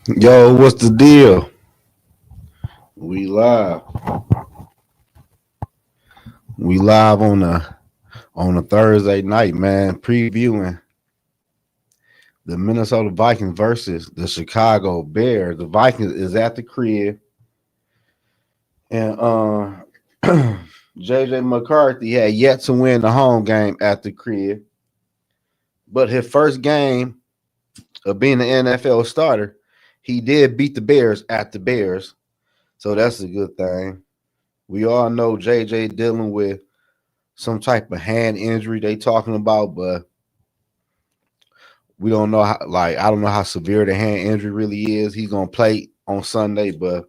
Yo, what's the deal? We live. We live on a Thursday night, man. Previewing the Minnesota Vikings versus the Chicago Bears. The Vikings is at the crib, and JJ McCarthy had yet to win the home game at the crib, but his first game of being an NFL starter, he did beat the Bears at the Bears, so that's a good thing. We all know JJ dealing with some type of hand injury they talking about, but we don't know how. Like, I don't know how severe the hand injury really is. He's gonna play on Sunday, but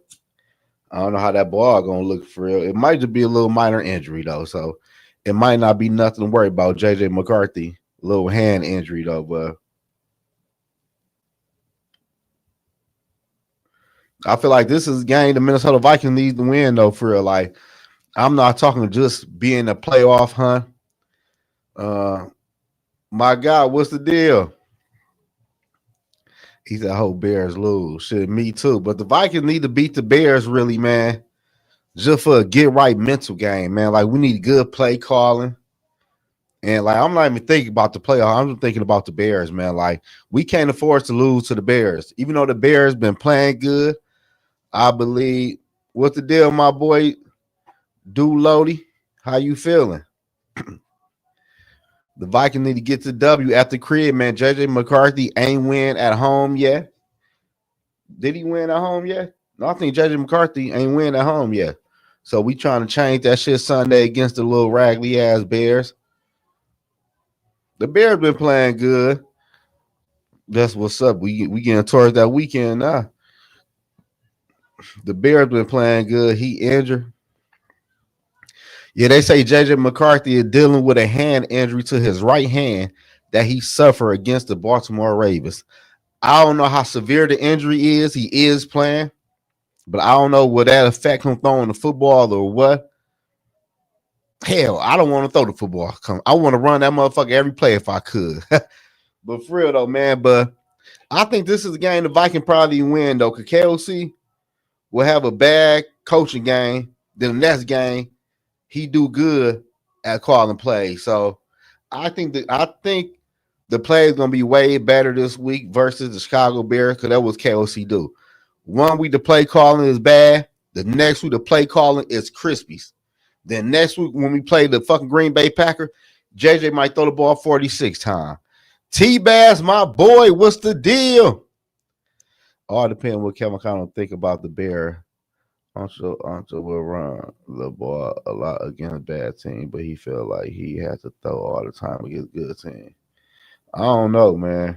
I don't know how that ball gonna look for real. It might just be a little minor injury though, so it might not be nothing to worry about. JJ McCarthy, little hand injury though, but I feel like this is a game the Minnesota Vikings need to win though, for real. Like, I'm not talking just being a playoff hunt. Uh, my God, what's the deal? He said, I hope Bears lose. Shit, me too. But the Vikings need to beat the Bears, really, man. Just for a get right mental game, man. Like, we need good play calling. And, like, I'm not even thinking about the playoff. I'm just thinking about the Bears, man. Like, we can't afford to lose to the Bears. Even though the Bears been playing good, I believe. What's the deal, my boy? Do Lodi? How you feeling? The Vikings need to get to W at the crib, man. JJ McCarthy ain't win at home yet. Did he win at home yet? No, I think JJ McCarthy ain't win at home yet. So we trying to change that shit Sunday against the little raggedy ass Bears. The Bears been playing good. That's what's up. We getting towards that weekend now. The Bears been playing good. He injured. Yeah, they say JJ McCarthy is dealing with a hand injury to his right hand that he suffered against the Baltimore Ravens. I don't know how severe the injury is. He is playing, but I don't know will that affect him throwing the football or what. Hell, I don't want to throw the football. I want to run that motherfucker every play if I could. But for real though, man. But I think this is a game the Vikings probably win though. Cause KOC will have a bad coaching game. Then the next game, he do good at calling plays. So I think the play is gonna be way better this week versus the Chicago Bears because that was KOC do. One week the play calling is bad. The next week the play calling is Krispies. Then next week when we play the fucking Green Bay Packer, JJ might throw the ball 46 times. T-Bass, my boy, what's the deal? All depends what Kevin Conlon think about the Bear. Uncle will run the ball a lot against a bad team, but he feel like he has to throw all the time against good team. I don't know, man.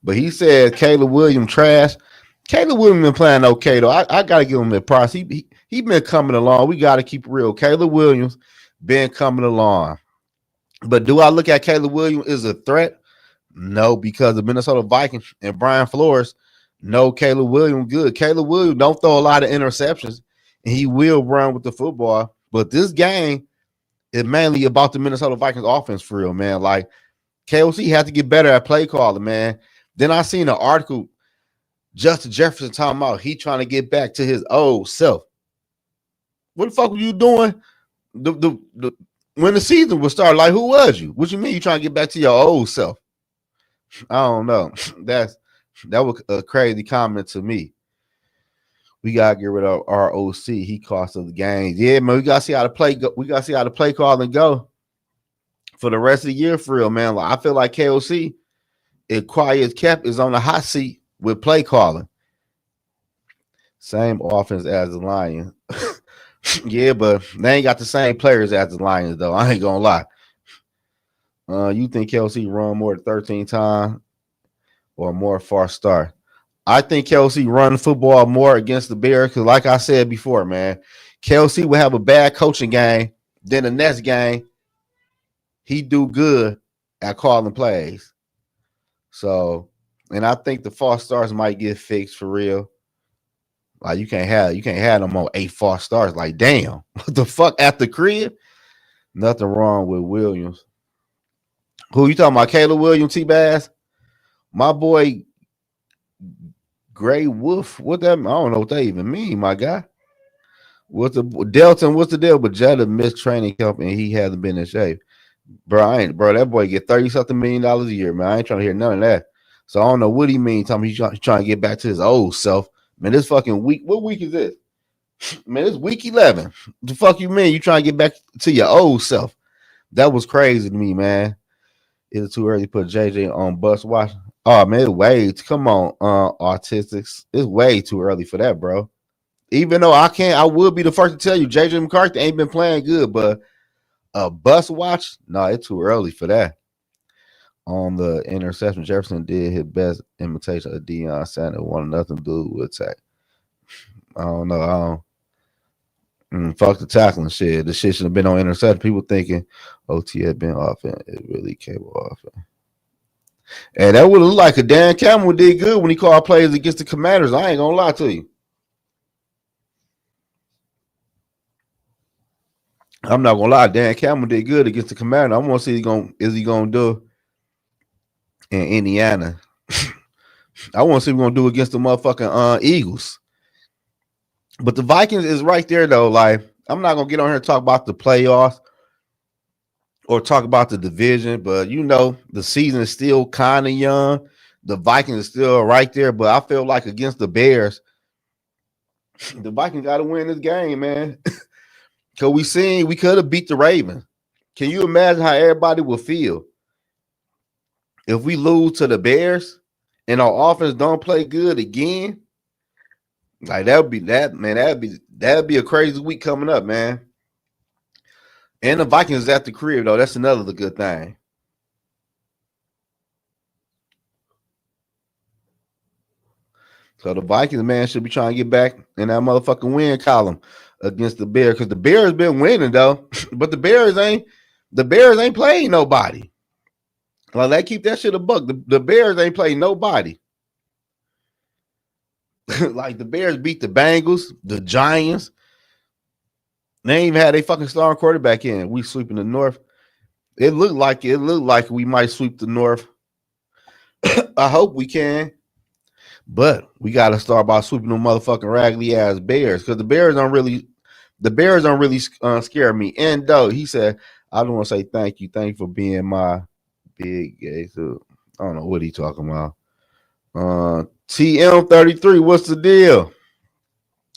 But he said Caleb Williams trash. Caleb Williams been playing okay though. I gotta give him the price. He been coming along. We gotta keep it real. Caleb Williams been coming along. But do I look at Caleb Williams as a threat? No, because the Minnesota Vikings and Brian Flores know Caleb Williams good. Caleb Williams don't throw a lot of interceptions, and he will run with the football. But this game is mainly about the Minnesota Vikings offense for real, man. Like KOC had to get better at play calling, man. Then I seen an article Justin Jefferson talking about he trying to get back to his old self. What the fuck were you doing? The when the season was started, like who was you? What you mean you trying to get back to your old self? I don't know. That was a crazy comment to me. We gotta get rid of our OC. He cost us the games. Yeah, man. We gotta see how to play. We gotta see how to play call and go for the rest of the year for real, man. Like I feel like KOC, if quiet kept, is on the hot seat with play calling. Same offense as the Lions. Yeah, but they ain't got the same players as the Lions, though. I ain't gonna lie. You think KLC run more than 13 times or more far start? I think KLC run football more against the Bears because, like I said before, man, KLC will have a bad coaching game. Then the next game, he do good at calling plays. So, and I think the false starts might get fixed for real. Like you can't have them on 8 false starts. Like damn, what the fuck at the crib? Nothing wrong with Williams. Who you talking about? Caleb Williams, T Bass? My boy Gray Wolf. What that? I don't know what they even mean, my guy. What's the Delton? What's the deal? But Jetta missed training camp and he hasn't been in shape. Bro, that boy get $30-something million a year, man. I ain't trying to hear none of that. So I don't know what he mean. Tell me he's trying to get back to his old self. Man, this fucking week. What week is this? Man, it's week 11. The fuck you mean? You trying to get back to your old self? That was crazy to me, man. It's too early to put JJ on bus watch. Oh man, it's way. Come on, autistics. It's way too early for that, bro. Even though I would be the first to tell you JJ McCarthy ain't been playing good, but a bus watch? No, it's too early for that. On the interception, Jefferson did his best imitation of Deion Sanders. Wanted nothing to do with attack. I don't know. Fuck the tackling shit. The shit should have been on interception. People thinking OT had been off, and it really came off. And that would look like a Dan Campbell did good when he called plays against the Commanders. I ain't gonna lie to you. I'm not gonna lie. Dan Campbell did good against the Commanders. I want to see is he gonna do in Indiana. I want to see what he's gonna do against the motherfucking Eagles. But the Vikings is right there though. Like, I'm not gonna get on here and talk about the playoffs or talk about the division, but you know the season is still kind of young. The Vikings is still right there, but I feel like against the Bears, the Vikings got to win this game, man. Because we could have beat the Ravens. Can you imagine how everybody would feel if we lose to the Bears and our offense don't play good again? Like that'd be a crazy week coming up, man. And the Vikings is at the crib though. That's another good thing. So the Vikings, man, should be trying to get back in that motherfucking win column against the Bears because the Bears been winning though, but the Bears ain't playing nobody. Like they keep that shit a buck. The Bears ain't playing nobody. Like the Bears beat the Bengals, the Giants. They ain't even had a fucking starting quarterback in. We sweeping the North. It looked like we might sweep the North. I hope we can. But we got to start by sweeping them motherfucking raggedy ass Bears because the Bears don't really scare me. And though he said, I don't want to say thank you for being my big gay. So I don't know what he talking about. TM33, what's the deal?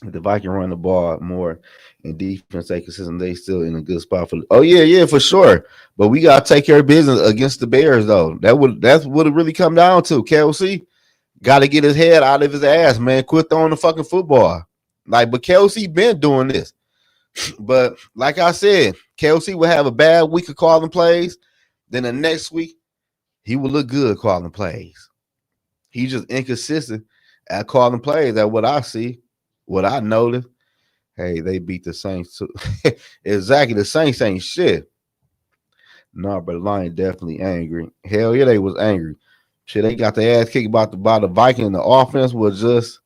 If the Vikings run the ball more and defense stay consistent, they still in a good spot for. Oh yeah, for sure. But we gotta take care of business against the Bears though. That's what it really come down to. Kelsey got to get his head out of his ass, man. Quit throwing the fucking football. But Kelsey been doing this. But like I said, Kelsey will have a bad week of calling plays. Then the next week, he will look good calling plays. He's just inconsistent at calling plays. That's what I see, what I noticed. Hey, they beat the Saints too. Exactly, the Saints ain't shit. No, but the Lions definitely angry. Hell yeah, they was angry. Shit, they got their ass kicked by the Vikings. The offense was just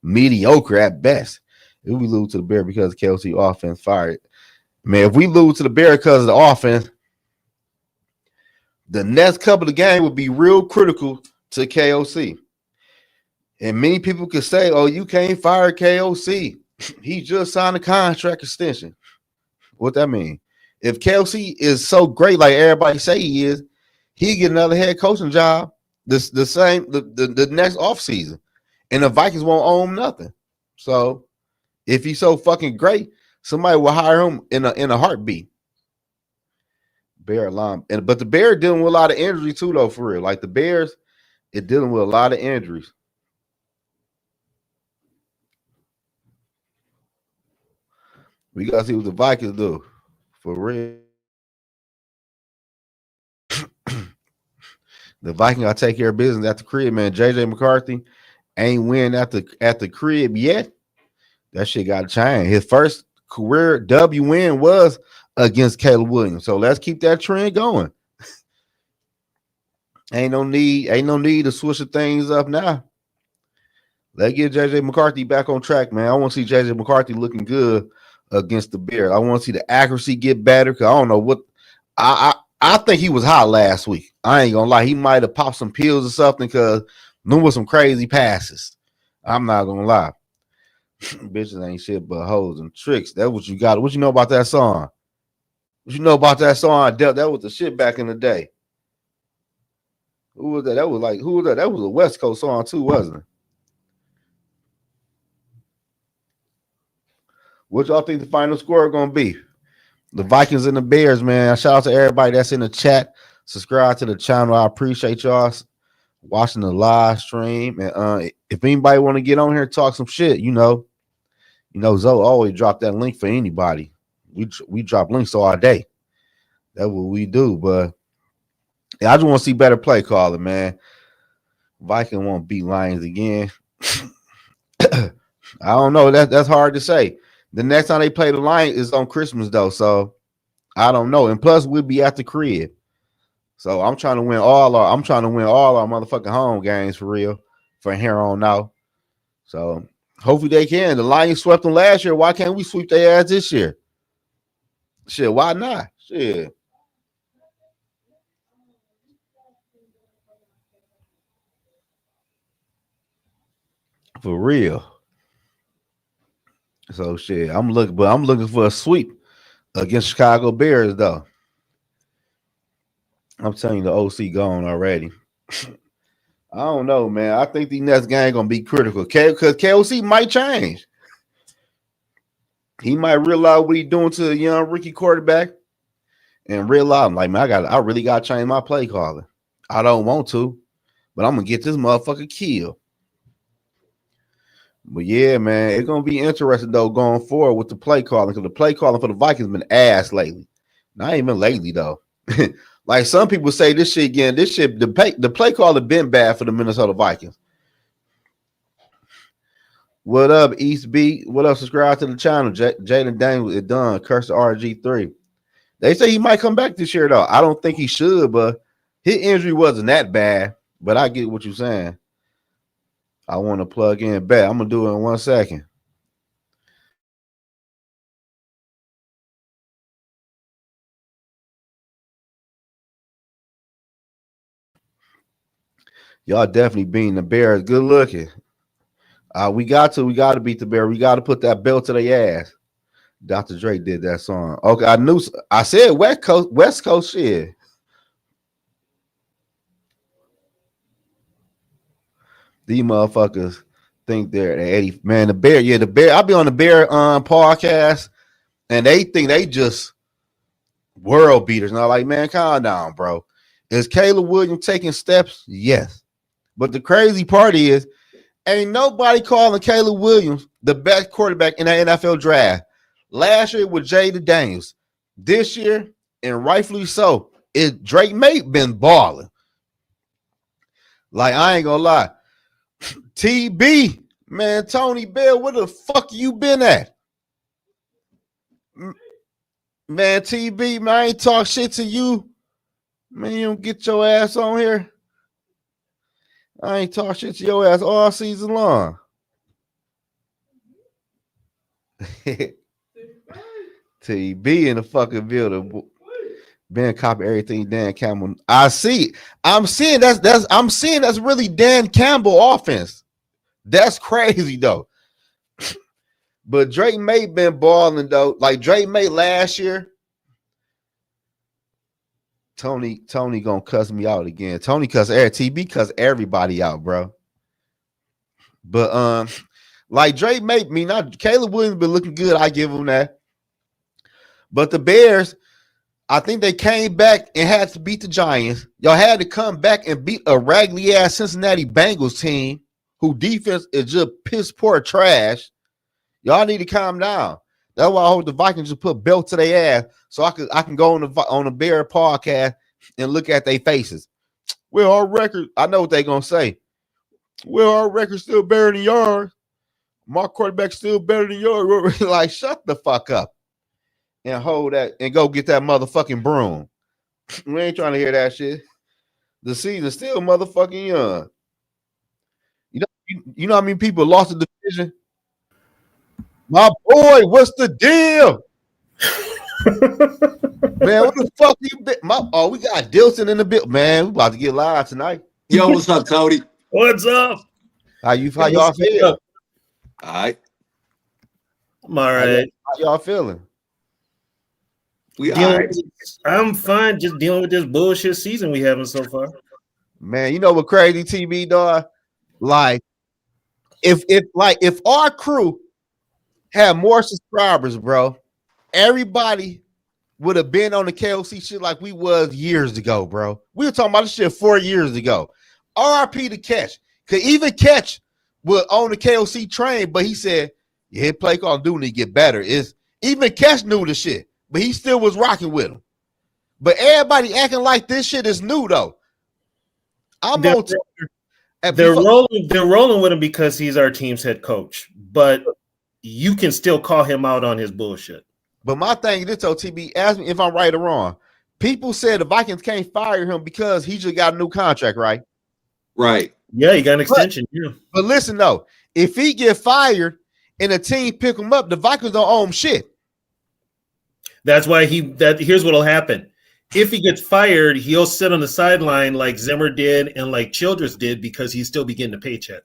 mediocre at best. If we lose to the Bears because Kelsey offense fired, man, if we lose to the Bears because of the offense, the next couple of games would be real critical to KOC. And many people could say, oh, you can't fire KOC. He just signed a contract extension. What that mean? If KOC is so great like everybody say he is, he get another head coaching job the next offseason. And the Vikings won't own nothing. So if he's so fucking great, somebody will hire him in a heartbeat. Bear line. But the Bears dealing with a lot of injuries too, though, for real. Like the Bears, it dealing with a lot of injuries. We gotta see what the Vikings do. For real. The Vikings gotta take care of business at the crib, man. JJ McCarthy ain't win at the crib yet. That shit got to change. His first career W win was against Caleb Williams. So let's keep that trend going. Ain't no need to switch the things up now. Let's get JJ McCarthy back on track, man. I want to see JJ McCarthy looking good against the Bears. I want to see the accuracy get better because I don't know what I think he was hot last week. I ain't gonna lie. He might have popped some pills or something because them was some crazy passes. I'm not gonna lie. Bitches ain't shit but hoes and tricks. That's what you got. What you know about that song? What you know about that song? That was the shit back in the day. Who was that? That was like who was that? That was a West Coast song too, wasn't it? What y'all think the final score gonna be? The Vikings and the Bears, man. Shout out to everybody that's in the chat. Subscribe to the channel. I appreciate y'all watching the live stream. And if anybody want to get on here and talk some shit, Zoe always drop that link for anybody. We drop links all day. That's what we do. But yeah, I just want to see better play calling, man. Viking won't beat Lions again. I don't know. That's hard to say. The next time they play the Lions is on Christmas though, so I don't know. And plus, we'll be at the crib, so I'm trying to win all our motherfucking home games for real from here on out. So hopefully they can. The Lions swept them last year. Why can't we sweep their ass this year? Shit, why not? Shit. For real. So shit, I'm looking for a sweep against Chicago Bears though. I'm telling you, the OC gone already. I don't know, man. I think the next game gonna be critical. Because KOC might change. He might realize what he's doing to a young rookie quarterback and realize, like, man, I really gotta change my play calling. I don't want to, but I'm gonna get this motherfucker killed. But yeah, man, it's gonna be interesting though going forward with the play calling because the play calling for the Vikings been ass lately. Not even lately though. Like some people say, this shit again. This shit the play calling been bad for the Minnesota Vikings. What up, East B? What up? Subscribe to the channel. Jaden Daniels is done. Curse to RG3. They say he might come back this year though. I don't think he should, but his injury wasn't that bad. But I get what you're saying. I want to plug in back. I'm gonna do it in 1 second. Y'all definitely beating the Bears. Good looking. We got to beat the Bears. We got to put that belt to their ass. Dr. Dre did that song. Okay, I said West Coast shit. These motherfuckers think they're 80. Man, the Bear. I'll be on the Bear podcast, and they think they just world beaters. And I'm like, man, calm down, bro. Is Caleb Williams taking steps? Yes. But the crazy part is, ain't nobody calling Caleb Williams the best quarterback in the NFL draft. Last year with Jaden Daniels. This year, and rightfully so, Drake May been balling. Like, I ain't gonna lie. TB, man, Tony Bell, where the fuck you been at? Man, TB, man, I ain't talk shit to you. Man, you don't get your ass on here. I ain't talk shit to your ass all season long. TB in the fucking building. Ben copy everything Dan Campbell. I see. I'm seeing that's really Dan Campbell offense. That's crazy though. But Drake May been balling though. Like Drake May last year. Tony gonna cuss me out again. Tony cuss TB cuss everybody out, bro. But like Drake May, not Caleb Williams been looking good. I give him that. But the Bears, I think they came back and had to beat the Giants. Y'all had to come back and beat a raggedy ass Cincinnati Bengals team who defense is just piss poor trash. Y'all need to calm down. That's why I hope the Vikings just put belt to their ass so I can go on the Bear podcast and look at their faces. Well, our record, I know what they're gonna say. Well, our record's still better than yours. My quarterback's still better than yours. Like, shut the fuck up and hold that and go get that motherfucking broom. We ain't trying to hear that shit. The season's still motherfucking young. You know how many people lost the division? My boy, what's the deal? Man, what the fuck you been? We got Dilson in the bill. Man, we about to get live tonight. Yo, what's up, Tony? What's up? How y'all feel? All right. I'm all right. How y'all feeling? I'm fine. Just dealing with this bullshit season we having so far. Man, you know what crazy TV dog? Like, if our crew had more subscribers, bro, everybody would have been on the KOC shit like we was years ago, bro. We were talking about this shit 4 years ago. RIP to Catch. Cause even Catch was on the KOC train, but he said, yeah, play call do need to get better. Even Catch knew the shit, but he still was rocking with him. But everybody acting like this shit is new though. They're rolling with him because he's our team's head coach, but you can still call him out on his bullshit. But my thing is this, OTB, ask me if I'm right or wrong. People said the Vikings can't fire him because he just got a new contract, right? Right. Yeah, he got an extension. But listen though, if he get fired and a team pick him up, the Vikings don't owe him shit. That's why here's what'll happen. If he gets fired, he'll sit on the sideline like Zimmer did and like Childress did because he's still be getting a paycheck.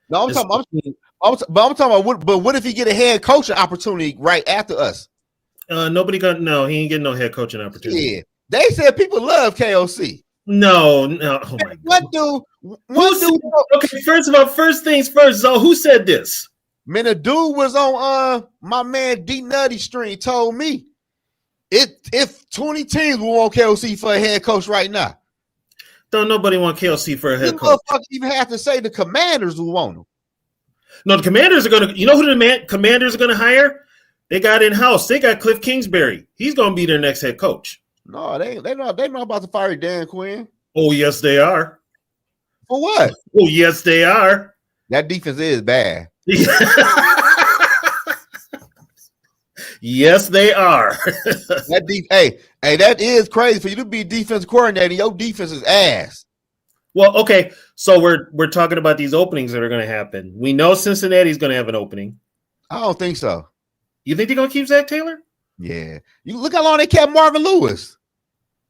No, I'm talking about what if he get a head coaching opportunity right after us? He ain't getting no head coaching opportunity. Yeah, they said people love KOC. No. Oh my God. Okay, first things first. So who said this? Man, a dude was on my man D Nutty stream told me if 20 teams will want KOC for a head coach right now. Don't nobody want KOC for a head coach. Even have to say the Commanders will want him. No, the Commanders are gonna. You know who the Commanders are gonna hire? They got in house. They got Cliff Kingsbury. He's gonna be their next head coach. No, they're not about to fire Dan Quinn. Oh yes, they are. For what? Oh yes, they are. That defense is bad. Yes, they are. That is crazy for you to be defense coordinator. Your defense is ass. Well, okay, so we're talking about these openings that are going to happen. We know Cincinnati's going to have an opening. I don't think so. You think they're going to keep Zach Taylor? Yeah. You look how long they kept Marvin Lewis.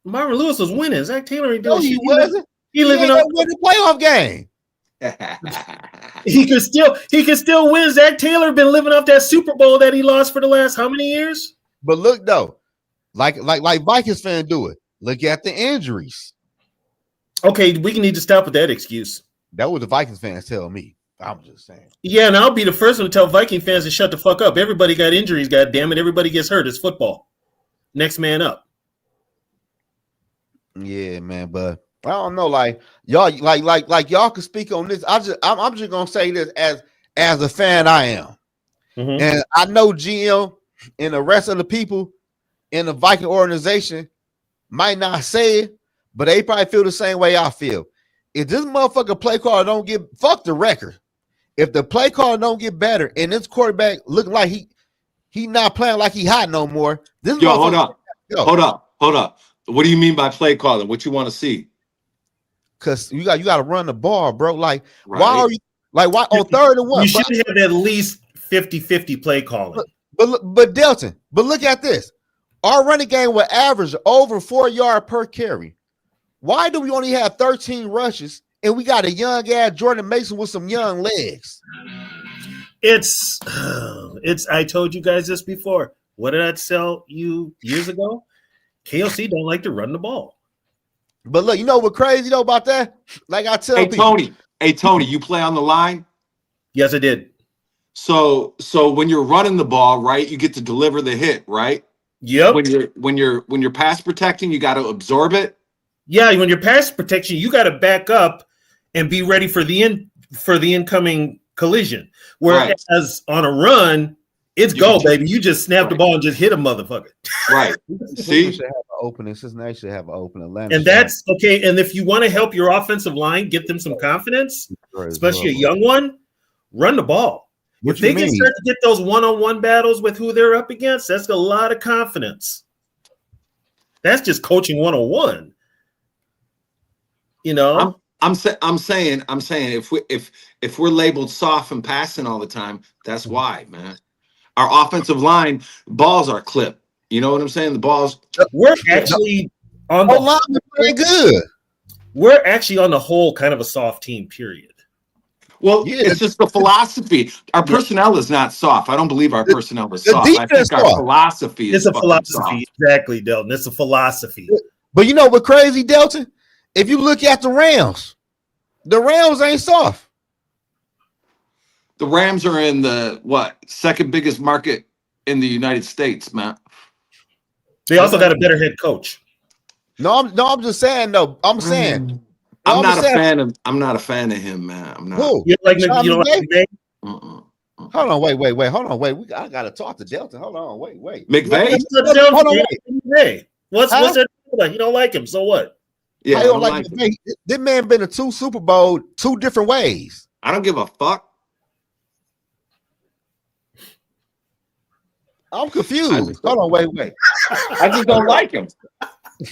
Marvin Lewis was winning. Zach Taylor ain't doing shit. He wasn't. He living up win the playoff game. He can still win. Zach Taylor been living up that Super Bowl that he lost for the last how many years? But look though, like Vikings fans do it. Look at the injuries. Okay, we need to stop with that excuse. That was the Vikings fans tell me. I'm just saying. Yeah, and I'll be the first one to tell Viking fans to shut the fuck up. Everybody got injuries, goddammit. Everybody gets hurt. It's football. Next man up. Yeah, man, but I don't know, like y'all, like y'all can speak on this. I'm just gonna say this as a fan I am, and I know GM and the rest of the people in the Viking organization might not say it, but they probably feel the same way I feel. If this motherfucker play call don't get fuck the record, if the play call don't get better and this quarterback looking like he not playing like he hot no more, this hold up. What do you mean by play calling? What you want to see? Because you got to run the ball, bro. Like, right. Why are you like why on 3rd and 1? You should have at least 50-50 play calling. But Delton, but look at this. Our running game will average over 4 yards per carry. Why do we only have 13 rushes and we got a young ass Jordan Mason with some young legs? It's I told you guys this before. What did I tell you years ago? KOC don't like to run the ball. But look, you know what crazy though about that? Like I tell people. Hey Tony, you play on the line? Yes, I did. So when you're running the ball, right, you get to deliver the hit, right? Yep. When you're pass protecting, you got to absorb it. Yeah, when you're pass protection, you got to back up and be ready for the incoming collision. Whereas on a run, it's baby. You just snap the ball and just hit a motherfucker. Right. See, should have an opening. Cincinnati should have an open. Atlanta, and that's okay. And if you want to help your offensive line, get them some confidence, especially a young one, run the ball. If they can start to get those one-on-one battles with who they're up against, that's a lot of confidence. That's just coaching 101. You know, I'm saying if we're labeled soft and passing all the time, that's why, man. Our offensive line balls are clipped. You know what I'm saying? The ball's we're actually on the line playing good. We're actually on the whole kind of a soft team, period. Well, it's just the philosophy. Our personnel is not soft. I don't believe our personnel is soft. I think our philosophy is philosophy. Soft. Exactly, Delton. It's a philosophy. But you know what crazy, Delton? If you look at the Rams ain't soft. The Rams are in the second biggest market in the United States, man. They also got a better head coach. No, I'm just saying. No, I'm saying. I'm not a fan of him, man. I'm not. Who? You like McVay? Hold on, wait. Hold on, I gotta talk to Delta. Hold on, wait. McVay? Hold on, wait. What's that like? You don't like him, so what? Yeah, I don't like McVay. This man been to 2 Super Bowl 2 different ways. I don't give a fuck. I'm confused. Hold on, wait. I just don't like him.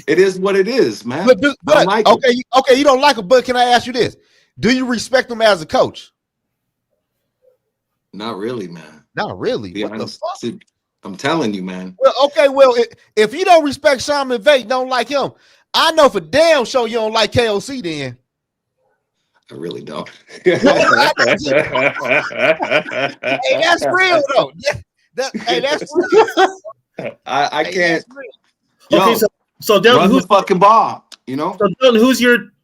It is what it is, man. But like okay, you don't like him, but can I ask you this? Do you respect him as a coach? Not really, man. Not really. Be honest. I'm telling you, man. Well, if you don't respect Sean McVay, don't like him, I know for damn sure you don't like KOC then. I really don't. Hey, that's real though. That's real. I can't. Okay, so Delton, who's fucking ball? You know. So Delton,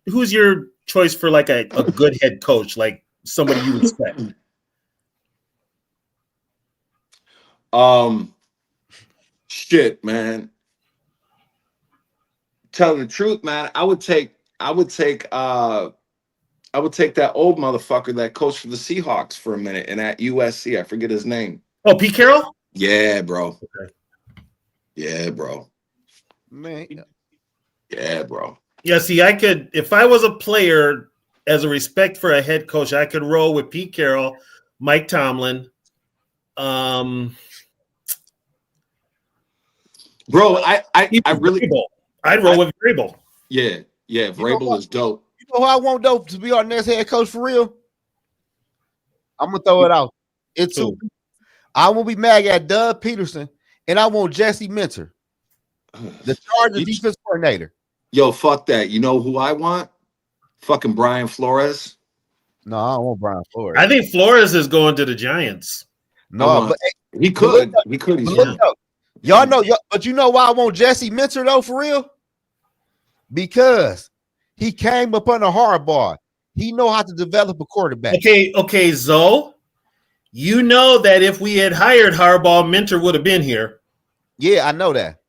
who's your choice for like a good head coach, like somebody you respect? Shit, man. Tell the truth, man. I would take that old motherfucker that coached for the Seahawks for a minute and at USC. I forget his name. Oh, Pete Carroll? Yeah, bro. Okay. Yeah, bro. Man. Yeah, bro. Yeah, see, I could, if I was a player as a respect for a head coach, I could roll with Pete Carroll, Mike Tomlin. Bro, I really I'd roll with Vrabel. Yeah, Vrabel is dope. You know who I want dope to be our next head coach for real? I'm gonna throw it out. I won't be mad at Doug Peterson, and I want Jesse Minter, the Chargers defense coordinator. Yo, fuck that. You know who I want? Fucking Brian Flores. No, I don't want Brian Flores. I think Flores is going to the Giants. No, but he could. He could. Y'all know, but you know why I want Jesse Minter though, for real? Because he came up under Harbaugh. He know how to develop a quarterback. Okay, Zoe. You know that if we had hired Harbaugh, Minter would have been here. Yeah, I know that.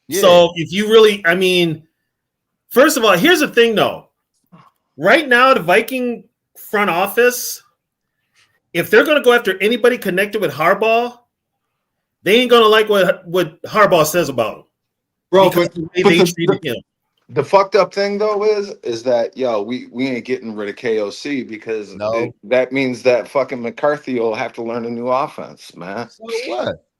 Yeah. So if you really, I mean, first of all, here's the thing though. Right now, the Viking front office, if they're going to go after anybody connected with Harbaugh, they ain't going to like what Harbaugh says about him. Bro, the fucked up thing though is that we ain't getting rid of KOC because that means that fucking McCarthy will have to learn a new offense, man.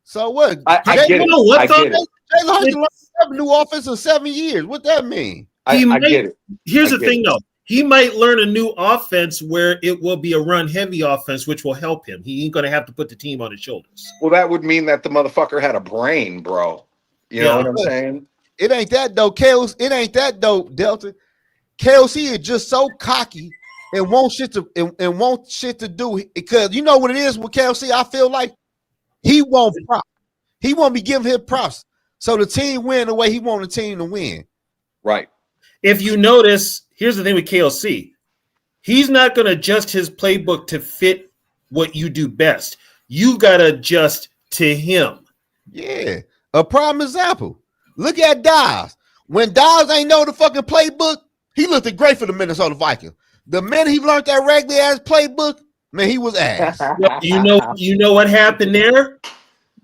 So what? I get it. I get it. Jalen Hurts learned a new offense in 7 years. What that mean? I get it. Here's the thing though. He might learn a new offense where it will be a run-heavy offense, which will help him. He ain't going to have to put the team on his shoulders. Well, that would mean that the motherfucker had a brain, bro. You know what I'm saying? It ain't that though, KOC. It ain't that though, Delta. KOC is just so cocky and want shit to do because you know what it is with KOC. I feel like he won't props. He won't be giving him props. So the team win the way he want the team to win. Right. If you notice, here's the thing with KOC. He's not going to adjust his playbook to fit what you do best. You got to adjust to him. Yeah. A prime example. Look at Dobbs. When Dobbs ain't know the fucking playbook, he looked great for the Minnesota Vikings. The minute he learned that regular ass playbook, man, he was ass. You know what happened there?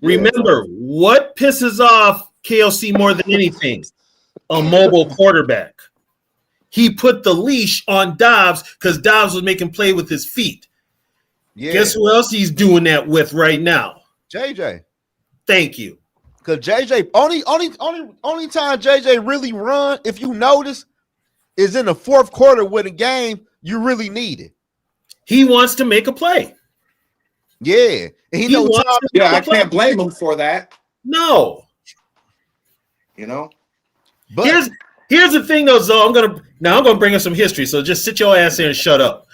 Remember, what pisses off KOC more than anything? A mobile quarterback. He put the leash on Dobbs because Dobbs was making play with his feet. Yeah. Guess who else he's doing that with right now? JJ. Thank you. Because JJ, only time JJ really run, if you notice, is in the fourth quarter with a game you really need it. He wants to make a play. Yeah. And I can't blame him for that. No. You know? But here's the thing, though, Zoe. I'm gonna bring up some history. So just sit your ass here and shut up.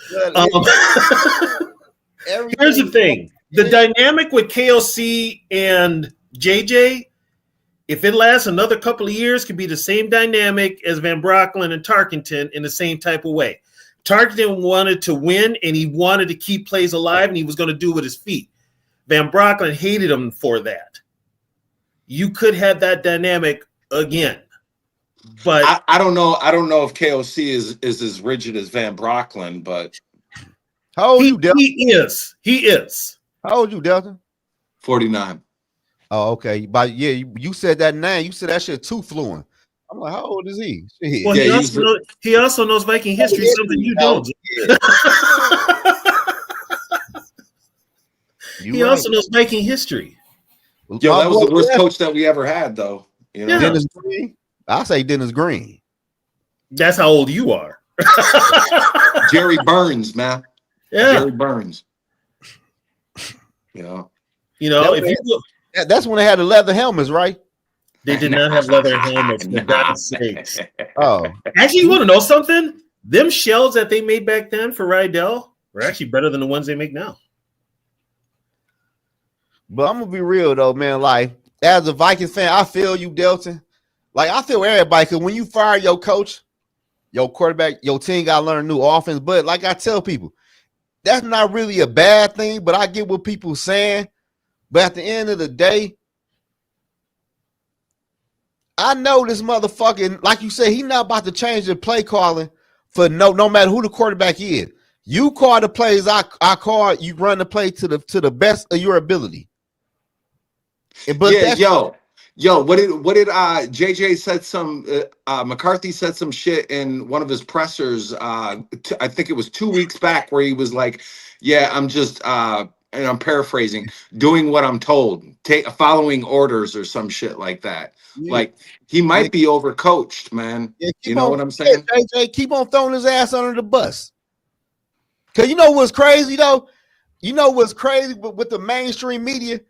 Here's the thing: the dynamic with KOC and JJ, if it lasts another couple of years, could be the same dynamic as Van Broecklyn and Tarkenton in the same type of way. Tarkenton wanted to win, and he wanted to keep plays alive, and he was going to do it with his feet. Van Broecklyn hated him for that. You could have that dynamic again. But I don't know. I don't know if KOC is as rigid as Van Broecklyn, but how old you, Delta? He is. How old you, Delta? 49. Oh, okay. But yeah, you said that name. You said that shit too fluent. I'm like, how old is he? Well, yeah, he also knows Viking history, something you don't. He also knows Viking history. Yo, that was the worst coach that we ever had, though. You know, Dennis Green. I say Dennis Green. That's how old you are. Jerry Burns, man. Yeah, Jerry Burns. That's when they had the leather helmets, right? They did not have leather helmets. For God's sakes. Oh, actually, you want to know something? Them shells that they made back then for Rydell were actually better than the ones they make now. But I'm gonna be real though, man. Like, as a Vikings fan, I feel you, Delton. Like, I feel everybody, because when you fire your coach, your quarterback, your team got to learn a new offense. But like I tell people, that's not really a bad thing, but I get what people are saying. But at the end of the day, I know this motherfucking, like you said, he's not about to change the play calling for no matter who the quarterback is. You call the plays, I call, you run the play to the best of your ability. But yeah, Yo, what did JJ said some McCarthy said some shit in one of his pressers. I think it was 2 weeks back, where he was like, "Yeah, I'm just and I'm paraphrasing, doing what I'm told, following orders or some shit like that." Yeah. Like, he might be overcoached, man. Yeah, you know what I'm saying? JJ, keep on throwing his ass under the bus. Cause you know what's crazy though? You know what's crazy with the mainstream media?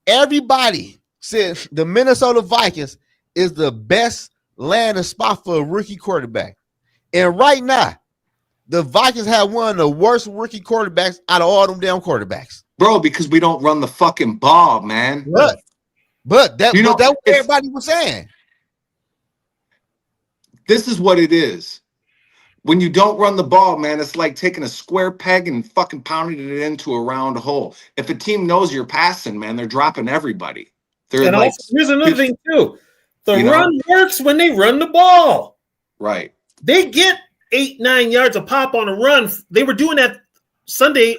Everybody says the Minnesota Vikings is the best landing spot for a rookie quarterback. And right now, the Vikings have one of the worst rookie quarterbacks out of all them damn quarterbacks. Bro, because we don't run the fucking ball, man. But that's what everybody was saying. This is what it is. When you don't run the ball, man, it's like taking a square peg and fucking pounding it into a round hole. If a team knows you're passing, man, they're dropping everybody. And like, also, here's another thing too. The run works when they run the ball. Right. They get 8-9 yards a pop on a run. They were doing that Sunday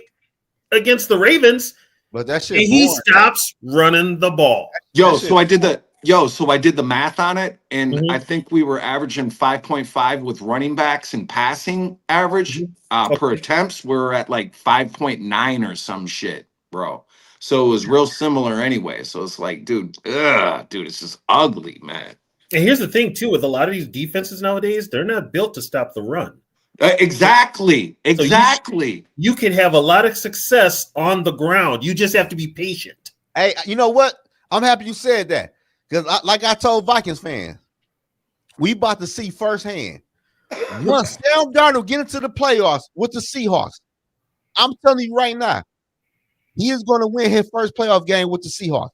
against the Ravens. But that shit. And he stops running the ball. So I did the math on it, and I think we were averaging 5.5 with running backs and passing average per attempts. We're at like 5.9 or some shit, bro. So it was real similar anyway. So it's like, dude, it's just ugly, man. And here's the thing, too, with a lot of these defenses nowadays, they're not built to stop the run. Exactly. So you can have a lot of success on the ground. You just have to be patient. Hey, you know what? I'm happy you said that. Because like I told Vikings fans, we about to see firsthand. Once Sam Darnold get into the playoffs with the Seahawks, I'm telling you right now, he is going to win his first playoff game with the Seahawks.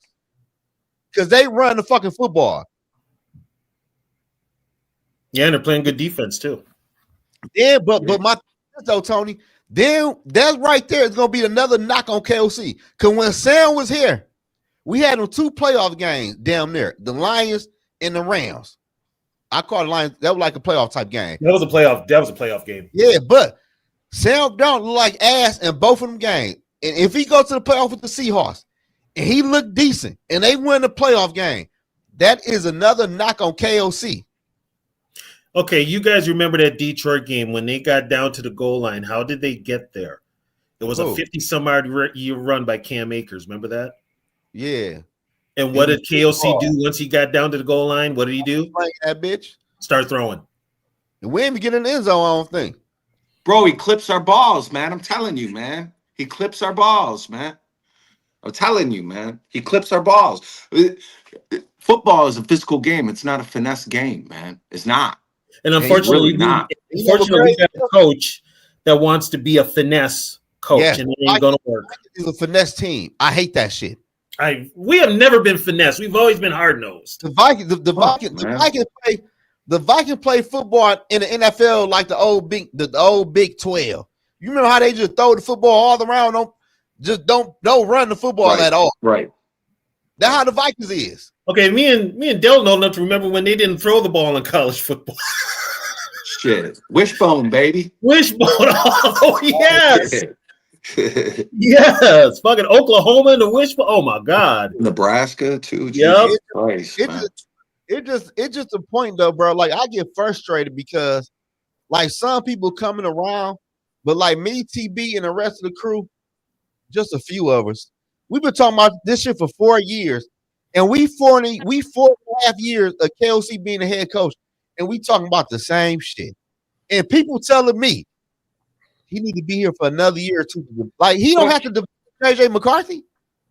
Because they run the fucking football. Yeah, and they're playing good defense too. Yeah, but my though, Tony, then that's right there is going to be another knock on KOC. Because when Sam was here, we had them 2 playoff games down there, the Lions and the Rams. I call the Lions, that was like a playoff type game. That was a playoff game. Yeah, but Sam Darnold looked like ass in both of them games. And if he goes to the playoff with the Seahawks and he looked decent and they win the playoff game, that is another knock on KOC. Okay, you guys remember that Detroit game when they got down to the goal line? How did they get there? It was a 50-some-odd year run by Cam Akers. Remember that? Yeah. And what did KOC do once he got down to the goal line? What did he do? That bitch. Start throwing. And we ain't even get in the end zone, I don't think. Bro, he clips our balls, man. I'm telling you, man. He clips our balls, man. I'm telling you, man. He clips our balls. Football is a physical game. It's not a finesse game, man. It's not. And unfortunately, really not. We got a coach that wants to be a finesse coach, and it ain't gonna work. It's a finesse team. I hate that shit. We have never been finesse. We've always been hard nosed. The Vikings play football in the NFL like the old Big 12. You remember how they just throw the football all around them? Just don't run the football at all. Right. That's how the Vikings is. Okay, me and Dell know enough to remember when they didn't throw the ball in college football. Shit. Wishbone, baby. Wishbone. Oh, yes. Yes. Fucking Oklahoma and the wishbone. Oh, my God. Nebraska, too. Yep. It's just a point, though, bro. Like, I get frustrated because, like, some people coming around, but, like, me, TB, and the rest of the crew, just a few of us, we've been talking about this shit for 4 years. And we 4.5 years of KOC being the head coach, and we talking about the same shit. And people telling me he need to be here for another year or two. Like, he don't have to defend JJ McCarthy.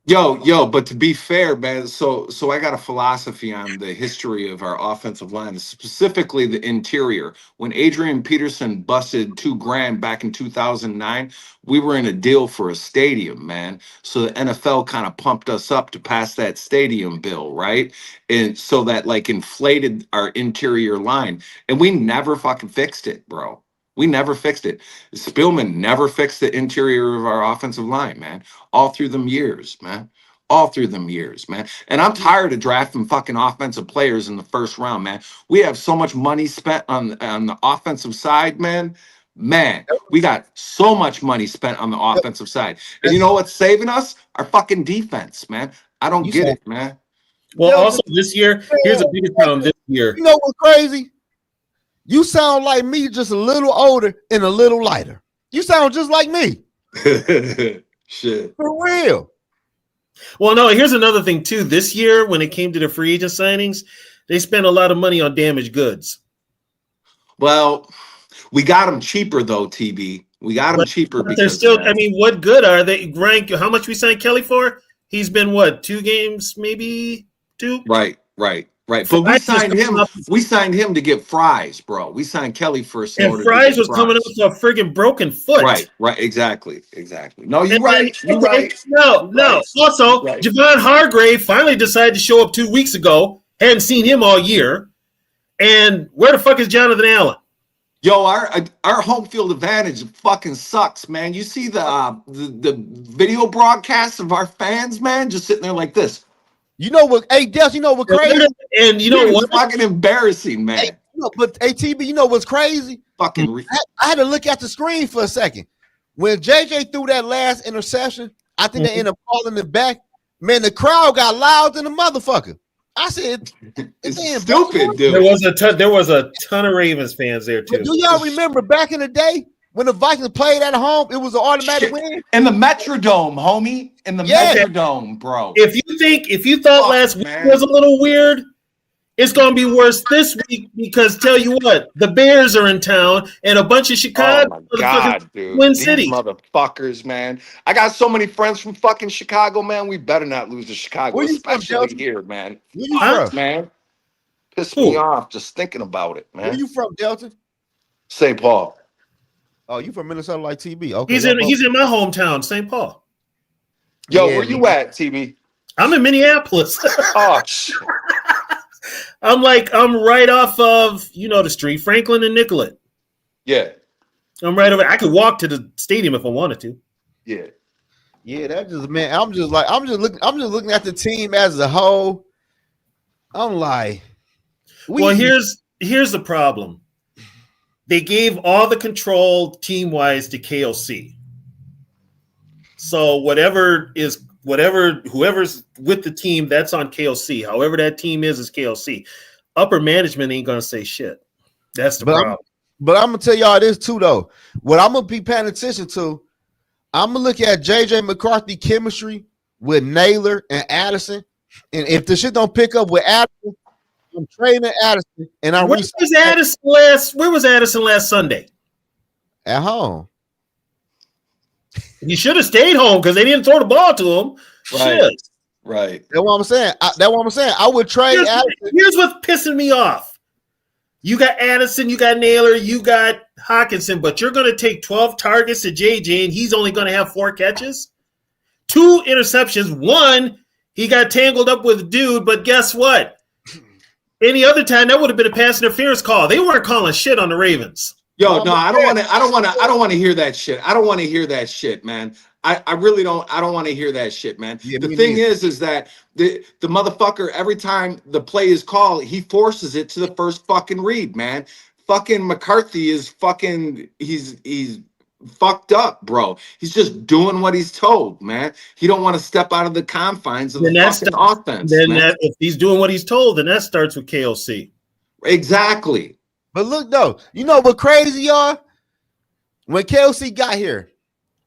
Yo, but to be fair, man, so I got a philosophy on the history of our offensive line, specifically the interior. When Adrian Peterson busted $2,000 back in 2009, we were in a deal for a stadium, man. So the NFL kind of pumped us up to pass that stadium bill, right? And so that like inflated our interior line, and we never fucking fixed it, bro. We never fixed it. Spielman never fixed the interior of our offensive line, man. All through them years, man. All through them years, man. And I'm tired of drafting fucking offensive players in the first round, man. We have so much money spent on the offensive side, man. Man, we got so much money spent on the offensive side. And you know what's saving us? Our fucking defense, man. I don't get it, man. Well, also this year, here's a bigger problem this year. You know what's crazy? You sound like me, just a little older and a little lighter. You sound just like me. Shit. For real. Well, no, here's another thing, too. This year, when it came to the free agent signings, they spent a lot of money on damaged goods. Well, we got them cheaper, though, TB. We got them cheaper because they're still, I mean, what good are they? Rank, how much we signed Kelly for? He's been, what, 2 games, maybe 2? Right. But we signed him to get Fries, bro. We signed Kelly first. And Fries was coming up with a friggin' broken foot. Right. Exactly. No, you're right. You're right. No. Also, Javon Hargrave finally decided to show up 2 weeks ago. Hadn't seen him all year. And where the fuck is Jonathan Allen? Yo, our home field advantage fucking sucks, man. You see the video broadcasts of our fans, man, just sitting there like this. You know what? Hey, Des, you know what crazy? And you know what? Fucking embarrassing, man. Hey, but ATB, you know what's crazy? Fucking. I had to look at the screen for a second. When JJ threw that last interception, I think they ended up calling it back. Man, the crowd got loud than a motherfucker. I said, "It's stupid, dude." There was a ton of Ravens fans there too. But do y'all remember back in the day when the Vikings played at home? It was an automatic win in the Metrodome, homie. In the Metrodome, bro. If you thought last week was a little weird, it's gonna be worse this week because tell you what, the Bears are in town and a bunch of Chicago Twin City motherfuckers, man. I got so many friends from fucking Chicago, man. We better not lose to Chicago, especially here, man. Where you from, man? Piss me off just thinking about it, man. Where you from, Delta? St. Paul. Oh, you from Minnesota like TB? Okay, he's in my hometown, St. Paul. Yo, where you at, TB? I'm in Minneapolis. Oh shit. I'm right off of the street, Franklin and Nicollet. Yeah. I'm right over. I could walk to the stadium if I wanted to. Yeah. Yeah, that just man. I'm just looking at the team as a whole. I'm like, well, here's the problem. They gave all the control team-wise to KOC. So whoever's with the team, that's on KOC. However that team is KOC. Upper management ain't gonna say shit. That's the problem. But I'm gonna tell y'all this too, though. What I'm gonna be paying attention to, I'm gonna look at JJ McCarthy chemistry with Naylor and Addison. And if the shit don't pick up with Addison, I'm trading Addison. And I'm where was Addison last Sunday? At home. He should have stayed home because they didn't throw the ball to him. Right. Shit. Right. That's what I'm saying. I would trade Addison. Here's what's pissing me off. You got Addison, you got Naylor, you got Hawkinson, but you're going to take 12 targets to JJ, and he's only going to have 4 catches? 2 interceptions. 1, he got tangled up with a dude, but guess what? Any other time, that would have been a pass interference call. They weren't calling shit on the Ravens. Yo, no, I don't want to hear that shit. I don't want to hear that shit, man. I really don't. I don't want to hear that shit, man. Yeah, the thing is that the motherfucker, every time the play is called, he forces it to the first fucking read, man. Fucking McCarthy is fucking. He's fucked up, bro. He's just doing what he's told, man. He don't want to step out of the confines of the fucking offense. Then if he's doing what he's told, then that starts with KOC. Exactly. But look though, you know what crazy y'all? When KOC got here,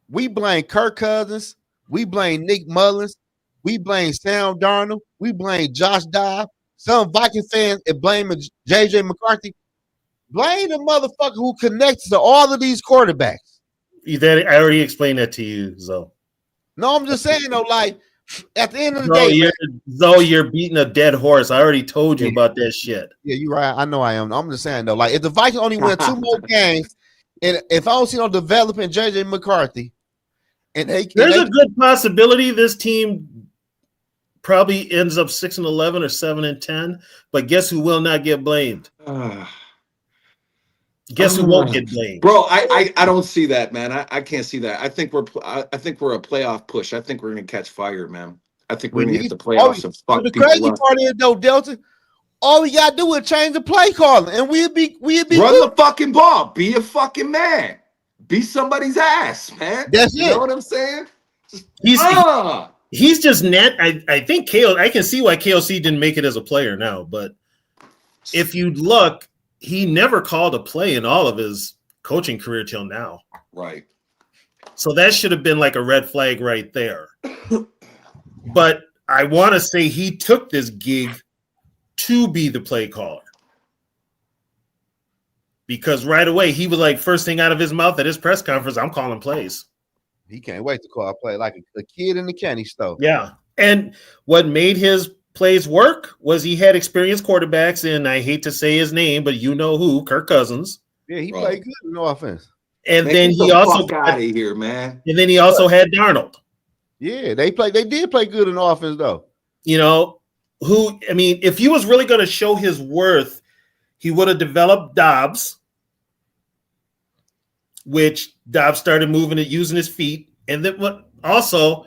we blame Kirk Cousins, we blame Nick Mullins, we blame Sam Darnold, we blame Josh Dobbs. Some Viking fans and blaming JJ McCarthy. Blame the motherfucker who connects to all of these quarterbacks. I already explained that to you, Zoe. No, I'm just saying though, like at the end of the day, you're beating a dead horse. I already told you about that shit. Yeah, you're right. I know I am. I'm just saying though, like if the Vikings only win 2 more games, and if I don't see no developing JJ McCarthy, and there's a good possibility this team probably ends up 6-11 or 7-10. But guess who will not get blamed? Guess who won't get blamed, bro? I don't see that, man. I can't see that. I think we're a playoff push. I think we're gonna catch fire, man. I think we're gonna hit the playoffs and fuck the people crazy up. part is though, Delta, all we gotta do is change the play calling, and we'd be run good. The fucking ball. Be a fucking man. Be somebody's ass, man. That's you it. know what I'm saying? He's just net. I think KO. I can see why KOC didn't make it as a player now, but if you look, he never called a play in all of his coaching career till now. Right. So that should have been like a red flag right there. But I want to say he took this gig to be the play caller. Because right away, he was like, first thing out of his mouth at his press conference, I'm calling plays. He can't wait to call a play like a kid in the candy store. Yeah. And what made his plays work was he had experienced quarterbacks, and I hate to say his name, but you know who, Kirk Cousins. Yeah, he played good in the offense. And then he also got out of here, man. And then he also had Darnold. Yeah, they did play good in the offense, though. You know, if he was really going to show his worth, he would have developed Dobbs, which Dobbs started moving it, using his feet. And then also,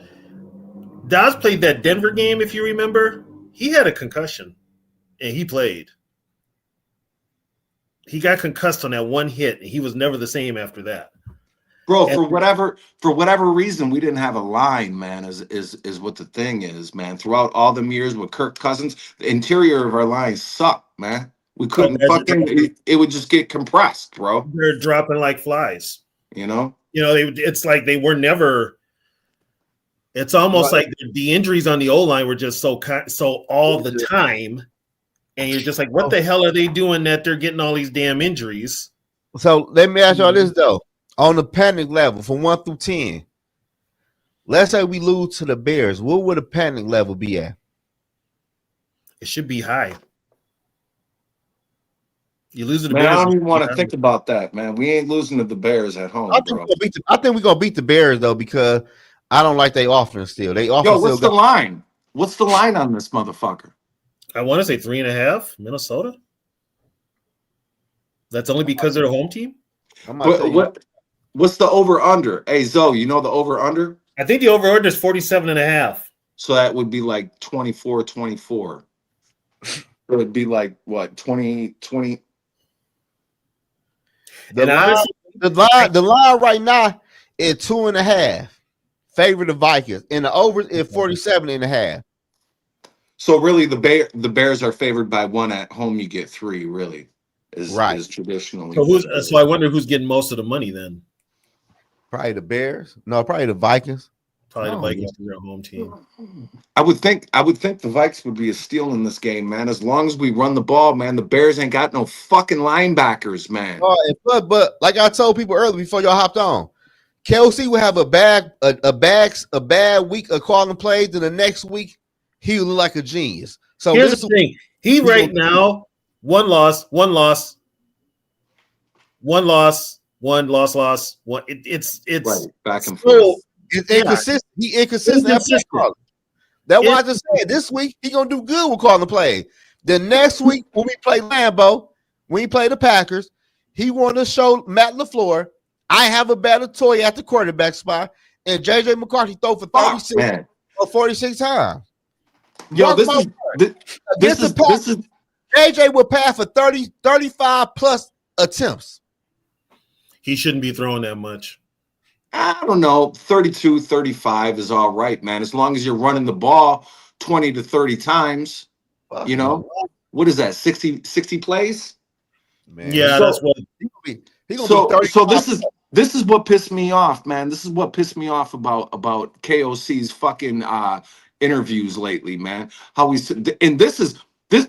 Dobbs played that Denver game, if you remember. He had a concussion, and he played. He got concussed on that one hit, and he was never the same after that. Bro, for whatever reason, we didn't have a line, man, is what the thing is, man. Throughout all them years with Kirk Cousins, the interior of our line sucked, man. We couldn't it would just get compressed, bro. They're dropping like flies. You know? It's like they were never. It's almost like the injuries on the O-line were just so all the time. And you're just like, what the hell are they doing that they're getting all these damn injuries? So let me ask y'all this, though. On the panic level, from 1 through 10, let's say we lose to the Bears, what would the panic level be at? It should be high. You lose to the Bears. I don't even want to think about that, man. We ain't losing to the Bears at home, I think we're going to beat the Bears, though, because I don't like their offense still. What's the line? What's the line on this motherfucker? I want to say 3.5, Minnesota. That's only because they're a home team. What's the over-under? Hey, Zoe, you know the over-under? I think the over-under is 47.5. So that would be like 24-24. It would be like, what, 20? The line right now is 2.5. Favor the Vikings. And the over is 47.5. So really, the Bears are favored by 1 at home. You get 3. Really, is traditionally. So I wonder who's getting most of the money then. Probably the Bears. No, probably the Vikings. Probably the Vikings are their home team. I would think the Vikes would be a steal in this game, man. As long as we run the ball, man. The Bears ain't got no fucking linebackers, man. But like I told people earlier before y'all hopped on, KOC will have a bad week of calling plays, and the next week he will look like a genius. So here's the thing: he right now one loss. It's right, back and forth. It's inconsistent. He inconsistent. That's why I just said this week he gonna do good with calling the play. The next week when we play Lambeau, when we play the Packers, he want to show Matt LaFleur I have a better toy at the quarterback spot, and JJ McCarthy throw for 36 or 46 times. Yo, this is JJ will pass for 35 plus attempts. He shouldn't be throwing that much. I don't know. 32, 35 is all right, man. As long as you're running the ball 20 to 30 times, you know, what is that? 60 plays? Man. Yeah, that's what so this is what pissed me off, man. This is what pissed me off about KOC's fucking interviews lately, man. How he's and this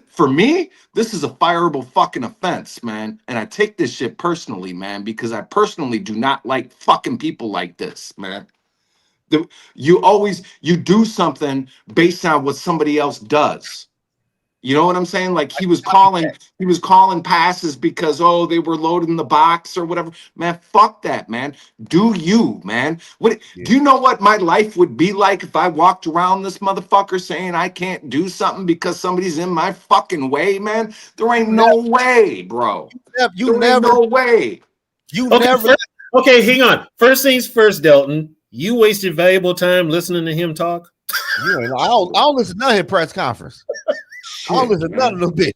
for me, this is a fireable fucking offense, man. And I take this shit personally, man, because I personally do not like fucking people like this, man. You do something based on what somebody else does. You know what I'm saying? Like he was calling passes because they were loading the box or whatever. Man, fuck that, man. Do you, man? Do you know what my life would be like if I walked around this motherfucker saying I can't do something because somebody's in my fucking way, man? There ain't no way, bro. No way. Okay, hang on. First things first, Delton. You wasted valuable time listening to him talk. I don't listen to none of his press conference. I don't listen to none of them bitches.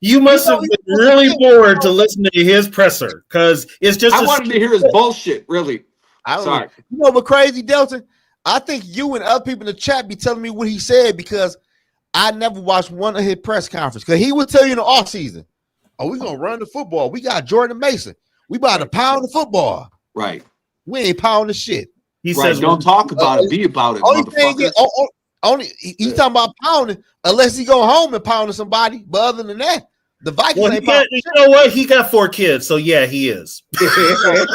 You must have been really bored to listen to his presser because it's just. I wanted to hear his bullshit. Really, sorry. You know what crazy, Delton? I think you and other people in the chat be telling me what he said because I never watched one of his press conferences. Because he would tell you in the off season, "Oh, we gonna run the football. We got Jordan Mason. We about to pound the football. Right? We ain't pounding shit." He says, "Don't talk about it. Be about it." He's talking about pounding unless he go home and pounding somebody. But other than that, the Vikings ain't pounding. You know what? He got 4 kids, so yeah, he is. He's going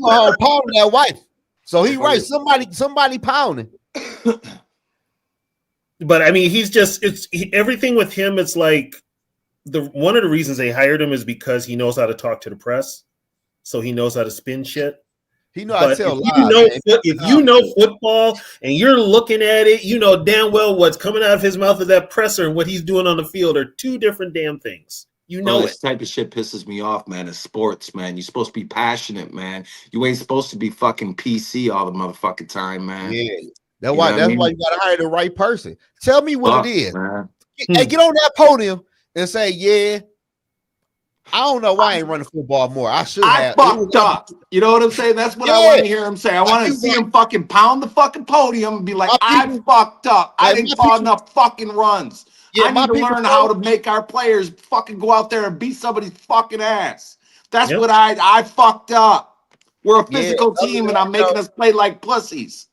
home pounding that wife. So he right. Somebody pounding. But I mean, everything with him. It's like one of the reasons they hired him is because he knows how to talk to the press, so he knows how to spin shit. He know how to tell lies. If you know football and you're looking at it, you know damn well what's coming out of his mouth of that presser and what he's doing on the field are 2 different damn things. You know, this type of shit pisses me off, man. It's sports, man. You're supposed to be passionate, man. You ain't supposed to be fucking PC all the motherfucking time, man. Yeah, that's why you gotta hire the right person. Tell me what it is. Man. Hey, get on that podium and say, yeah. I don't know why I ain't running football more. I should have. I fucked up. You know what I'm saying? That's what I want to hear him say. I want to see him fucking pound the fucking podium and be like, I fucked up. I didn't call enough fucking runs. I need to learn how to make our players fucking go out there and beat somebody's fucking ass. That's what I fucked up. We're a physical team and I'm making us play like pussies.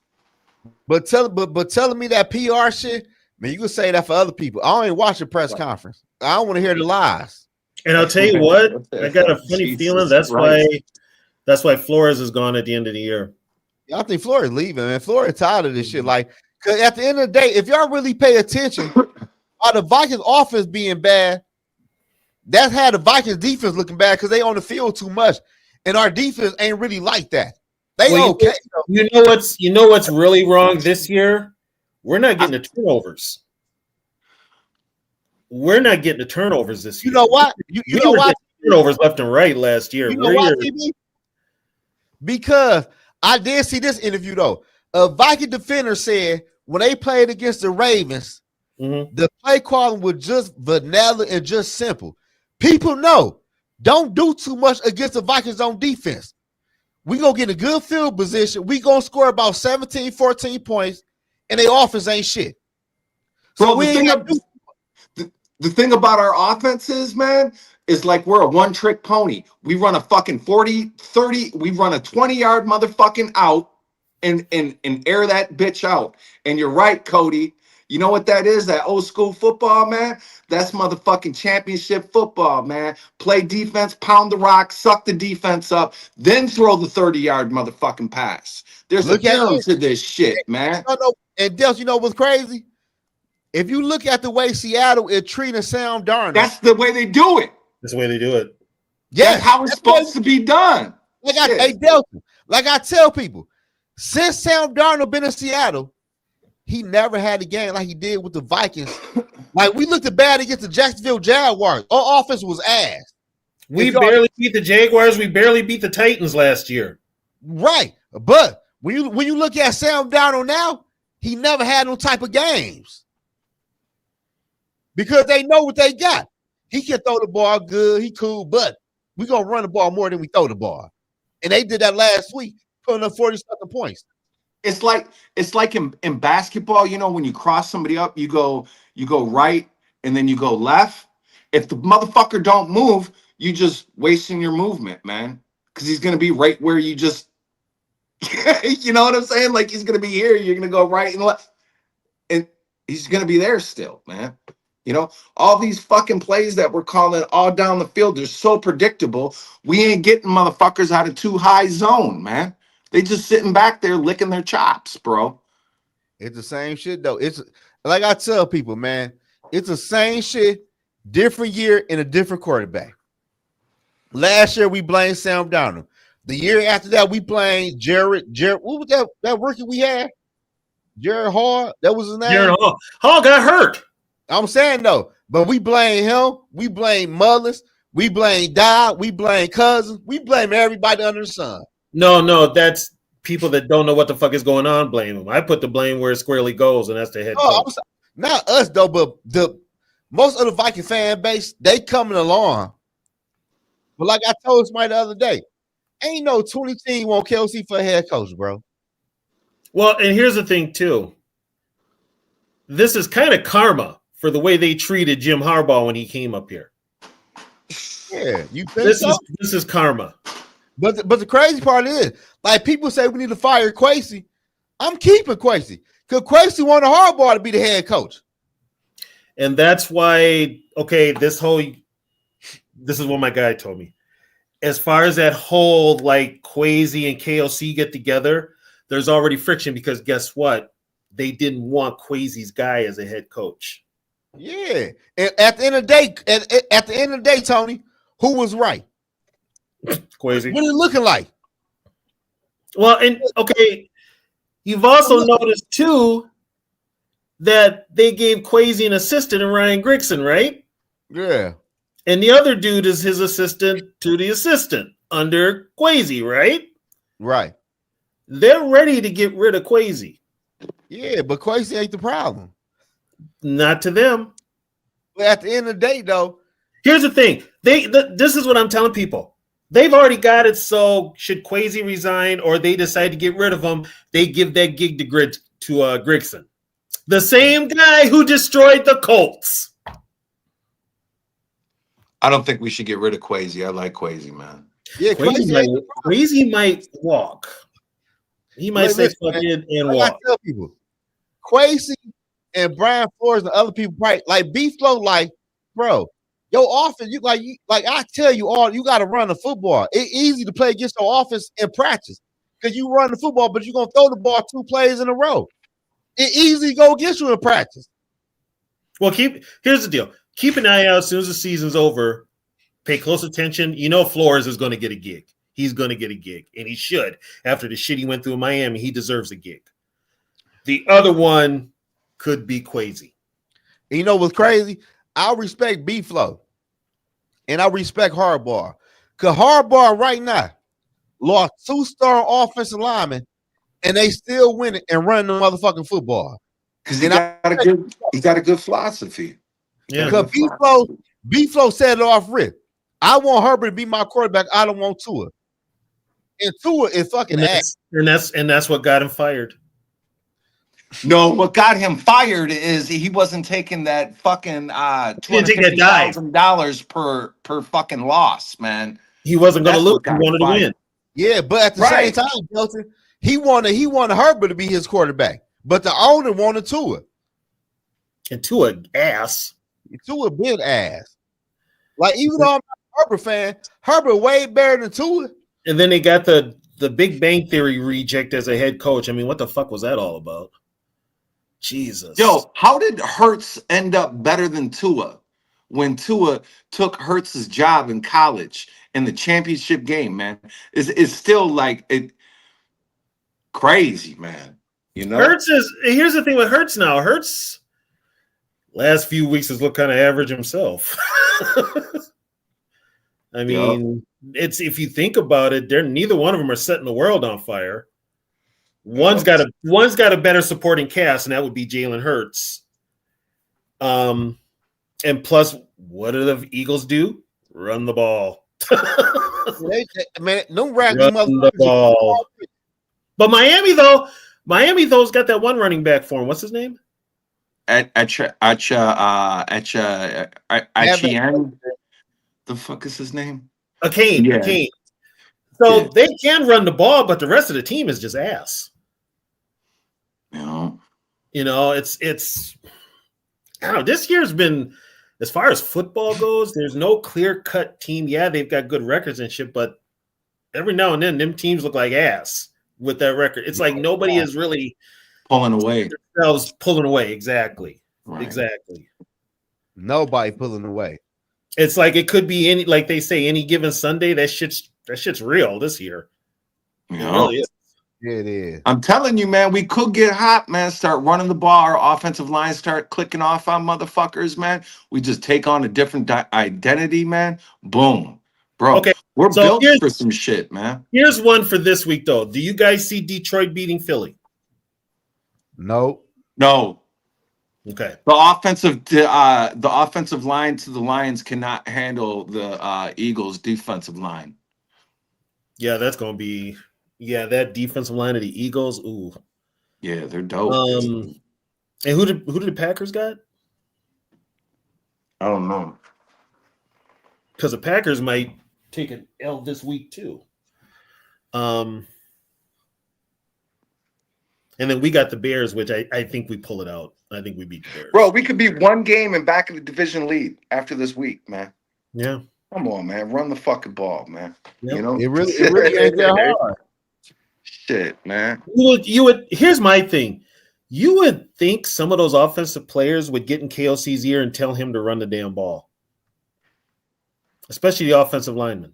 But telling me that PR shit, man, you can say that for other people. I don't even watch a press conference. I don't want to hear the lies. And I'll tell you what, I got a funny feeling that's why Flores is gone at the end of the year. Yeah, I think Flores leaving, man. Flores tired of this shit. Like, cause at the end of the day, if y'all really pay attention, the Vikings offense being bad, that's how the Vikings defense looking bad because they on the field too much, and our defense ain't really like that. They okay. You know what's really wrong this year? We're not getting the turnovers. We're not getting the turnovers this year. You know what? You know why? Turnovers left and right last year. You know why, TB? Because I did see this interview though. A Viking defender said when they played against the Ravens, the play calling was just vanilla and just simple. People know don't do too much against the Vikings on defense. We gonna get a good field position. We gonna score about 17, 14 points, and their offense ain't shit. So the thing about our offense is, man, is like we're a one-trick pony. We run a fucking 40, 30, we run a 20-yard motherfucking out and air that bitch out. And you're right, Cody. You know what that is? That old school football, man? That's motherfucking championship football, man. Play defense, pound the rock, suck the defense up, then throw the 30-yard motherfucking pass. There's a difference to this shit, man. And Dels, you know what's crazy? If you look at the way Seattle is treating Sam Darnold, that's the way they do it. That's the way they do it. Yeah, that's how it's supposed to be done. Like I tell people, since Sam Darnold been in Seattle, he never had a game like he did with the Vikings. Like we looked bad against the Jacksonville Jaguars. Our offense was ass. We barely beat the Jaguars. We barely beat the Titans last year. Right, but when you look at Sam Darnold now, he never had no type of games because they know what they got. He can throw the ball good. He cool, but we're going to run the ball more than we throw the ball. And they did that last week, putting up 40-something points. It's like in basketball, you know, when you cross somebody up, you go right and then you go left. If the motherfucker don't move, you just wasting your movement, man. Because he's going to be right where you just, you know what I'm saying? Like he's going to be here. You're going to go right and left. And he's going to be there still, man. You know, all these fucking plays that we're calling all down the field, they're so predictable. We ain't getting motherfuckers out of too high zone, man. They just sitting back there licking their chops, bro. It's the same shit, though. It's like I tell people, man, it's the same shit, different year and a different quarterback. Last year, we blamed Sam Darnold. The year after that, we blamed Jared. What was that rookie we had? Jared Hall. That was his name? Jared Hall. Hall got hurt. I'm saying though, but we blame him, we blame Mullins, we blame Dodd, we blame Cousins, we blame everybody under the sun. No, that's people that don't know what the fuck is going on. Blame them. I put the blame where it squarely goes, and that's the head coach. Not us though, but the most of the Viking fan base, they coming along. But like I told somebody the other day, ain't no 20 team want Kelsey for a head coach, bro. Well, and here's the thing too. This is kind of karma for the way they treated Jim Harbaugh when he came up here. Yeah, you think this is karma. But the crazy part is, like people say we need to fire Kwesi. I'm keeping Kwesi because Kwesi wanted Harbaugh to be the head coach. And that's why, okay, this is what my guy told me. As far as that whole like Kwesi and KOC get together, there's already friction because guess what? They didn't want Kwesi's guy as a head coach. Yeah, and at the end of the day, Tony, who was right? Kwesi. What are you looking like? Well, and okay, you've also noticed too that they gave Kwesi an assistant in Ryan Grigson, right? Yeah. And the other dude is his assistant to the assistant under Kwesi, right? Right. They're ready to get rid of Kwesi. Yeah, but Kwesi ain't the problem. Not to them. But at the end of the day, though, here's the thing. This is what I'm telling people. They've already got it. So should Kwesi resign or they decide to get rid of him, they give that gig to Grigson, the same guy who destroyed the Colts. I don't think we should get rid of Kwesi. I like Kwesi, man. Yeah, Kwesi might walk. He might say fuck it and walk. I tell people, Kwesi and Brian Flores and other people, right? Like B-Flow, like, bro, your offense, I tell you all, you got to run the football. It's easy to play against your offense in practice because you run the football, but you're gonna throw the ball 2 plays in a row. It's easy to go against you in practice. Well, here's the deal. Keep an eye out as soon as the season's over. Pay close attention. You know Flores is going to get a gig. He's going to get a gig, and he should. After the shit he went through in Miami, he deserves a gig. The other one could be Kwesi. And you know what's crazy? I respect B-Flow, and I respect Harbaugh. Because Harbaugh right now lost 2-star offensive linemen, and they still winning and running the motherfucking football. Because he got a good philosophy. Yeah. Because B-Flow said it off rip. I want Herbert to be my quarterback. I don't want Tua. And Tua is fucking ass. And that's what got him fired. No, what got him fired is he wasn't taking that fucking $250,000 per fucking loss, man. He wasn't going to lose. He wanted to win. Yeah, but at the same time, Delton, he wanted Herbert to be his quarterback, but the owner wanted Tua. And Tua ass. Tua big ass. Like, even though I'm not a Herbert fan, Herbert way better than Tua. And then they got the Big Bang Theory reject as a head coach. I mean, what the fuck was that all about? Jesus. Yo, how did Hurts end up better than Tua when Tua took Hurts' job in college in the championship game, man? It's still like it crazy, man. You know? Here's the thing with Hurts now. Hurts last few weeks has looked kind of average himself. I mean, it's if you think about it, neither one of them are setting the world on fire. One's got a better supporting cast, and that would be Jalen Hurts. And plus, what do the Eagles do? Run the ball. Man, no run the ball. But Miami though's got that one running back for him. What's his name? Etienne. The fuck is his name? Kane. Yeah. Kane. So they can run the ball, but the rest of the team is just ass. Yeah. You know, it's I don't know. This year's been, as far as football goes, there's no clear-cut team. Yeah, they've got good records and shit, but every now and then, them teams look like ass with that record. It's like nobody is really pulling away. Themselves pulling away. Exactly. Right. Exactly. Nobody pulling away. It's like it could be any, like they say, any given Sunday. That shit's real this year. Yeah. It really is. It is. I'm telling you, man, we could get hot, man. Start running the ball. Our offensive line start clicking off on motherfuckers, man. We just take on a different identity, man. Boom. Bro, okay, we're built for some shit, man. Here's one for this week, though. Do you guys see Detroit beating Philly? No. Okay. The offensive line to the Lions cannot handle the Eagles' defensive line. Yeah, that's gonna be that defensive line of the Eagles. Ooh. Yeah, they're dope. And who did the Packers got? I don't know. Because the Packers might take an L this week too. And then we got the Bears, which I think we pull it out. I think we beat the Bears. Bro, we could be one game and back in the division lead after this week, man. Yeah. Come on, man. Run the fucking ball, man. Yep. You know? It really ain't that hard. Shit, man. You would here's my thing. You would think some of those offensive players would get in KOC's ear and tell him to run the damn ball. Especially the offensive linemen.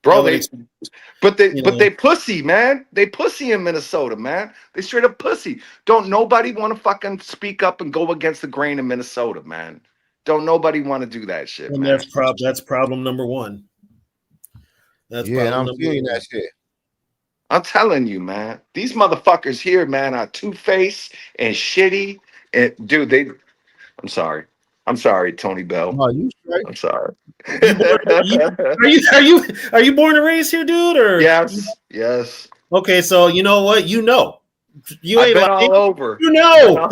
Bro, they pussy, man. They pussy in Minnesota, man. They straight up pussy. Don't nobody want to fucking speak up and go against the grain in Minnesota, man. Don't nobody want to do that shit, and man. That's problem number one. And I'm feeling that shit. I'm telling you, man. These motherfuckers here, man, are two-faced and shitty. And dude, I'm sorry. I'm sorry, Tony Bell. No, you straight. I'm sorry. Are you born and raised here, dude? Or yes. Okay, so you know what? You ain't been all over. You know.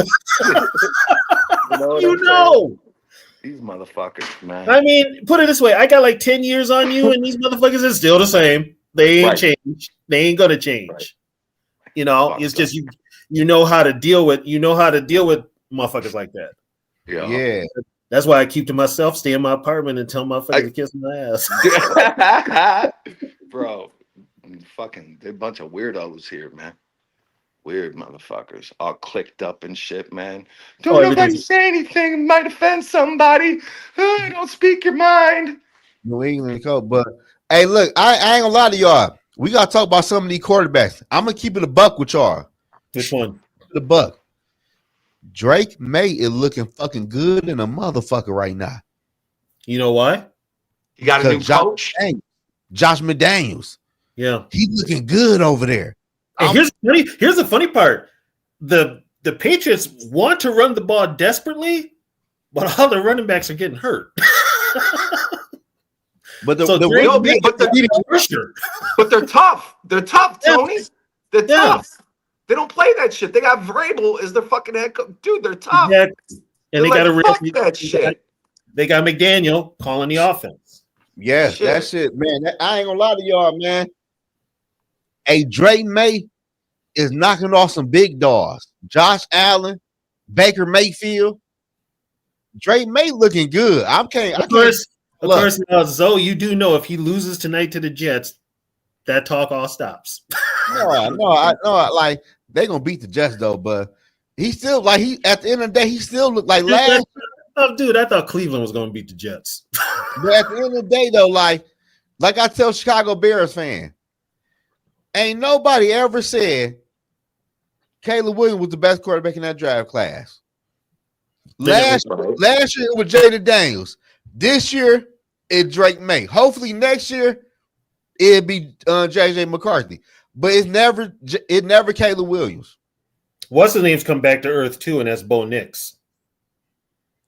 These motherfuckers, man. I mean, put it this way: I got like 10 years on you, and these motherfuckers are still the same. They ain't changed. They ain't gonna change. Right. You know, it's just you know how to deal with motherfuckers like that. Yeah. That's why I keep to myself, stay in my apartment, and tell motherfuckers to kiss my ass. Bro, they're a bunch of weirdos here, man. Weird motherfuckers, all clicked up and shit, man. Don't nobody say anything, it might offend somebody. Don't speak your mind. New England coach, but hey, look, I ain't gonna lie to y'all. We gotta talk about some of these quarterbacks. I'm gonna keep it a buck with y'all. Which one? The buck. Drake May is looking fucking good in a motherfucker right now. You know why? You got a new coach, Josh McDaniels. Yeah, he's looking good over there. And here's the funny part. The Patriots want to run the ball desperately, but all the running backs are getting hurt. But they're tough. They're tough, Tony. They're tough. They don't play that shit. They got Vrabel as their fucking head coach. Dude, they're tough. Exactly. And they got that shit. They got McDaniel calling the offense. Yes, that shit, man. I ain't gonna lie to y'all, man. Hey, Drake May is knocking off some big dogs. Josh Allen, Baker Mayfield, Drake May looking good. Of course, Zoe, you do know if he loses tonight to the Jets, that talk all stops. I know. Like they're gonna beat the Jets though, but he still at the end of the day, he still looked like last. Oh, dude, I thought Cleveland was gonna beat the Jets. But at the end of the day, though, like I tell Chicago Bears fan, ain't nobody ever said Caleb Williams was the best quarterback in that draft class. Last year it was Jaden Daniels. This year it's Drake May. Hopefully next year it'll be JJ McCarthy. But it's never Caleb Williams. What's his name's come back to earth too, and that's Bo Nix.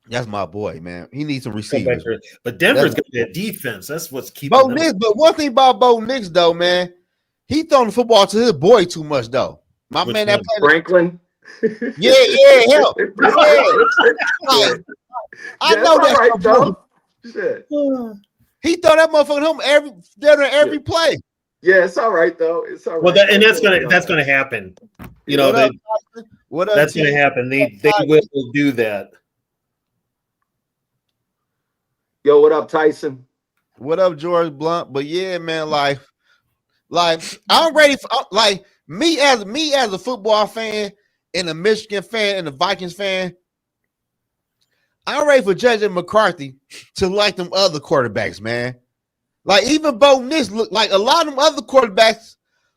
That's my boy, man. He needs some receivers. But Denver's got that defense. That's what's keeping Bo Nix. But one thing about Bo Nix, though, man, he throwing the football to his boy too much, though. My man, that Franklin. Yeah, help. Yeah. I know that's right, though. Shit. He throw that motherfucker home every play. Yeah, it's all right though. It's all right. Well, that's gonna happen. You know, that's gonna happen. They will do that. Yo, what up, Tyson? What up, George Blunt? But yeah, man, like I'm ready for me as a football fan and a Michigan fan and a Vikings fan. I'm ready for JJ McCarthy to like them other quarterbacks, man. Like even Bo Nix looked like a lot of them other quarterbacks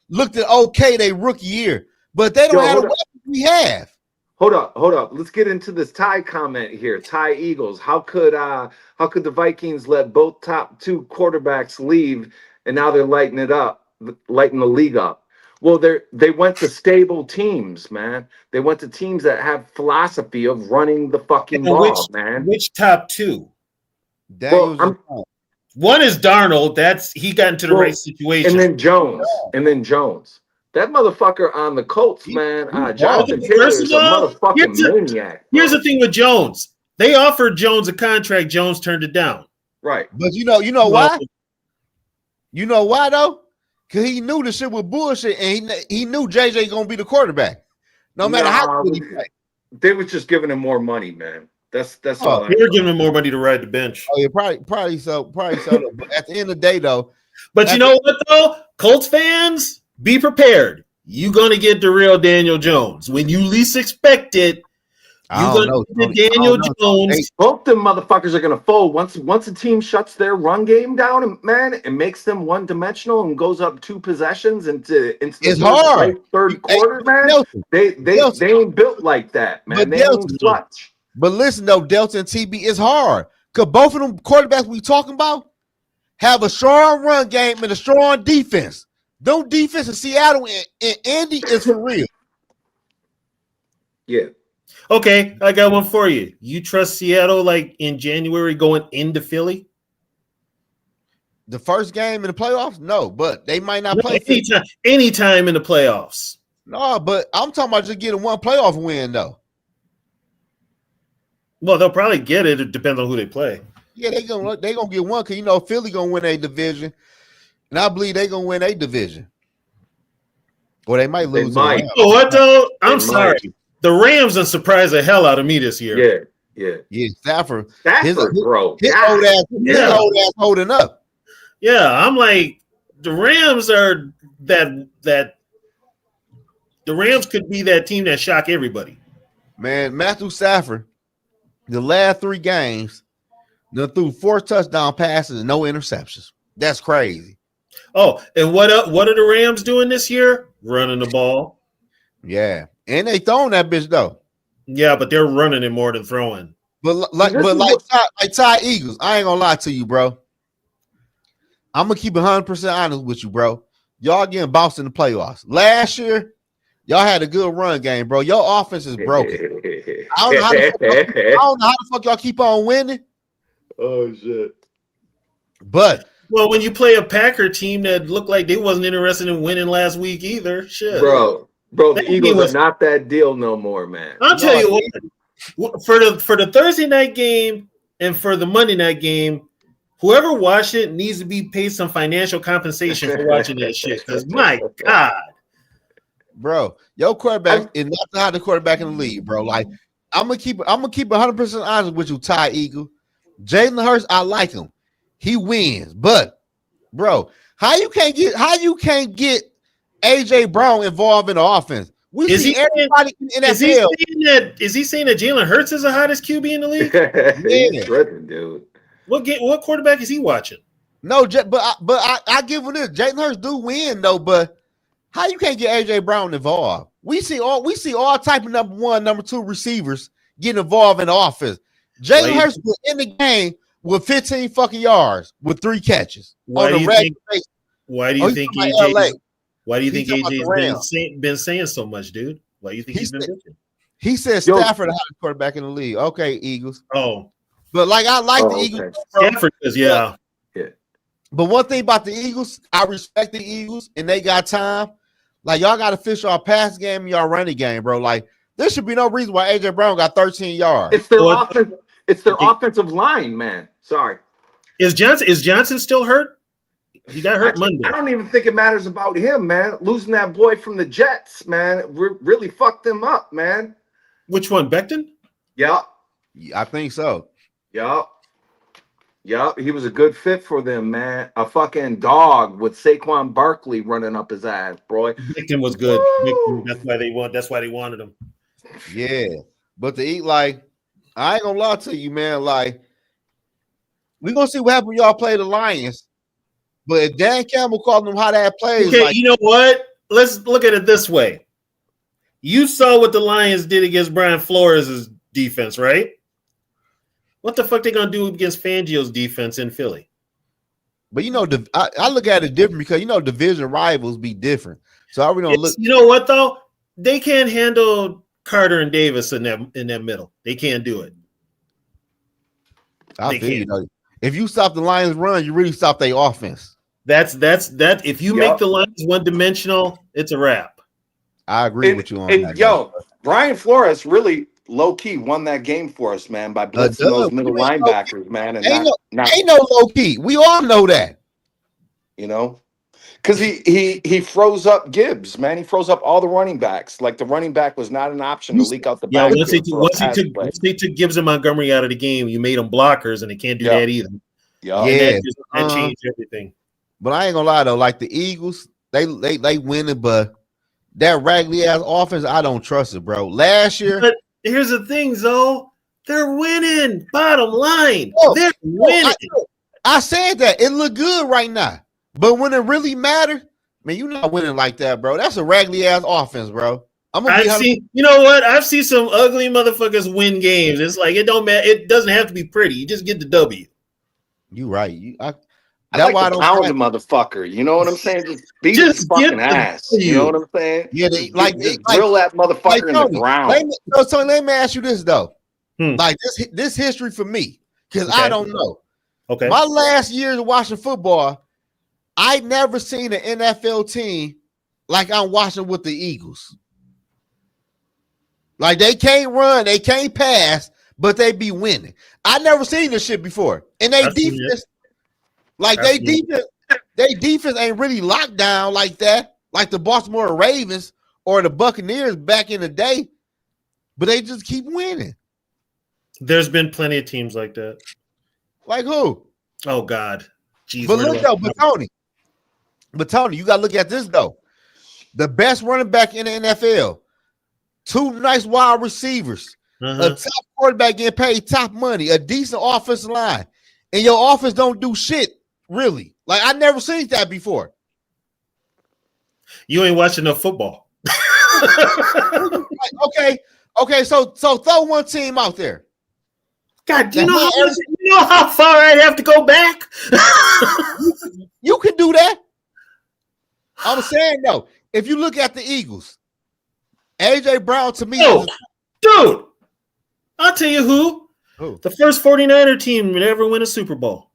looked at okay they rookie year, but they don't have the weapons we have. Hold up. Let's get into this Ty comment here. Ty Eagles. How could the Vikings let both top two quarterbacks leave and now they're lighting the league up? Well, they went to stable teams, man. They went to teams that have philosophy of running the fucking ball, man. Which top two? One is Darnold. He got into the right situation. And then Jones. That motherfucker on the Colts, man. Jonathan Taylor is a motherfucking maniac. Here's the thing with Jones. They offered Jones a contract. Jones turned it down. Right. But you know why? You know why though? Because he knew the shit was bullshit, and he knew JJ gonna be the quarterback. No matter how good he played. They were just giving him more money, man. That's all. They were giving him more money to ride the bench. Oh yeah, probably so. But at the end of the day, though. But you know what though, Colts fans, be prepared. You're gonna get the real Daniel Jones when you least expect it. You're gonna get Daniel Jones. Hey, both them motherfuckers are gonna fold once a team shuts their run game down, man, and makes them one dimensional and goes up 2 possessions into the third quarter, man. They ain't built like that, man. They ain't clutch. But listen though, Delta and TB is hard because both of them quarterbacks we talking about have a strong run game and a strong defense. Don't defense in Seattle and Indy is for real. Yeah. Okay, I got one for you. You trust Seattle like in January going into Philly? The first game in the playoffs? No, but they might not play anytime in the playoffs. No, but I'm talking about just getting one playoff win though. Well, they'll probably get it. It depends on who they play. Yeah, they gonna get one because Philly gonna win a division, and I believe they gonna win a division, or they might lose. You know what though? I'm sorry. The Rams have surprised the hell out of me this year. Yeah. Stafford, bro. His old ass holding up. Yeah, I'm like the Rams are that. The Rams could be that team that shock everybody. Man, Matthew Stafford. The last 3 games, they threw 4 touchdown passes and no interceptions. That's crazy. Oh, and what are the Rams doing this year? Running the ball. Yeah, and they throwing that bitch though. Yeah, but they're running it more than throwing. But like Ty Eagles, I ain't gonna lie to you, bro. I'm gonna keep 100% honest with you, bro. Y'all getting bounced in the playoffs. Last year, y'all had a good run game, bro. Your offense is broken. I don't know how the fuck y'all keep on winning. Oh shit! But when you play a Packer team that looked like they wasn't interested in winning last week either, shit, bro, the Eagles are not that deal no more, man. I'll tell you what. For the Thursday night game and for the Monday night game, whoever watched it needs to be paid some financial compensation for watching that shit. Because my God. Bro, your quarterback is not the hottest quarterback in the league, bro. Like, I'm gonna keep 100% honest with you, Ty Eagle. Jalen Hurts, I like him. He wins, but bro, how you can't get AJ Brown involved in the offense? We see everybody in the NFL. Is he saying that Jalen Hurts is the hottest QB in the league? Yeah, tripping, dude. What quarterback is he watching? No, but I give him this. Jalen Hurts do win though, but how you can't get AJ Brown involved? We see all type of number 1, number 2 receivers getting involved in the offense. Jalen Hurts was in the game with 15 fucking yards with 3 catches on the regular basis. Why do you think AJ? Why do you think AJ's been saying so much, dude? Why do you think he's been bitching? He said Stafford the hottest quarterback in the league. Okay, Eagles. Oh, but like I like the Eagles. Stafford is yeah. But one thing about the Eagles, I respect the Eagles, and they got time. Like, y'all got to fish our pass game and y'all running game, bro. Like, there should be no reason why AJ Brown got 13 yards. It's their offense. It's their offensive line, man. Sorry. Is Johnson still hurt? He got hurt Monday. I don't even think it matters about him, man. Losing that boy from the Jets, man, really fucked him up, man. Which one, Becton? Yeah. I think so. Yeah. Yeah, he was a good fit for them, man. A fucking dog with Saquon Barkley running up his ass, bro. Becton was good. That's why they wanted him. Yeah. But to eat, like, I ain't gonna lie to you, man. Like, we're gonna see what happens when y'all play the Lions. But if Dan Campbell called them how that plays, okay, like, you know what? Let's look at it this way. You saw what the Lions did against Brian Flores' defense, right? What the fuck they gonna do against Fangio's defense in Philly? But you know, I look at it different because you know division rivals be different. So I really don't look. You know what though? They can't handle Carter and Davis in that middle. They can't do it. I feel you know. If you stop the Lions run, you really stop their offense. That's if you make the Lions one-dimensional, it's a wrap. I agree with you on that. Yo, Brian Flores really low-key won that game for us, man, by blitzing those middle linebackers, man. And ain't no low-key. We all know that. You know? Because he froze up Gibbs, man. He froze up all the running backs. Like the running back was not an option to leak out the back. Yeah, once he took Gibbs and Montgomery out of the game, you made them blockers, and they can't do that either. Yeah, that changed everything. But I ain't gonna lie though, like the Eagles, they winning, but that raggedy ass offense, I don't trust it, bro. Last year, but here's the thing, Zoe, they're winning. Bottom line, they're winning. I said that it look good right now, but when it really matters, man, you're not winning like that, bro. That's a raggedy ass offense, bro. You know what? I've seen some ugly motherfuckers win games. It's like it don't matter. It doesn't have to be pretty. You just get the W. You right. That's why I don't pound the motherfucker. You know what I'm saying? Just beat his fucking ass. You know what I'm saying? Yeah, drill that motherfucker in the ground. So let me ask you this though. Like this history for me, because I don't know. Okay. My last years of watching football, I never seen an NFL team like I'm watching with the Eagles. Like they can't run, they can't pass, but they be winning. I never seen this shit before. And they defense. Like they defense ain't really locked down like that, like the Baltimore Ravens or the Buccaneers back in the day, but they just keep winning. There's been plenty of teams like that. Like who? Oh God. Jeez, but look though, but Tony, you gotta look at this though. The best running back in the NFL, 2 nice wide receivers, a top quarterback getting paid top money, a decent offensive line, and your offense don't do shit. Really? Like I never seen that before. You ain't watching no football. Okay. So throw one team out there. God, do you know how far I'd have to go back? You can do that. I'm saying though, if you look at the Eagles, AJ Brown to me, dude, I'll tell you who. The first 49er team to ever win a Super Bowl.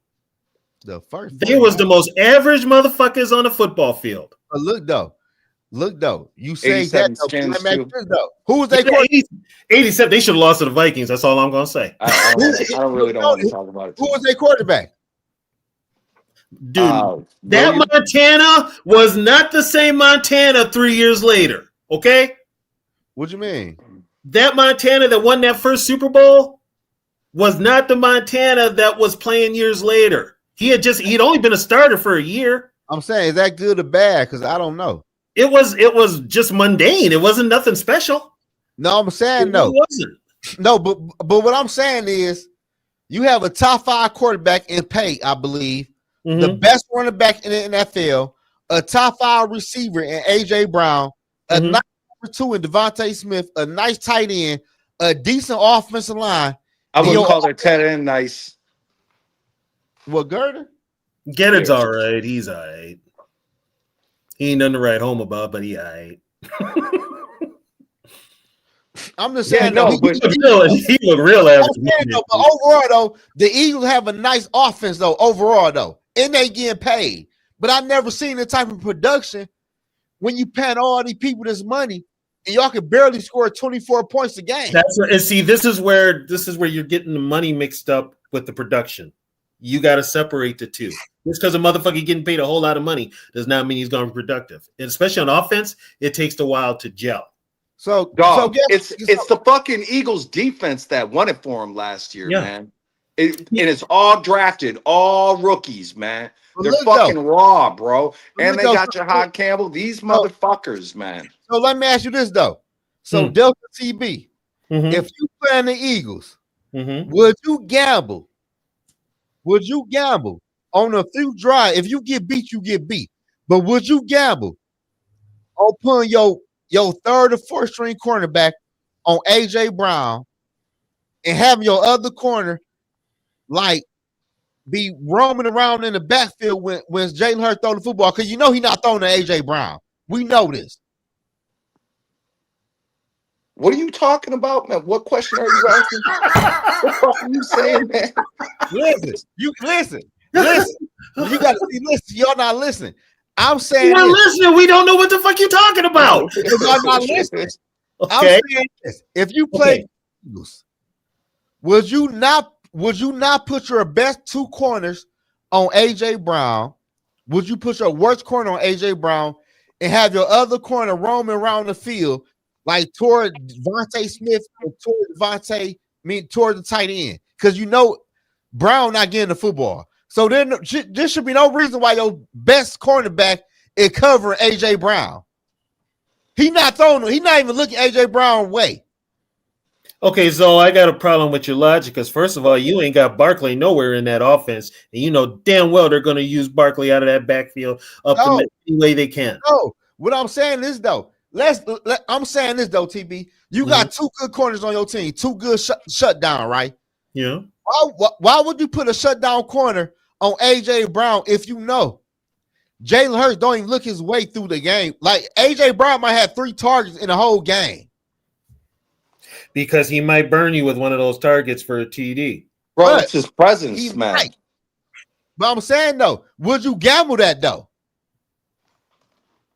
They was the most average motherfuckers on the football field. But look though. You say that though. Who was they? 87. They should have lost to the Vikings. That's all I'm gonna say. I don't really want to talk about it. Who was their quarterback? Dude, that Montana was not the same Montana 3 years later. Okay? What you mean? That Montana that won that first Super Bowl was not the Montana that was playing years later. He'd only been a starter for a year. I'm saying, is that good or bad? Because I don't know. It was just mundane. It wasn't nothing special. No, I'm saying no. It wasn't. No, but what I'm saying is you have a top 5 quarterback in pay, I believe, the best running back in the NFL, a top 5 receiver in AJ Brown, a nice number 2 in Devontae Smith, a nice tight end, a decent offensive line. I wouldn't call their tight end nice. What, Gerder? Gettard's all right. He's all right. He ain't nothing to write home about, but he all right. I'm just saying, he look real average. But overall, though, the Eagles have a nice offense, though, overall, though, and they getting paid. But I never seen the type of production when you paying all these people this money and y'all can barely score 24 points a game. That's right. And see, this is where you're getting the money mixed up with the production. You got to separate the two. Just because a motherfucker getting paid a whole lot of money does not mean he's going to be productive. And especially on offense, it takes a while to gel. So it's the fucking Eagles defense that won it for him last year, man. And it's all drafted, all rookies, man. They're fucking raw, bro. And they got Jahad Campbell. These motherfuckers, man. So let me ask you this, though. So Delta TB, if you play in the Eagles, would you gamble? Would you gamble on a few drive? If you get beat, you get beat. But would you gamble on putting your third or fourth string cornerback on AJ Brown and having your other corner like be roaming around in the backfield when Jalen Hurts throw the football? Because you know he's not throwing to AJ Brown. We know this. What are you talking about, man? What question are you asking? What the fuck are you saying, man? Listen. You got to see. Listen, y'all not listening. I'm saying you're not listening. We don't know what the fuck you're talking about. Y'all not listening. Okay. I'm saying this. If you play Eagles, would you not put your best 2 corners on AJ Brown? Would you put your worst corner on AJ Brown and have your other corner roaming around the field like toward Devontae Smith or toward the tight end? Because you know Brown not getting the football. So then there should be no reason why your best cornerback is covering AJ Brown. He's not even looking AJ Brown way. Okay, so I got a problem with your logic because first of all, you ain't got Barkley nowhere in that offense, and you know damn well they're going to use Barkley out of that backfield the any way they can. No, what I'm saying is though, TB, you got 2 good corners on your team, 2 good shutdown, right? Yeah. Why would you put a shutdown corner on AJ Brown if you know Jalen Hurts don't even look his way through the game? Like AJ Brown might have 3 targets in the whole game. Because he might burn you with one of those targets for a TD. Bro, it's his presence, man. Right. But I'm saying, though, would you gamble that, though?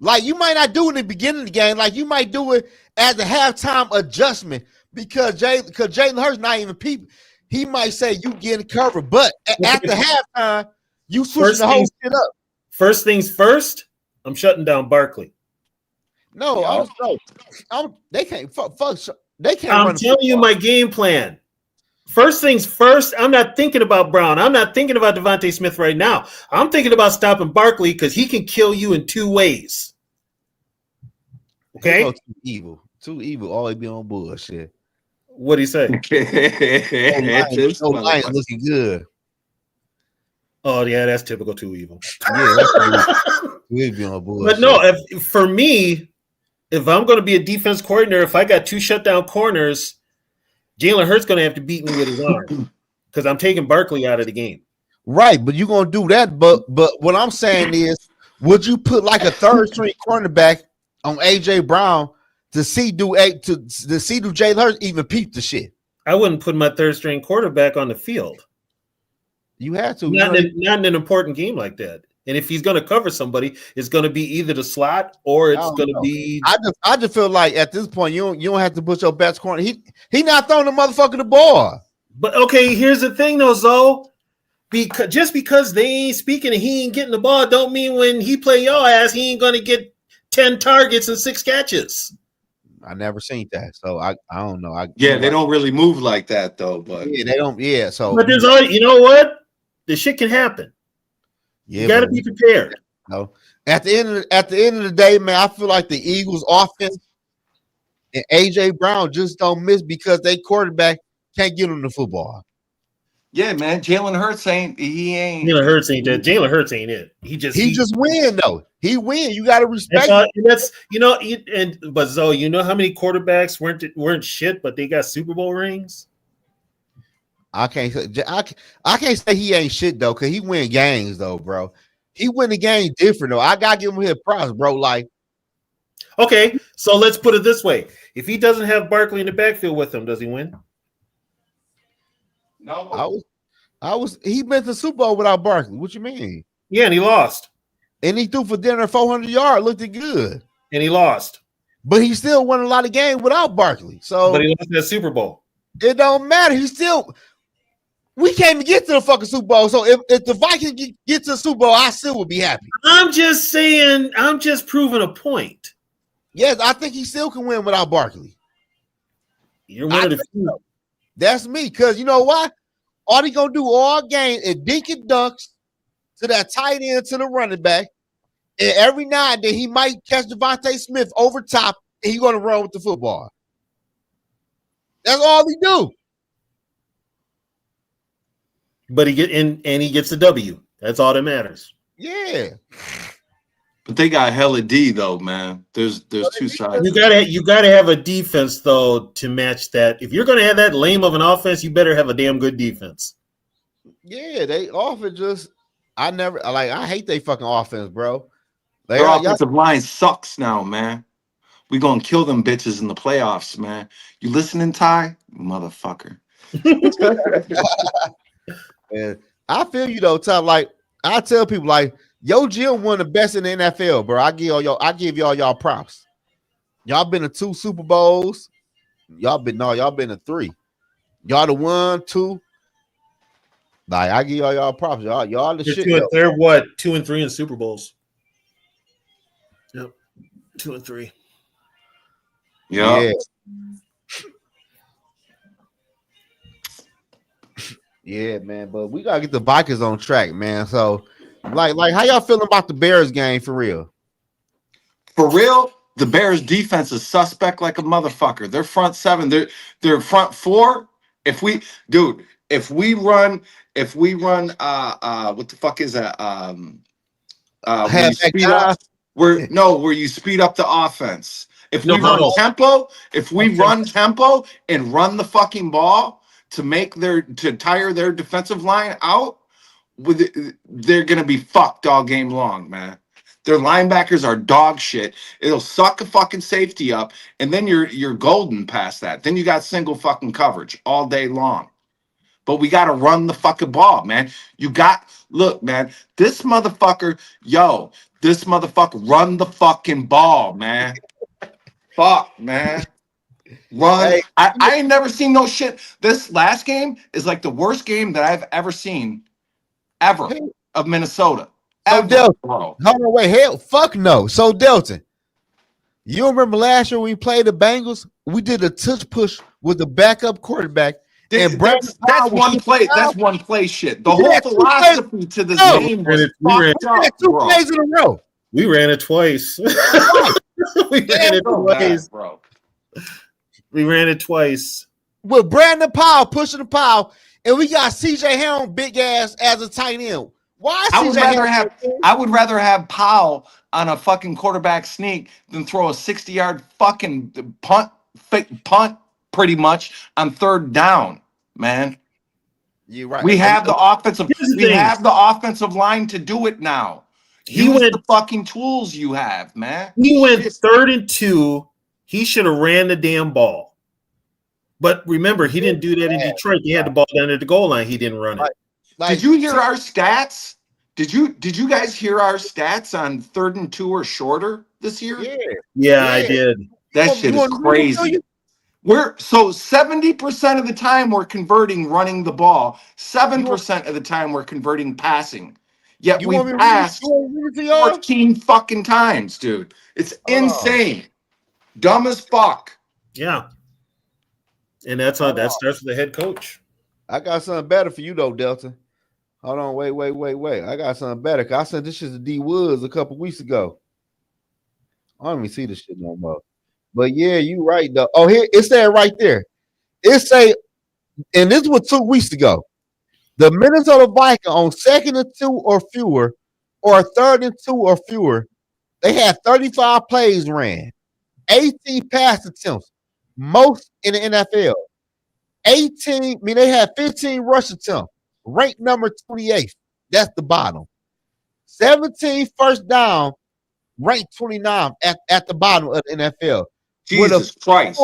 Like, you might not do it in the beginning of the game. Like, you might do it as a halftime adjustment because Jalen Hurts not even people. He might say you getting covered. But after halftime, you switch the whole shit up. First things first, I'm shutting down Barkley. No, they can't fuck. They can't. I'm telling you my game plan. First things first, I'm not thinking about Brown. I'm not thinking about Devontae Smith right now. I'm thinking about stopping Barkley because he can kill you in 2 ways. Okay? Too evil. Always be on bullshit. What'd he say? Lions looking good. Oh, yeah, that's typical too evil. Yeah, that's be on bullshit. But no, for me, if I'm going to be a defense coordinator, if I got 2 shutdown corners, Jalen Hurts going to have to beat me with his arm because I'm taking Barkley out of the game. Right, but you're going to do that. But what I'm saying is, would you put like a 3rd string cornerback on AJ Brown to see do Jalen Hurts even peep the shit? I wouldn't put my 3rd string quarterback on the field. You have to. Not in an important game like that. And if he's going to cover somebody, it's going to be either the slot or it's going to be. I just feel like at this point you don't have to put your best corner. He not throwing the motherfucker the ball. But okay, here's the thing though, Zoe. Just because they ain't speaking and he ain't getting the ball, don't mean when he play your ass he ain't going to get 10 targets and 6 catches. I never seen that, so I don't know. They don't really move like that though. But yeah, they don't. Yeah, so but there's always, you know what? This shit can happen. Yeah, you got to be prepared. No, at the end of the day, man, I feel like the Eagles' offense and AJ Brown just don't miss because they quarterback can't get them the football. Yeah, man, Jalen Hurts ain't. Jalen Hurts ain't that. Jalen Hurts ain't it. He just win though. He win. You got to respect. That's but Zoe, you know how many quarterbacks weren't shit, but they got Super Bowl rings. I can't say he ain't shit though, because he win games though, bro. He win the game different though. I gotta give him his props, bro. Like, okay, so let's put it this way: if he doesn't have Barkley in the backfield with him, does he win? No, he been to the Super Bowl without Barkley. What you mean? Yeah, and he lost. And he threw for dinner 400 yards, looked good. And he lost. But he still won a lot of games without Barkley. But he lost that Super Bowl. It don't matter. We can't even get to the fucking Super Bowl. So if the Vikings get to the Super Bowl, I still would be happy. I'm just saying, I'm just proving a point. Yes, I think he still can win without Barkley. You're one of the few. That's me. Because you know what? All he going to do all game is dink and dunks to that tight end, to the running back. And every now and then he might catch Devontae Smith over top and he's going to run with the football. That's all he do. But he gets a W. That's all that matters. Yeah. But they got hella D though, man. There's two sides. You gotta have a defense though to match that. If you're gonna have that lame of an offense, you better have a damn good defense. Yeah, they offense just I hate they fucking offense, bro. Their offensive line sucks now, man. We gonna kill them bitches in the playoffs, man. You listening, Ty? Motherfucker. And I feel you though, Ty. Like I tell people, like yo, Jim one of the best in the NFL, bro. I give y'all props. Y'all been to 2 Super Bowls. Y'all been to 3. Y'all the 1, 2. Like I give y'all props. Y'all the shit. They're what 2 and 3 in Super Bowls. Yep, 2 and 3. Yeah. Yeah, man. But we gotta get the Vikings on track, man. So, like, how y'all feeling about the Bears game for real? For real, the Bears defense is suspect like a motherfucker. Their front 7, their front 4. If we run, what the fuck is that? Where you speed up the offense. If we run tempo and run the fucking ball to tire their defensive line out, they're gonna be fucked all game long, man. Their linebackers are dog shit. It'll suck a fucking safety up, and then you're golden past that. Then you got single fucking coverage all day long. But we got to run the fucking ball, man. Look, man, this motherfucker run the fucking ball, man. Fuck, man. Run. Hey, I ain't never seen no shit. This last game is like the worst game that I've ever seen, ever, of Minnesota. So Delton, hold on, wait, hell, fuck no. So Delton, you remember last year we played the Bengals? We did a touch push with the backup quarterback. And that's one play. That's one play shit. The whole philosophy to this game was fucked up, 2 plays in a row. We ran it twice. Bro. We ran it twice. With Brandon Powell pushing the Powell, and we got CJ Helm big ass as a tight end. Why? I would rather have Powell on a fucking quarterback sneak than throw a 60-yard fucking punt pretty much on 3rd down, man. You're right. We have the offensive line to do it now. Use the fucking tools you have, man. He went 3rd and 2. He should have ran the damn ball. But remember, he didn't do that in Detroit. He had the ball down at the goal line. He didn't run it. Did you hear our stats? Did you guys hear our stats on 3rd and 2 or shorter this year? Yeah, I did. That shit is crazy. So 70% of the time we're converting running the ball. 7% of the time we're converting passing. Yet we passed 14 fucking times, dude. It's insane. Dumb as fuck. Yeah. And that starts with the head coach. I got something better for you though, Delta. Hold on, wait. I got something better. I sent this shit to D Woods a couple weeks ago. I don't even see this shit no more. But yeah, you right though. Oh, here it said right there. It say, and this was 2 weeks ago. The Minnesota Vikings on 2nd and 2 or fewer, or 3rd and 2 or fewer, they had 35 plays ran, 18 pass attempts, most in the NFL. They had 15 rush attempts, ranked number 28th. That's the bottom. 17 first down, ranked 29 at the bottom of the NFL. Jesus Christ.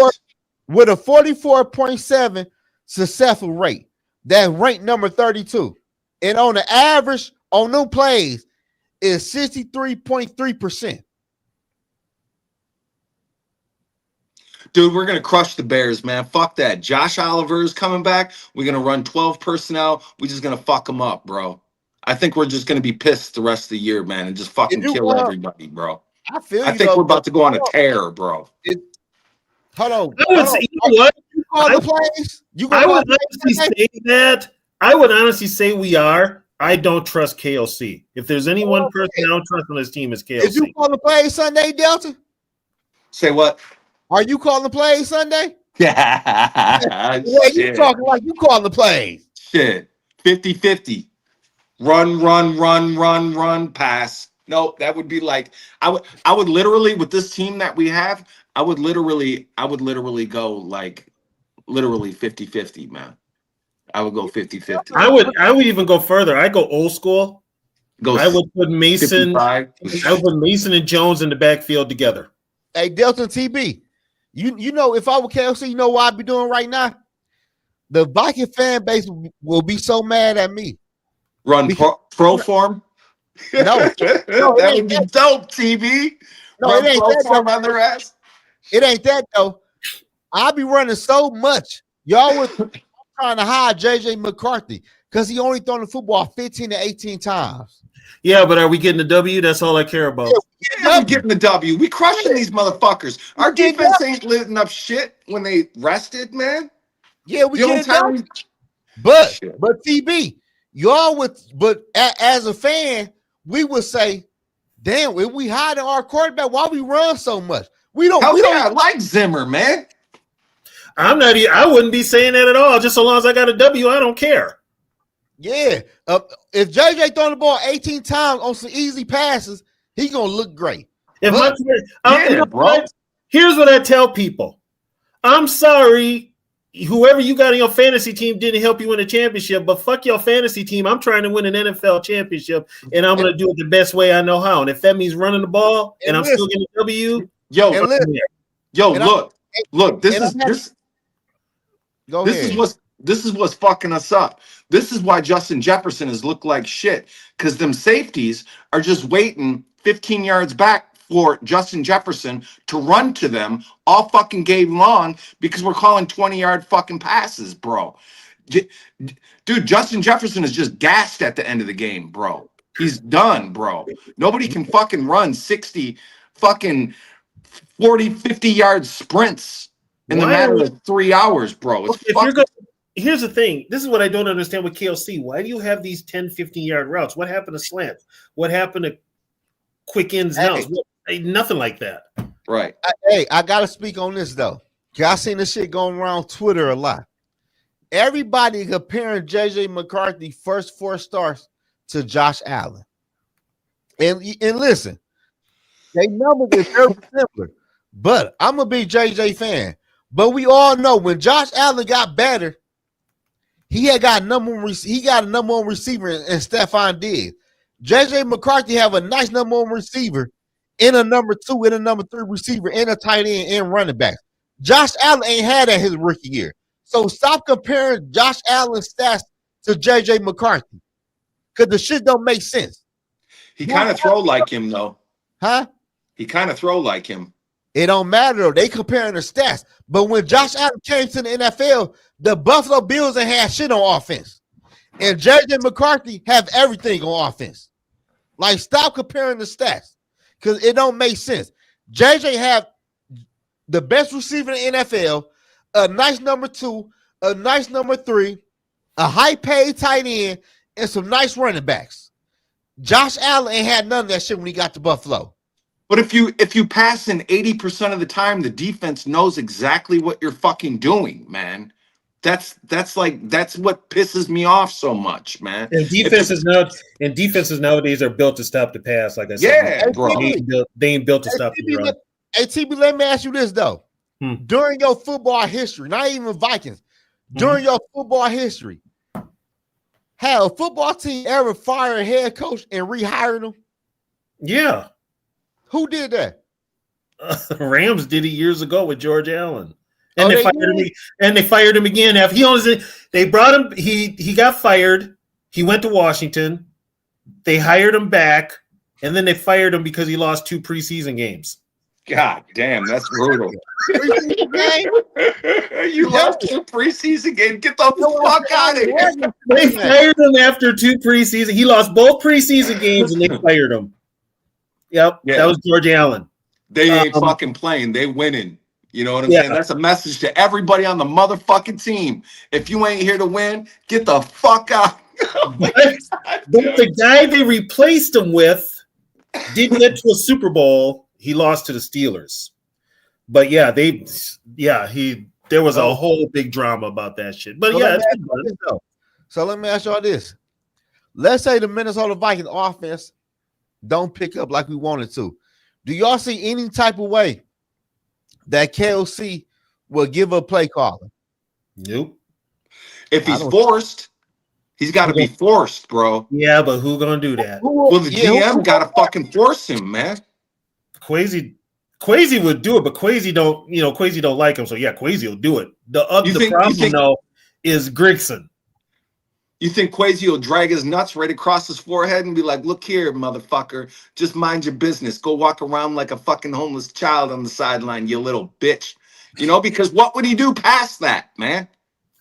With a 44.7 successful rate. That's ranked number 32. And on the average on new plays is 63.3%. Dude, we're going to crush the Bears, man. Fuck that. Josh Oliver's coming back. We're going to run 12 personnel. We're just going to fuck them up, bro. I think we're just going to be pissed the rest of the year, man, and just fucking kill everybody, bro. I think we're about to go on a tear, bro. Hold on. You I would honestly say that. I would honestly say we are. I don't trust KOC. If there's any one person I don't trust on this team, is KOC. Did you call the play Sunday, Delta? Say what? Are you calling the plays Sunday? Yeah. You talking like you calling the plays. Shit. 50-50. Run, pass. No, that would be like I would literally, with this team that we have, I would literally go like literally 50-50, man. I would go 50-50. I would even go further. I go old school. I would put Mason. 55. I would put Mason and Jones in the backfield together. Hey, Delta TB. You know, if I were KLC, you know what I'd be doing right now? The Viking fan base will be so mad at me. Run pro form? No, that would be dope, TV. No, it ain't that form on their ass. It ain't that though. I'll be running so much. Y'all was trying to hire JJ McCarthy because he only thrown the football 15 to 18 times. Yeah, but are we getting the W? That's all I care about. Yeah, we're getting the W. We crushing these motherfuckers. Our defense ain't lit up shit when they rested, man. Yeah, we get it. But TB, y'all would. But as a fan, we would say, "Damn, if we hiding our quarterback, why we run so much? We don't. I like Zimmer, man. I'm not. I wouldn't be saying that at all. Just so long as I got a W, I don't care. Yeah, if JJ throwing the ball 18 times on some easy passes, he gonna look great. Here's what I tell people. I'm sorry, whoever you got on your fantasy team didn't help you win a championship, but fuck your fantasy team. I'm trying to win an NFL championship, and I'm gonna do it the best way I know how. And if that means running the ball, and I'm still getting a W, look. This is what's fucking us up. This is why Justin Jefferson has looked like shit, because them safeties are just waiting 15 yards back for Justin Jefferson to run to them all fucking game long because we're calling 20-yard fucking passes, bro. Dude, Justin Jefferson is just gassed at the end of the game, bro. He's done, bro. Nobody can fucking run 60 fucking 40, 50-yard sprints in the matter of 3 hours, bro. Here's the thing. This is what I don't understand with KLC. Why do you have these 10, 15-yard routes? What happened to slants? What happened to quick ins and outs? Nothing like that. Right. I got to speak on this, though. I seen this shit going around Twitter a lot. Everybody comparing J.J. McCarthy first 4 starts to Josh Allen. And listen, they numbers is very similar. But I'm a big J.J. fan. But we all know when Josh Allen got better, he got a number one receiver in Stephon Diggs. J.J. McCarthy have a nice number one receiver and a number 2 and a number 3 receiver and a tight end and running back. Josh Allen ain't had that his rookie year. So stop comparing Josh Allen's stats to J.J. McCarthy because the shit don't make sense. He kind of throw like him, though. Huh? He kind of throw like him. It don't matter, though. They comparing the stats. But when Josh Allen came to the NFL, the Buffalo Bills ain't had shit on offense. And J.J. McCarthy have everything on offense. Like, stop comparing the stats because it don't make sense. J.J. have the best receiver in the NFL, a nice number 2, a nice number 3, a high-paid tight end, and some nice running backs. Josh Allen ain't had none of that shit when he got to Buffalo. But if you pass in 80% of the time, the defense knows exactly what you're fucking doing, man. That's what pisses me off so much, man. And defenses nowadays are built to stop the pass, like I said. Yeah, bro. They ain't built to stop the run. Hey, TB, let me ask you this, though. During your football history, not even Vikings, during your football history, have a football team ever fired a head coach and rehired him? Yeah. Who did that? Rams did it years ago with George Allen. And they fired him again. They brought him, he got fired. He went to Washington. They hired him back, and then they fired him because he lost 2 preseason games. God damn, that's brutal. You lost 2 preseason games. Get the fuck out of here. They fired him after 2 preseason. He lost both preseason games, and they fired him. Yep, yeah. That was George Allen. They ain't fucking playing. They winning. You know what I'm saying? That's a message to everybody on the motherfucking team. If you ain't here to win, get the fuck out. But the guy they replaced him with didn't get to a Super Bowl. He lost to the Steelers. But there was a whole big drama about that shit. But so let me ask y'all this. Let's say the Minnesota Vikings offense don't pick up like we wanted to. Do y'all see any type of way that KOC will give a play caller? Nope. If he's forced, he's got to be forced, bro. Yeah, but who gonna do that? Well, the GM got to fucking force him, man. Quasi would do it, but Quasi don't like him. So yeah, Quasi will do it. The problem though is Grigson. You think Quasi will drag his nuts right across his forehead and be like, look here, motherfucker, just mind your business. Go walk around like a fucking homeless child on the sideline, you little bitch. You know, because what would he do past that, man?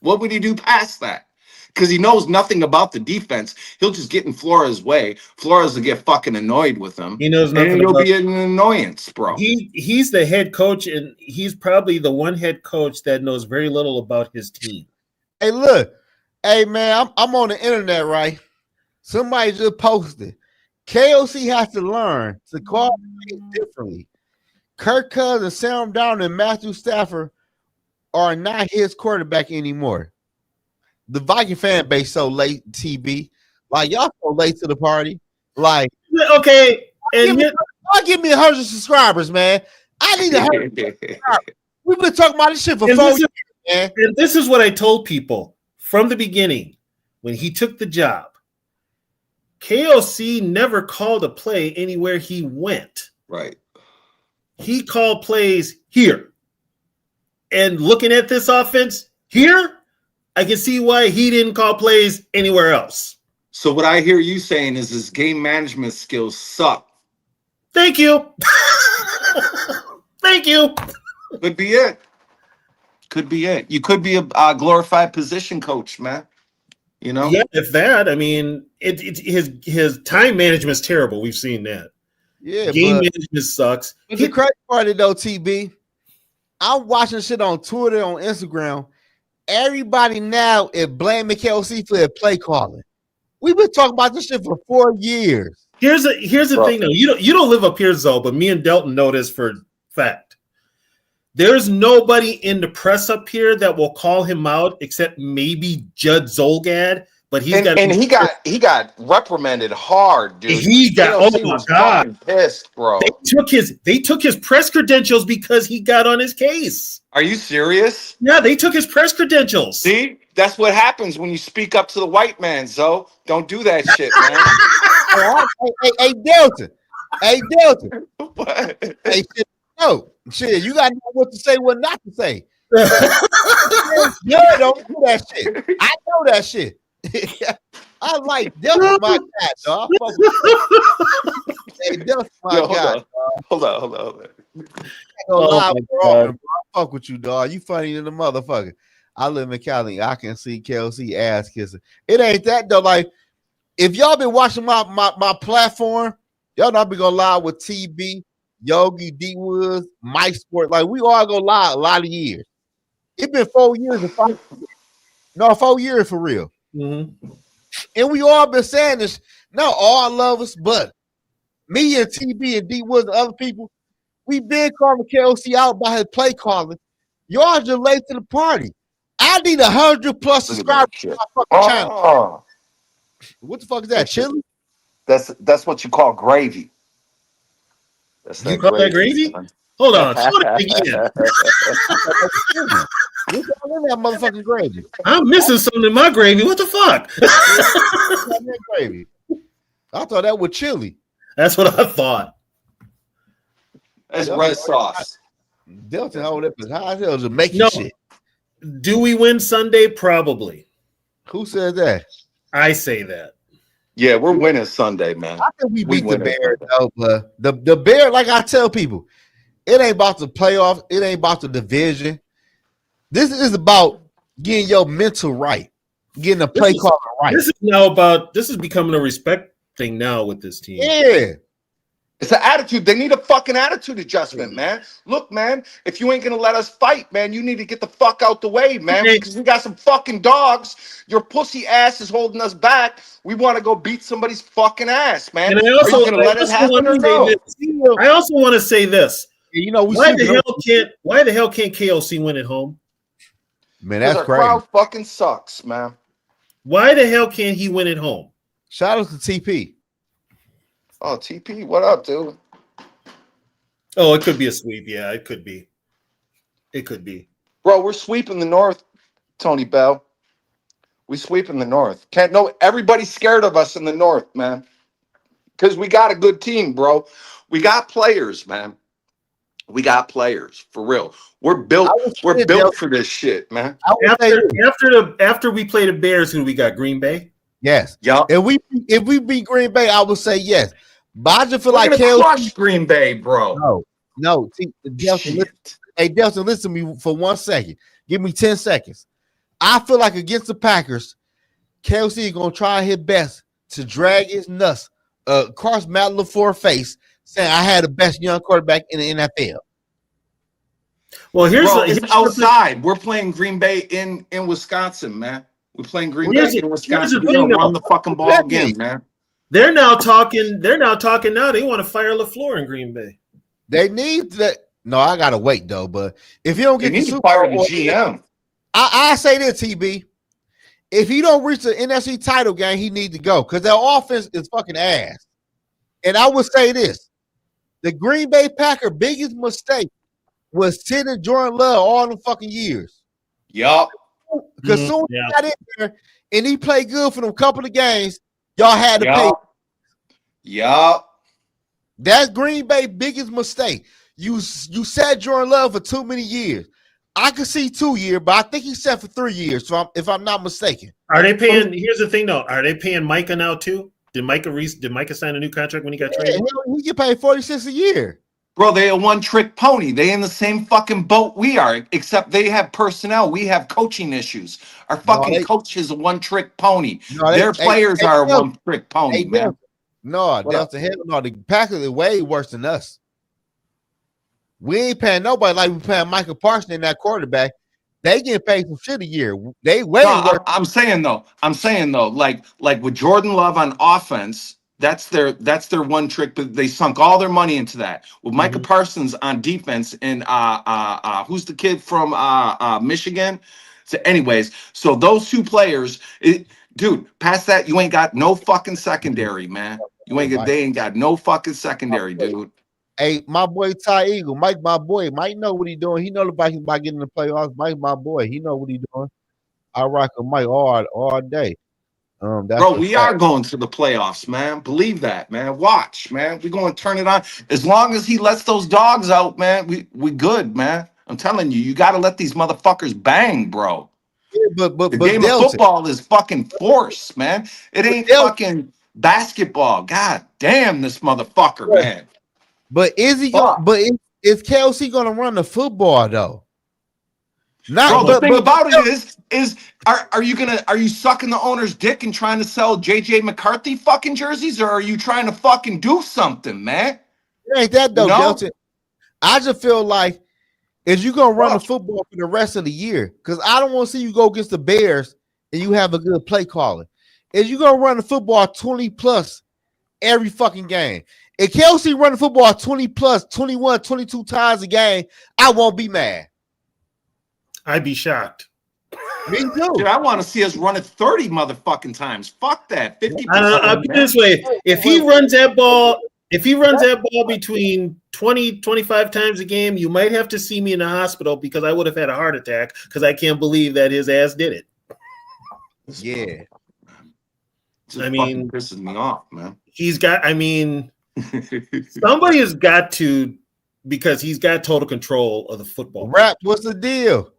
What would he do past that? Because he knows nothing about the defense. He'll just get in Flores' way. Flores will get fucking annoyed with him. He knows nothing. And he'll be an annoyance, bro. He's the head coach, and he's probably the one head coach that knows very little about his team. Hey, look. Hey, man, I'm on the internet, right? Somebody just posted. KOC has to learn to call differently. Kirk Cousins, Sam Darnold, and Matthew Stafford are not his quarterback anymore. The Viking fan base so late, TB. Like, y'all so late to the party. Like, okay. Y'all give me 100 subscribers, man. I need 100 subscribers. We've been talking about this shit for 4 years, man. And this is what I told people. From the beginning, when he took the job, KOC never called a play anywhere he went. Right. He called plays here. And looking at this offense here, I can see why he didn't call plays anywhere else. So what I hear you saying is his game management skills suck. Thank you. Thank you. Could be it. Could be it. You could be a glorified position coach, man. You know? Yeah, if that, I mean, his time management's terrible. We've seen that. Yeah, game management sucks. The crazy part of it, though, TB, I'm watching shit on Twitter, on Instagram. Everybody now is blaming KOC for their play calling. We've been talking about this shit for 4 years. Here's the thing, though. You don't live up here, Zoe, but me and Delton know this for fact. There's nobody in the press up here that will call him out except maybe Judd Zolgad, but he got reprimanded hard, dude. He got oh my god, pissed, bro. They took his press credentials because he got on his case. Are you serious? Yeah, they took his press credentials. See, that's what happens when you speak up to the white man, Zoe. Don't do that shit, man. Hey, Delta. Hey, Delta. What? Hey, no. Shit, you gotta know what to say, what not to say. Yeah, don't do that shit. I know that shit. I like Delta, my guy, dog. Hey, Delta, my guy, dog. Hold on. I fuck with you, dog. You funny than the motherfucker. I live in Cali. I can see KLC ass kissing. It ain't that though. Like, if y'all been watching my platform, y'all not be gonna lie with TB. Yogi, D Woods, Mike Sport. Like we all go live a lot of years. It's been 4 years or 5 years. No, 4 years for real. Mm-hmm. And we all been saying this. Not all love us, but me and TB and D Woods and other people, we been calling KOC out by his play calling. Y'all just late to the party. I need 100+ subscribers to my fucking channel. What the fuck is that? Chili? That's what you call gravy. That's you call that gravy? Hold on. Show that again. What's in that motherfucking gravy? I'm missing something in my gravy. What the fuck? Gravy. I thought that was chili. That's what I thought. That's red sauce. Delta, how is it making shit? Do we win Sunday? Probably. Who said that? I say that. Yeah, we're winning Sunday, man. I think we beat the Bears, though. But the Bears, like I tell people, it ain't about the playoffs. It ain't about the division. This is about getting your mental right, getting the play calling right. This is becoming a respect thing now with this team. Yeah. It's an attitude. They need a fucking attitude adjustment, man. Look, man, if you ain't going to let us fight, man, you need to get the fuck out the way, man, because we got some fucking dogs. Your pussy ass is holding us back. We want to go beat somebody's fucking ass, man. And I also want to say this. You know, why the hell can't KOC win at home? Man, that's crazy. Crowd fucking sucks, man. Why the hell can't he win at home? Shout out to TP. Oh, TP, what up, dude? Oh, it could be a sweep. Yeah, it could be. It could be. Bro, we're sweeping the North, Tony Bell. We sweeping the North. Everybody's scared of us in the North, man. Because we got a good team, bro. We got players, man. We got players, for real. We're built for this shit, man. After we play the Bears, who we got? Green Bay? Yes. Yeah. If we beat Green Bay, I would say yes. But I just feel like crush Green Bay, bro. No. Delson, listen to me for 1 second. Give me 10 seconds. I feel like against the Packers, KOC is gonna try his best to drag his nuts across Matt LaFleur's face, saying I had the best young quarterback in the NFL. Well, here's outside. We're playing Green Bay in Wisconsin, man. We're playing Green Bay in Wisconsin. We're gonna run the fucking ball again, man. They're now talking. They want to fire LaFleur in Green Bay. They need that. No, I gotta wait though. But if you don't get the Super Bowl, the GM. I say this, TB. If he don't reach the NFC title game, he needs to go because their offense is fucking ass. And I would say this: the Green Bay Packers' biggest mistake was sitting Jordan Love all the fucking years. Yup. Because soon as he got in there and he played good for them couple of games, y'all had to pay. Yup. That's Green Bay's biggest mistake. You sat Jordan Love for too many years. I could see 2 years, but I think he set for 3 years. So if I'm not mistaken, are they paying? Here's the thing, though. Are they paying Micah now too? Did Micah sign a new contract when he got traded? He get paid $46 a year. Bro, they a one-trick pony. They in the same fucking boat we are, except they have personnel. We have coaching issues. Our fucking coach is a one-trick pony. Their players are a one-trick pony, man. No, the Packers are way worse than us. We ain't paying nobody like we paying Michael Parsons in that quarterback. They get paid some shit a year. They way worse. I'm saying though, like with Jordan Love on offense, that's their one trick, but they sunk all their money into that. With Micah Parsons on defense and who's the kid from Michigan? So anyways, so those two players, dude, past that, you ain't got no fucking secondary, man. They ain't got no fucking secondary, dude. Hey, my boy Ty Eagle, Mike, my boy, Mike know what he doing. He know the Vikings about getting in the playoffs. Mike, my boy, he know what he doing. I rock with Mike all day. Bro, we are going to the playoffs, man. Believe that, man. Watch, man. We're going to turn it on. As long as he lets those dogs out, man, we good, man. I'm telling you, you got to let these motherfuckers bang, bro. Yeah, but the game of football is fucking force, man. It ain't fucking basketball. God damn, this motherfucker, man. But is he? Is KOC gonna run the football though? The thing about it is are you sucking the owner's dick and trying to sell JJ McCarthy fucking jerseys, or are you trying to fucking do something, man? It ain't that though, Delton. I just feel like is you gonna run the football for the rest of the year? Because I don't want to see you go against the Bears and you have a good play caller. Is you gonna run the football 20 plus every fucking game? If Kelsey run the football 20 plus 21, 22 times a game, I won't be mad. I'd be shocked. Me too. Dude, I want to see us run it 30 motherfucking times. Fuck that. 50%. I'll put it this way. If he runs that ball between 20, 25 times a game, you might have to see me in the hospital because I would have had a heart attack because I can't believe that his ass did it. Yeah. I mean, pisses me off, man. Somebody has got to, because he's got total control of the football. Rap, what's the deal?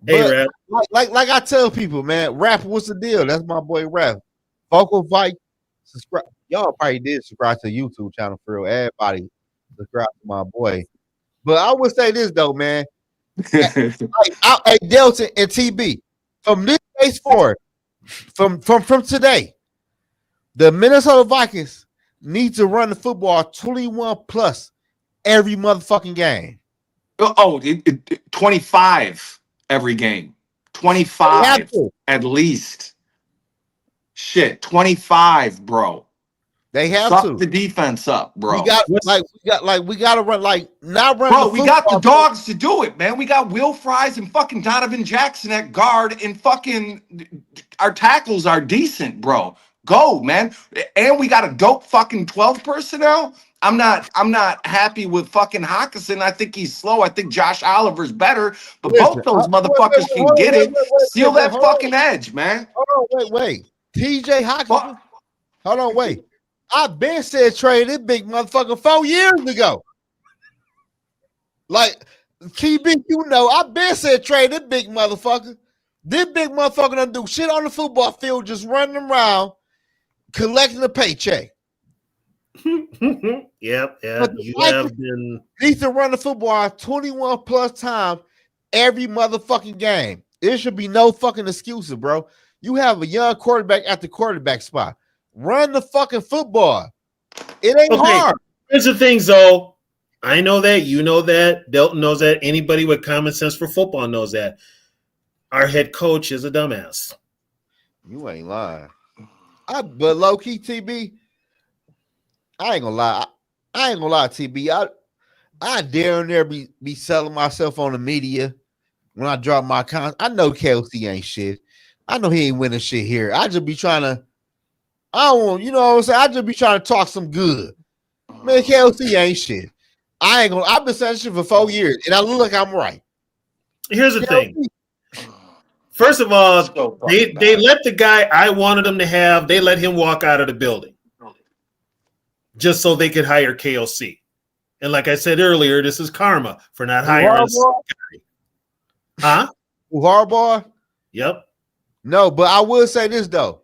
Hey, Rap. Like I tell people, man, Rap, what's the deal? That's my boy Rap. Vocal Vike, subscribe. Y'all probably did subscribe to the YouTube channel for real. Everybody subscribe to my boy. But I would say this though, man. Hey, Delta and TB, from this day forward, from today, the Minnesota Vikings need to run the football 21 plus every motherfucking game. 25 every game. 25 at least. Shit, 25, bro. They have Suck to the defense up, bro. We got to run not run. Bro, we got the dogs to do it, man. We got Will Fries and fucking Donovan Jackson at guard, and fucking our tackles are decent, bro. Go, man. And we got a dope fucking 12 personnel. I'm not happy with fucking Hawkinson. I think he's slow. I think Josh Oliver's better, but both those motherfuckers can get it. Seal that fucking edge, man. Hold on, wait. TJ Hawkinson. Hold on, wait. I've been said trade this big motherfucker 4 years ago. Like TB, you know, I've been said trade this big motherfucker. This big motherfucker don't do shit on the football field, just running around collecting a paycheck. Yep. You have been need to run the football 21 plus times every motherfucking game. There should be no fucking excuses, bro. You have a young quarterback at the quarterback spot. Run the fucking football. It ain't hard. Here's the thing, Zoe. I know that. You know that. Delton knows that. Anybody with common sense for football knows that. Our head coach is a dumbass. You ain't lying. But low-key, TB, I ain't gonna lie, TB. I dare never be selling myself on the media when I drop my comments. I know Kelsey ain't shit. I know he ain't winning shit here. I just be trying to, I don't want, you know what I'm saying? I just be trying to talk some good. Man, Kelsey ain't shit. I've been saying shit for 4 years, and I look like I'm right. Here's the thing. First of all, they let the guy I wanted them to have, they let him walk out of the building just so they could hire KOC. And like I said earlier, this is karma for not hiring this guy. Huh? Harbaugh? Yep. No, but I will say this, though.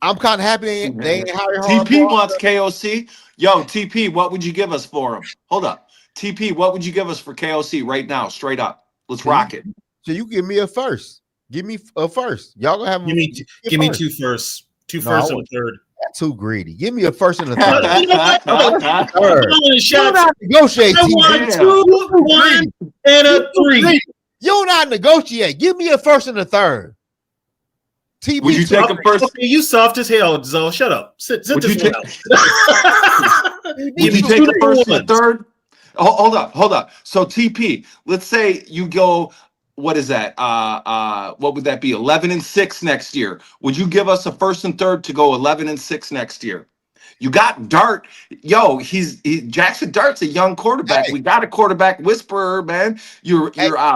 I'm kind of happy they ain't hired Harbaugh. TP wants KOC. Yo, TP, what would you give us for him? Hold up. TP, what would you give us for KOC right now, straight up? Let's rock it. So you give me a first. Give me a first. Y'all gonna have give me two firsts. Two firsts and a third. That's too greedy. Give me a first and a third. You not negotiate. I want 2, 1, and a 3. You not negotiate. Give me a first and a third. TB, would you take a first? Okay, you soft as hell, Zoe. Shut up. Sit would this you one out. Would you take a first and a third? Hold up. So TP, let's say you go. What is that? What would that be? 11-6 next year. Would you give us a first and third to go 11-6 next year? You got Dart. Yo, Jackson Dart's a young quarterback. Hey. We got a quarterback whisperer, man. Your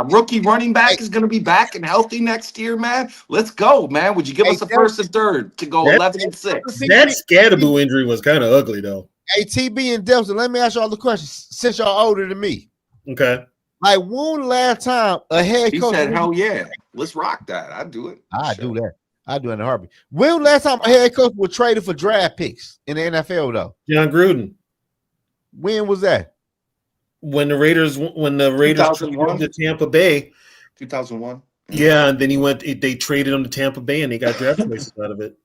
rookie running back is going to be back and healthy next year, man. Let's go, man. Would you give us a first and third to go 11-6? That Scadaboo injury was kind of ugly, though. Hey, TB and Delson, let me ask y'all the question since y'all older than me. Okay. Like, when the last time a head coach? He said, hell yeah. Let's rock that. I'd do it. I'd do that. I do it in a heartbeat. When last time a head coach was traded for draft picks in the NFL, though? John Gruden. When was that? When the Raiders traded him to Tampa Bay. 2001. Yeah, and then they traded him to Tampa Bay and they got draft choices out of it.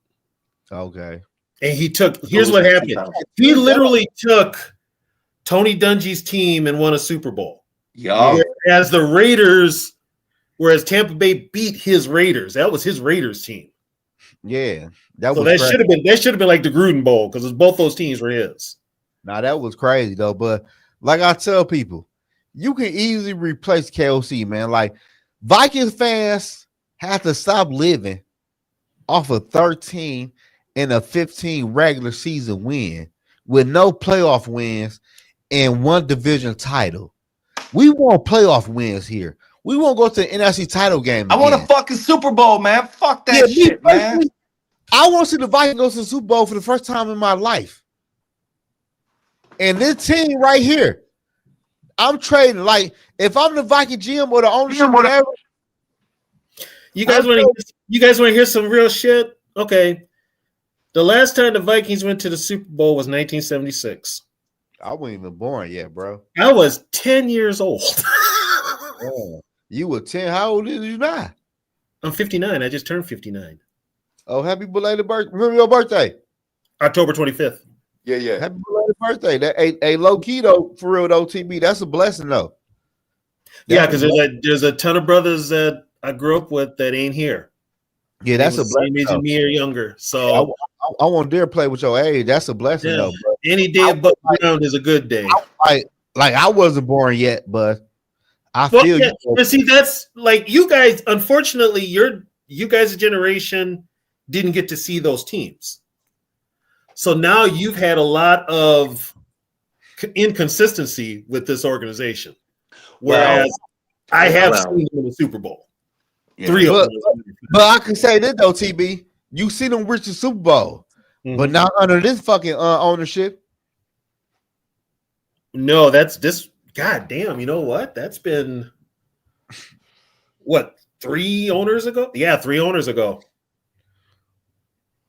Okay. And here's what happened. He literally took Tony Dungy's team and won a Super Bowl. Yeah. Whereas Tampa Bay beat his Raiders. That was his Raiders team. Yeah. That should have been like the Gruden Bowl because both those teams were his. Now that was crazy though. But like I tell people, you can easily replace KOC, man. Like Vikings fans have to stop living off of 13 and a 15 regular season win with no playoff wins and one division title. We want playoff wins here. We won't go to the NFC title game. I want a fucking Super Bowl, man. Fuck that shit, man. I want to see the Vikings go to the Super Bowl for the first time in my life. And this team right here, I'm trading. Like, if I'm the Viking GM or the ownership, whatever. You guys want to hear some real shit? Okay. The last time the Vikings went to the Super Bowl was 1976. I wasn't even born yet, bro. I was 10 years old. Oh, you were 10. How old is you now? I'm 59. I just turned 59. Oh, happy belated birthday. Remember your birthday? October 25th. Yeah. Happy belated birthday. That a low key though, for real though, TB. That's a blessing though. Yeah, because there's a ton of brothers that I grew up with that ain't here. Yeah, that's a blessing. Same age as me or younger. So I won't dare play with your age. That's a blessing though. Bro. Any day above ground is a good day. Like I wasn't born yet, but I feel you. But see, that's like you guys. Unfortunately, you guys' generation didn't get to see those teams. So now you've had a lot of inconsistency with this organization. Whereas I have seen them in the Super Bowl. Yeah. 3 of them. But I can say this though, TB. You see them reach the Super Bowl, but not under this fucking ownership. No, that's this. God damn, you know what? That's been what, 3 owners ago? Yeah, 3 owners ago.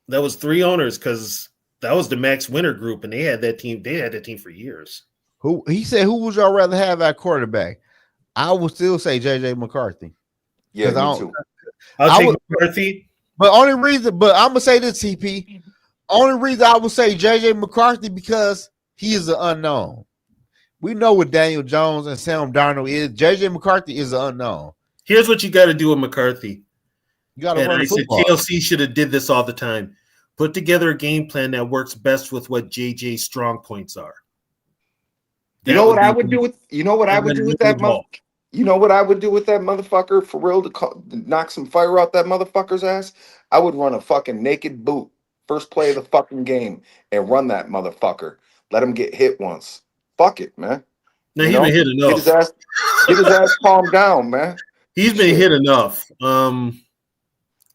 That was 3 owners because that was the Max Winter group, and they had that team. They had that team for years. Who he said? Who would y'all rather have at quarterback? I would still say JJ McCarthy. Yeah, me too. I'll take McCarthy. But I'm gonna say this, TP. Only reason I would say JJ McCarthy because he is an unknown. We know what Daniel Jones and Sam Darnold is. JJ McCarthy is an unknown. Here's what you got to do with McCarthy. You got to run football. KLC should have did this all the time. Put together a game plan that works best with what JJ's strong points are. You know what I would do with that motherfucker for real to knock some fire out that motherfucker's ass? I would run a fucking naked boot first play of the fucking game and run that motherfucker. Let him get hit once. Fuck it, man. Now he's been hit enough. Get his ass calmed down, man. He's been hit enough. The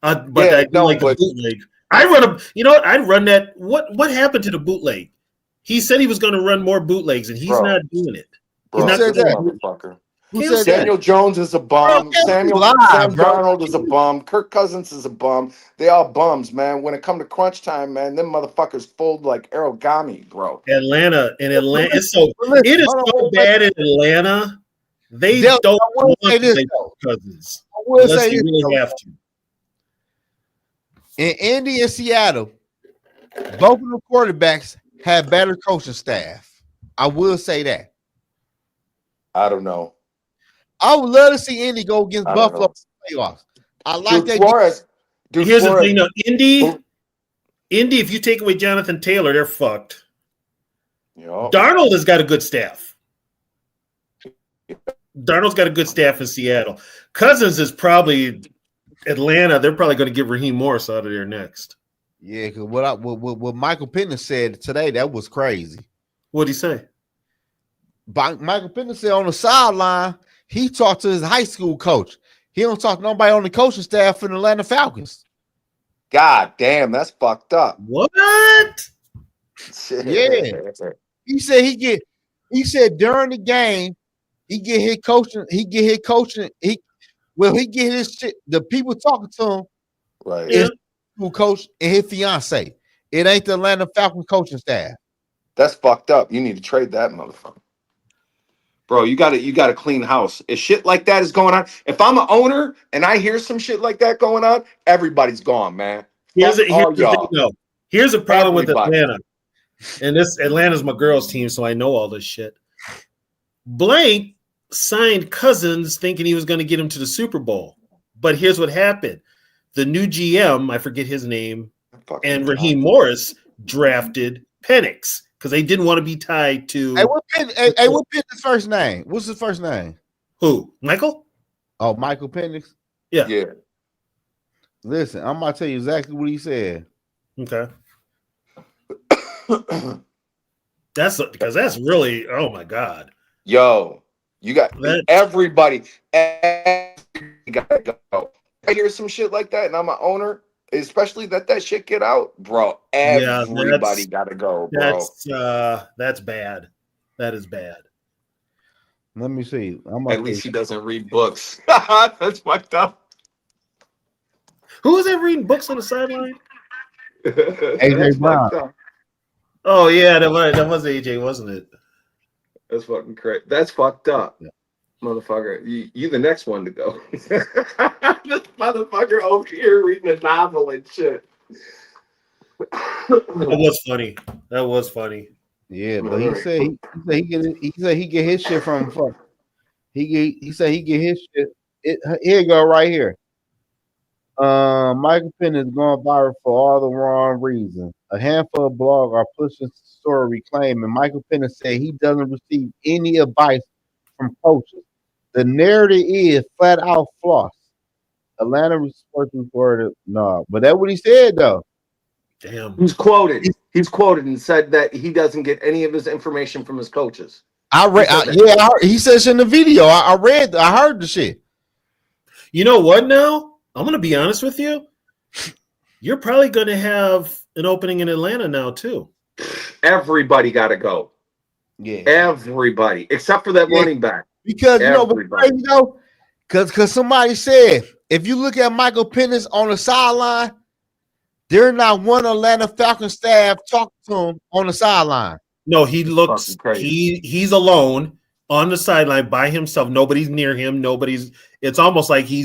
bootleg. I'd run that. What happened to the bootleg? He said he was going to run more bootlegs, and he's not doing it. He's not doing that, motherfucker. Daniel Jones is a bum. Sam Darnold is a bum. Kirk Cousins is a bum. They all bums, man. When it come to crunch time, man, them motherfuckers fold like origami, bro. Atlanta, it is so bad in Atlanta. They don't want to play Cousins unless you really have to. In Indy and Seattle, both of the quarterbacks have better coaching staff. I will say that. I don't know. I would love to see Indy go against Buffalo playoffs. I like that. Here's the thing, though. Indy, if you take away Jonathan Taylor, they're fucked. Yep. Darnold has got a good staff. Darnold's got a good staff in Seattle. Cousins is probably Atlanta. They're probably going to get Raheem Morris out of there next. Yeah, because what Michael Penner said today, that was crazy. What'd he say? Michael Penner said on the sideline, he talked to his high school coach. He don't talk to nobody on the coaching staff for the Atlanta Falcons. God damn, that's fucked up. What? Yeah. He said during the game, he get his coaching. He get his shit. The people talking to him, right? His school coach and his fiance. It ain't the Atlanta Falcons coaching staff. That's fucked up. You need to trade that motherfucker. Bro, you got to clean house. If shit like that is going on, if I'm an owner and I hear some shit like that going on, everybody's gone, man. Here's the thing, though. Here's a problem with Atlanta. And Atlanta's my girls' team, so I know all this shit. Blank signed Cousins thinking he was going to get him to the Super Bowl. But here's what happened. The new GM, I forget his name, and Raheem Morris drafted Penix because they didn't want to be tied to. What's his first name? What's his first name? Who? Michael? Oh, Michael Penix? Yeah. Listen, I'm going to tell you exactly what he said. Okay. That's really, oh my God. Yo, you got everybody gotta go. I hear some shit like that, and I'm an owner, especially that shit get out, bro. Everybody gotta go, bro. That's bad. That is bad. Let me see. At least he doesn't read books. That's fucked up. Who was that reading books on the sideline? AJ Brown. Oh yeah, that was AJ, wasn't it? That's fucking crazy. That's fucked up, motherfucker. You the next one to go. This motherfucker over here reading a novel and shit. That was funny. Yeah, but he said he get his shit from. He said he get his shit. Here you go, right here. Michael Penix is going viral for all the wrong reasons. A handful of blogs are pushing story claiming Michael Penix said he doesn't receive any advice from coaches. The narrative is flat out false. Atlanta sports reported no, but that's what he said though. Damn. He's quoted. He's quoted and said that he doesn't get any of his information from his coaches. I read. He says in the video. I heard the shit. You know what? Now I'm gonna be honest with you. You're probably gonna have an opening in Atlanta now too. Everybody got to go. Yeah, everybody except for that running back. Because you know what's crazy though? Because somebody said if you look at Michael Penix on the sideline, there's not one Atlanta Falcons staff talking to him on the sideline. No, he looks crazy. He's alone on the sideline by himself. Nobody's near him. It's almost like he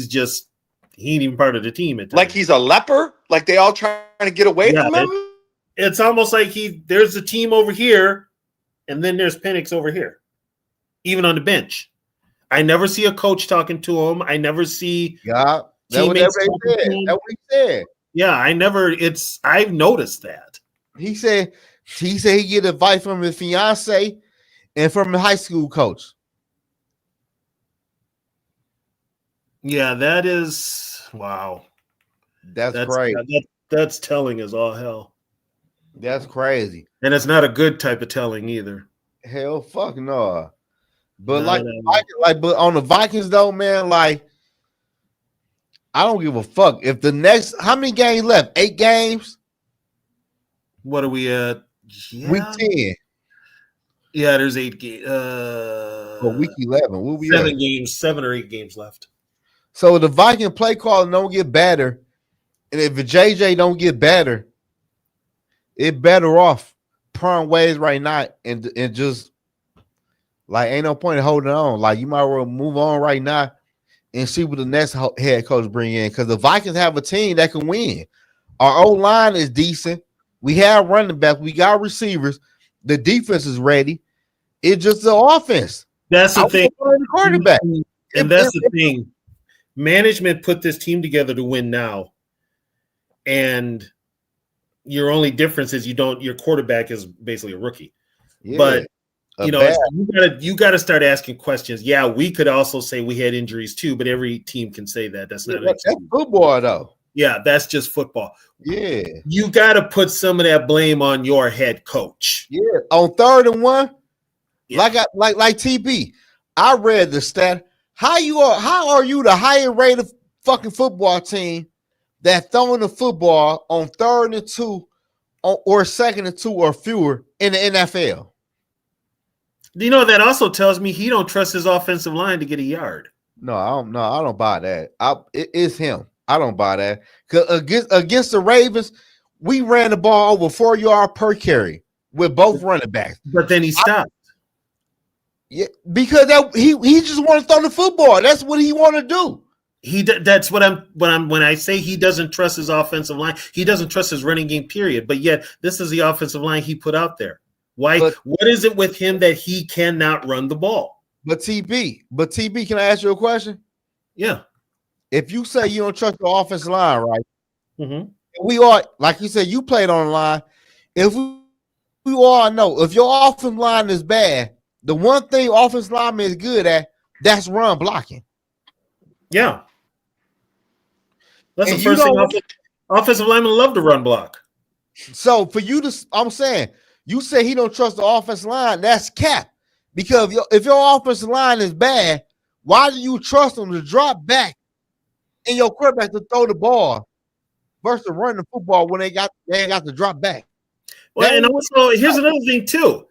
ain't even part of the team. Like he's a leper. Like they all trying to get away from him. It's almost like there's a team over here, and then there's Penix over here, even on the bench. I never see a coach talking to him. I never see teammates talking to him. That's what he said. Yeah, I've noticed that. He said he get advice from his fiance and from the high school coach. Yeah, that is wow. That's crazy. That's telling as all hell. That's crazy. And it's not a good type of telling either. Hell fuck no. But but on the Vikings though, man, like I don't give a fuck. If the next how many games left? 8 games? What are we at? Yeah. Week 10. Yeah, there's 8 games. Week 11. What we 7 games, 7 or 8 games left. So the Viking play call don't get better, and if the JJ don't get better, it better off prime ways right now and just like ain't no point in holding on. Like you might well move on right now and see what the next head coach bring in because the Vikings have a team that can win. Our O line is decent. We have running back. We got receivers. The defense is ready. It's just the offense. That's the thing. The quarterback. And that's the thing. Management put this team together to win now. And your only difference is your quarterback is basically a rookie. Yeah, but you got to start asking questions. Yeah, we could also say we had injuries too, but every team can say that. That's not that's football though. Yeah, that's just football. Yeah. You got to put some of that blame on your head coach. Yeah. On 3rd and 1, like TB, I read the stat. How are you the higher rated fucking football team that throwing the football on 3rd and 2 or 2nd and 2 or fewer in the NFL? You know, that also tells me he don't trust his offensive line to get a yard. No, I don't buy that. It's him. I don't buy that. Because against the Ravens, we ran the ball over 4 yards per carry with both running backs. But then he stopped. Yeah, because he just want to throw the football. That's what he want to do. That's what I'm when I say he doesn't trust his offensive line, he doesn't trust his running game, period. But yet this is the offensive line he put out there. Why? What is it with him that he cannot run the ball? But TB, can I ask you a question? Yeah. If you say you don't trust the offensive line, right? Mm-hmm. We are, like you said, you played on the line. If we all know, if your offensive line is bad, the one thing offensive lineman is good at, that's run blocking. Yeah. That's the first thing offensive linemen love to run block. So for you to, I'm saying, you say he don't trust the offensive line, that's cap. Because if your offensive line is bad, why do you trust them to drop back and your quarterback to throw the ball versus running the football when they ain't got to drop back? Well, and also here's another thing too.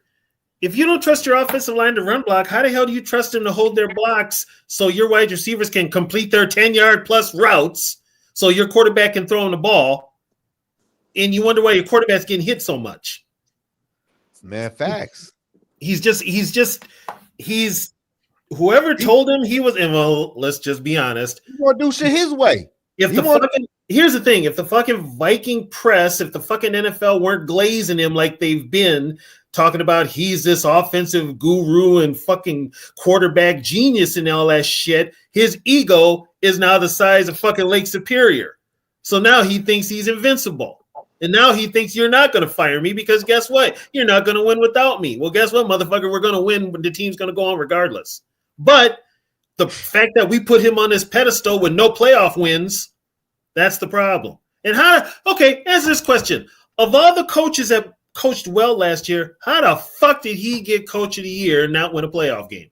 If you don't trust your offensive line to run block, how the hell do you trust them to hold their blocks so your wide receivers can complete their 10-yard plus routes so your quarterback can throw them the ball? And you wonder why your quarterback's getting hit so much. Man, facts. He's whoever told him he was, and well, let's just be honest. He's gonna do shit his way. Here's the thing: if the fucking Viking press, if the fucking NFL weren't glazing him like they've been talking about, he's this offensive guru and fucking quarterback genius and all that shit, his ego is now the size of fucking Lake Superior. So now he thinks he's invincible. And now he thinks you're not going to fire me because guess what? You're not going to win without me. Well, guess what, motherfucker? We're going to win, but the team's going to go on regardless. But the fact that we put him on this pedestal with no playoff wins, that's the problem. And answer this question. Of all the coaches that coached well last year, how the fuck did he get coach of the year and not win a playoff game?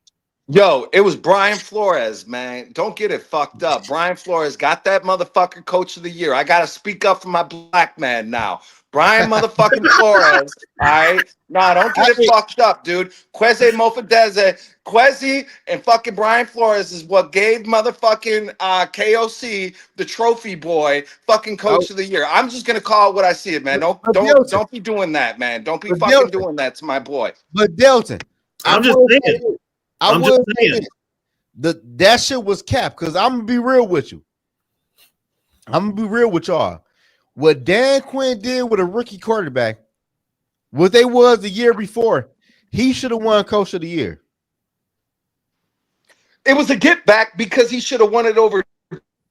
Yo, it was Brian Flores, man. Don't get it fucked up. Brian Flores got that motherfucker coach of the year. I got to speak up for my black man now. Brian motherfucking Flores, all right? Nah, don't get it fucked up, dude. Kwesi Mofadeze, Kwesi and fucking Brian Flores is what gave motherfucking KOC the trophy boy fucking coach of the year. I'm just going to call it what I see it, man. Don't be doing that, man. Don't be fucking doing that to my boy. But Delton, I'm just saying. That shit was capped because I'm gonna be real with you. I'm gonna be real with y'all. What Dan Quinn did with a rookie quarterback, what they was the year before, he should have won coach of the year. It was a get back because he should have won it over,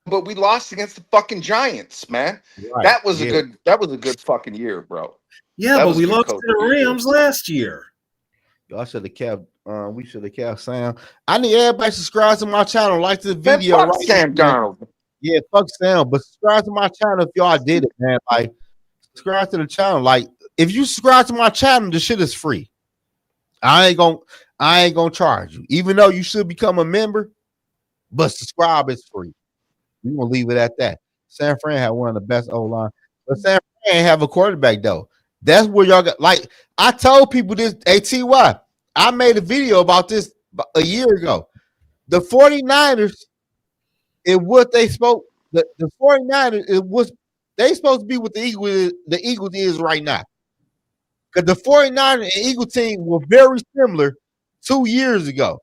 but we lost against the fucking Giants, man. Right. That was a good fucking year, bro. Yeah, but we lost to the Rams last year. Y'all should have kept. We should have kept Sam. I need everybody to subscribe to my channel, like this video. Fuck Sam Darnold. Yeah, fuck Sam. But subscribe to my channel if y'all did it, man. Like, subscribe to the channel. Like, if you subscribe to my channel, the shit is free. I ain't gonna charge you, even though you should become a member. But subscribe is free. We gonna leave it at that. San Fran had one of the best O-line, but San Fran ain't have a quarterback though. That's where y'all got. Like, I told people this. ATY. I made a video about this a year ago. The 49ers, what they spoke, the 49ers, they supposed to be what the Eagles is right now. Because the 49ers and Eagle team were very similar 2 years ago.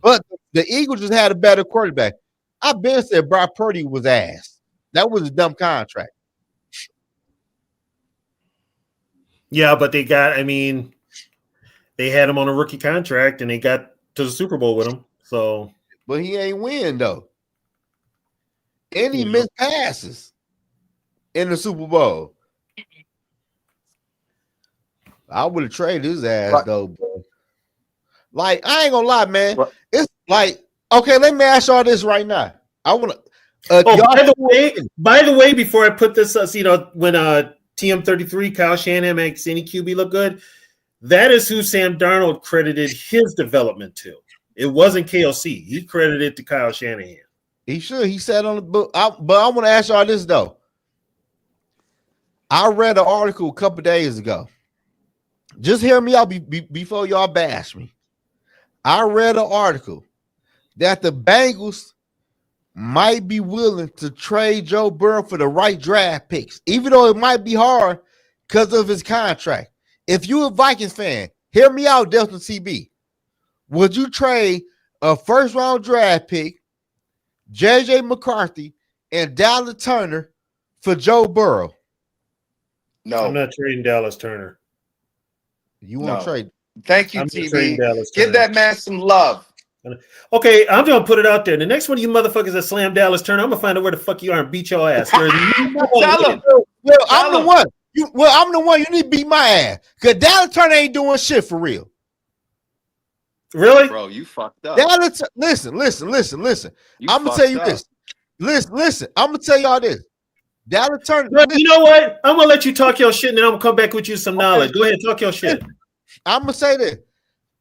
But the Eagles just had a better quarterback. I've been said Brock Purdy was ass. That was a dumb contract. Yeah, but they had him on a rookie contract, and they got to the Super Bowl with him. So, but he ain't win though, and he missed passes in the Super Bowl. I would have traded his ass though, bro. Like, I ain't gonna lie, man. It's like, okay, let me ask y'all this right now. I want to. By the way, before I put this, when TM33 Kyle Shanahan makes any QB look good. That is who Sam Darnold credited his development to. It wasn't KOC. He credited it to Kyle Shanahan. He should. He said on the book. But I want to ask y'all this, though. I read an article a couple days ago. Just hear me out before y'all bash me. I read an article that the Bengals might be willing to trade Joe Burrow for the right draft picks, even though it might be hard because of his contract. If you're a Vikings fan, hear me out, Delta CB. Would you trade a first-round draft pick, JJ McCarthy and Dallas Turner for Joe Burrow? No, I'm not trading Dallas Turner. You want to trade? Thank you, TV. Give that man some love. Okay, I'm gonna put it out there. The next one of you motherfuckers that slam Dallas Turner, I'm gonna find out where the fuck you are and beat your ass. Tell him. Well, I'm the one. I'm the one. You need to beat my ass because Dallas Turner ain't doing shit for real. Really, bro? You fucked up. Dallas, listen. I'm gonna tell you this. Listen. I'm gonna tell y'all this. Dallas Turner. You know what? I'm gonna let you talk your shit, and then I'm gonna come back with you some knowledge. Go ahead, talk your shit. I'm gonna say this.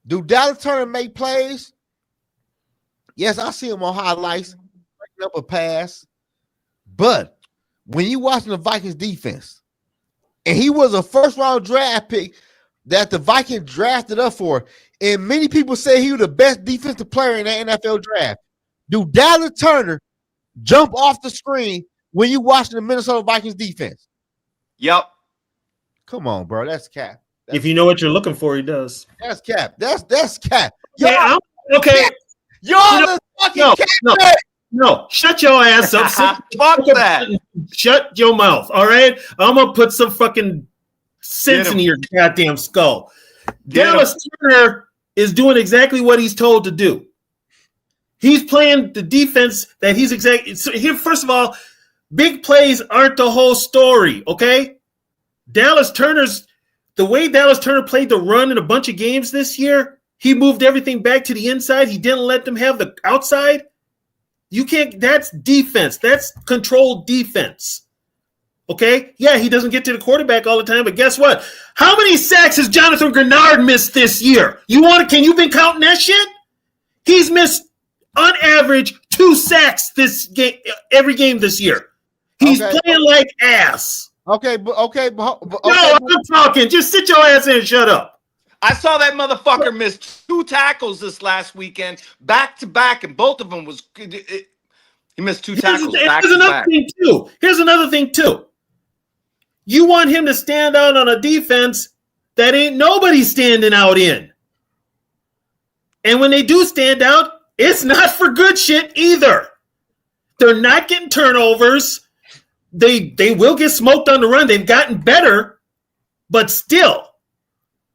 Do Dallas Turner make plays? Yes, I see him on highlights, breaking up a pass. But when you watching the Vikings defense, and he was a first-round draft pick that the Vikings drafted up for, and many people say he was the best defensive player in the NFL draft. Do Dallas Turner jump off the screen when you watching the Minnesota Vikings defense? Yep. Come on, bro. That's cap. If you know what you're looking for, he does. That's cap. That's cap. Yeah, okay. Y'all the fucking cap. No, shut your ass up. Fuck that. Shut your mouth. All right. I'm gonna put some fucking sense into your goddamn skull. Dallas Turner is doing exactly what he's told to do. He's playing the defense that he's exactly. So here, first of all, big plays aren't the whole story. Okay, the way Dallas Turner played the run in a bunch of games this year. He moved everything back to the inside. He didn't let them have the outside. You can't. That's defense. That's controlled defense. Okay? Yeah, he doesn't get to the quarterback all the time, but guess what? How many sacks has Jonathan Grenard missed this year? Can you been counting that shit? He's missed on average 2 sacks this game every game this year. He's playing like ass. Okay. No, I'm talking. Just sit your ass in and shut up. I saw that motherfucker miss 2 tackles this last weekend, back to back, and both of them was he missed 2 tackles back to back. Here's another thing too. You want him to stand out on a defense that ain't nobody standing out in, and when they do stand out, it's not for good shit either. They're not getting turnovers. They will get smoked on the run. They've gotten better, but still.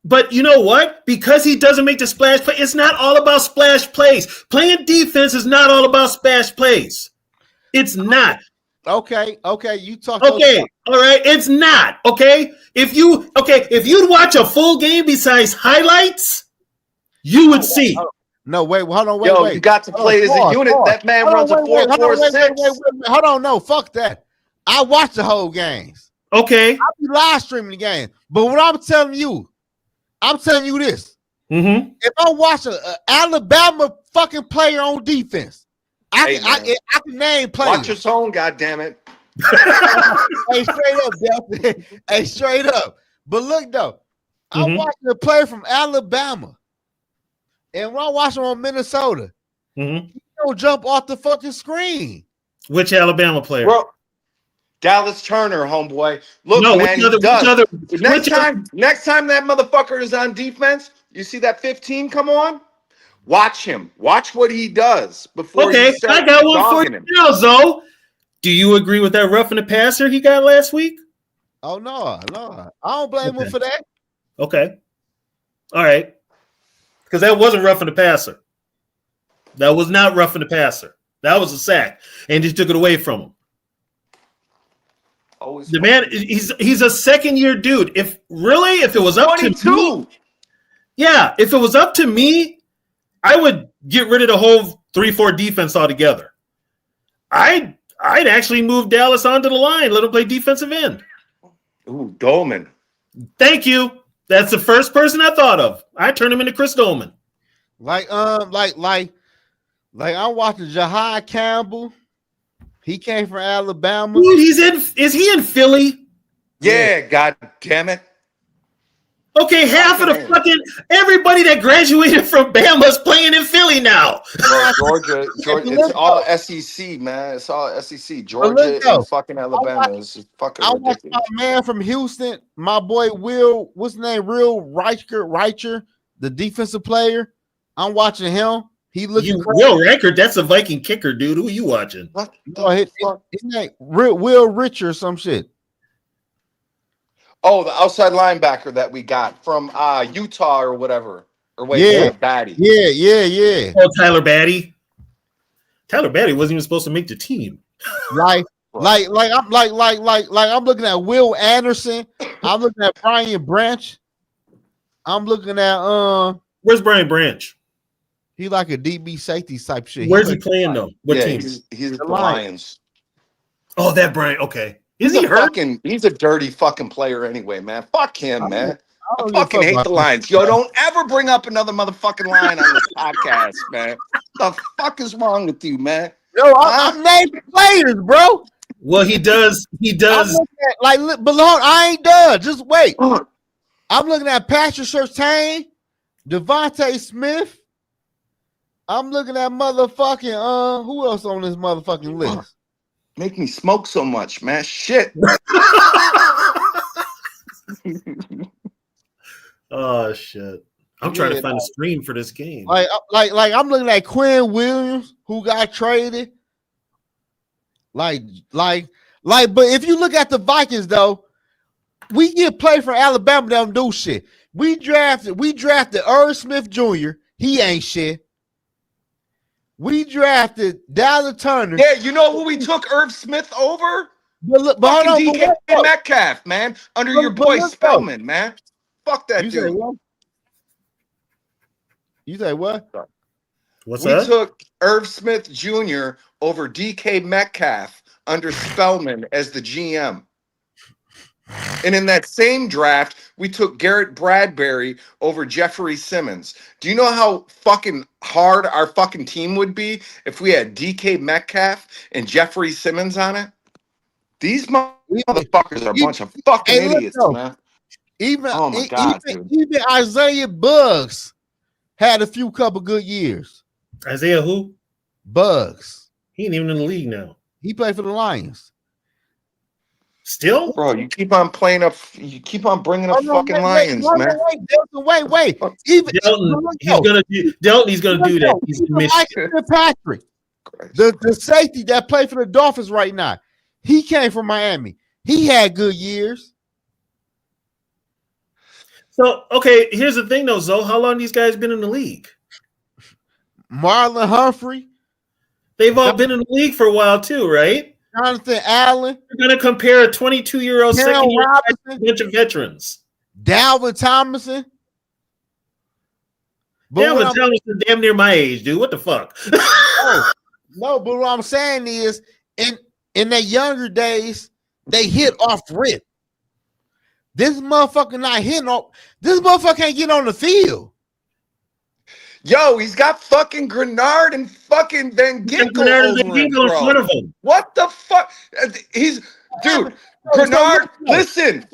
But you know what? Because he doesn't make the splash play, it's not all about splash plays. Playing defense is not all about splash plays. It's not. Okay. You talk. Okay. All right. It's not. Okay. If you'd watch a full game besides highlights, you would see. No, wait. Hold on. Wait. You got to play as a unit. That man runs a 4-4-6. Hold on. No, fuck that. I watch the whole games. Okay. I'll be live streaming the game. But what I'm telling you this. Mm-hmm. If I watch an Alabama fucking player on defense, I can name players. Watch your tone, goddammit. Hey, straight up, Delta. Hey, straight up. But look, though, I'm watching a player from Alabama. And when I watch him on Minnesota, he don't jump off the fucking screen. Which Alabama player? Bro, Dallas Turner, homeboy. Look, man, he does. Next time that motherfucker is on defense, you see that 15 come on? Watch him. Watch what he does before you start I got one for you now, Zoe. Do you agree with that roughing the passer he got last week? Oh, no. I don't blame him for that. Okay. All right. Because that wasn't roughing the passer. That was not roughing the passer. That was a sack. And he took it away from him. The man, he's a second-year dude. If it was up to me, if it was up to me, I would get rid of the whole 3-4 defense altogether. I'd actually move Dallas onto the line, let him play defensive end. Ooh, Dolman. Thank you. That's the first person I thought of. I turned him into Chris Dolman. Like I'm watching Jahai Campbell. He came from Alabama. Dude, is he in Philly? Yeah, god damn it. Okay, half of the fucking everybody that graduated from Bama's playing in Philly now. Georgia, it's all SEC, man. It's all SEC. Georgia and fucking Alabama is just fucking ridiculous. I watched my man from Houston, my boy Will, what's his name? Reicher, the defensive player. I'm watching him. He looking Will Reichert, that's a Viking kicker, dude. Who are you watching? What his name Will Rich or some shit. Oh, the outside linebacker that we got from Utah or whatever. Or wait, Yeah, Batty. Yeah. Oh, Tyler Batty. Tyler Batty wasn't even supposed to make the team. I'm looking at Will Anderson. I'm looking at Brian Branch. I'm looking at Where's Brian Branch? He like a DB safety type shit. Where's he playing though? What team? He's the Lions. Oh, that Brian. Okay. He's a dirty fucking player anyway, man. Fuck him, man. I fucking hate the Lions. Yo, don't ever bring up another motherfucking line on this podcast, man. The fuck is wrong with you, man? Yo, I'm naming players, bro. Well, he does. But Lord, I ain't done. Just wait. I'm looking at Patrick Surtain, Devontae Smith. I'm looking at motherfucking who else on this motherfucking list? Make me smoke so much, man. Shit. Oh shit. I'm trying to find a stream for this game. Like I'm looking at Quinn Williams, who got traded. But if you look at the Vikings though, we get play for Alabama, don't do shit. We drafted Irv Smith Jr. He ain't shit. We drafted Dallas Turner. Yeah, you know who we took Irv Smith over? But hold on, DK Metcalf, man. Under your boy Spellman, man. Fuck that dude. You say what? What's that? We took Irv Smith Jr. over DK Metcalf under Spellman as the GM. And in that same draft, we took Garrett Bradbury over Jeffrey Simmons. Do you know how fucking hard our fucking team would be if we had DK Metcalf and Jeffrey Simmons on it? These motherfuckers are a bunch of fucking idiots, man. Even Isaiah Bugs had a couple good years. Isaiah who? Bugs. He ain't even in the league now. He played for the Lions. Still, bro, you keep on playing up. You keep on bringing up fucking Lions, man. Wait. Even Delton's gonna do that. He's in Michigan. Patrick, the safety that played for the Dolphins right now, he came from Miami. He had good years. So, okay, here's the thing though, Zoe. How long these guys been in the league? Marlon Humphrey. They've all been in the league for a while too, right? Jonathan Allen. We're going to compare a 22-year-old second-year bunch of veterans. Dalvin Tomlinson. Dalvin Tomlinson damn near my age, dude. What the fuck? No, but what I'm saying is in their younger days, they hit off rip. This motherfucker not hitting off. This motherfucker can't get on the field. Yo, he's got fucking Grenard and fucking Van Ginkel over him, bro. In front of him. What the fuck? Grenard, listen.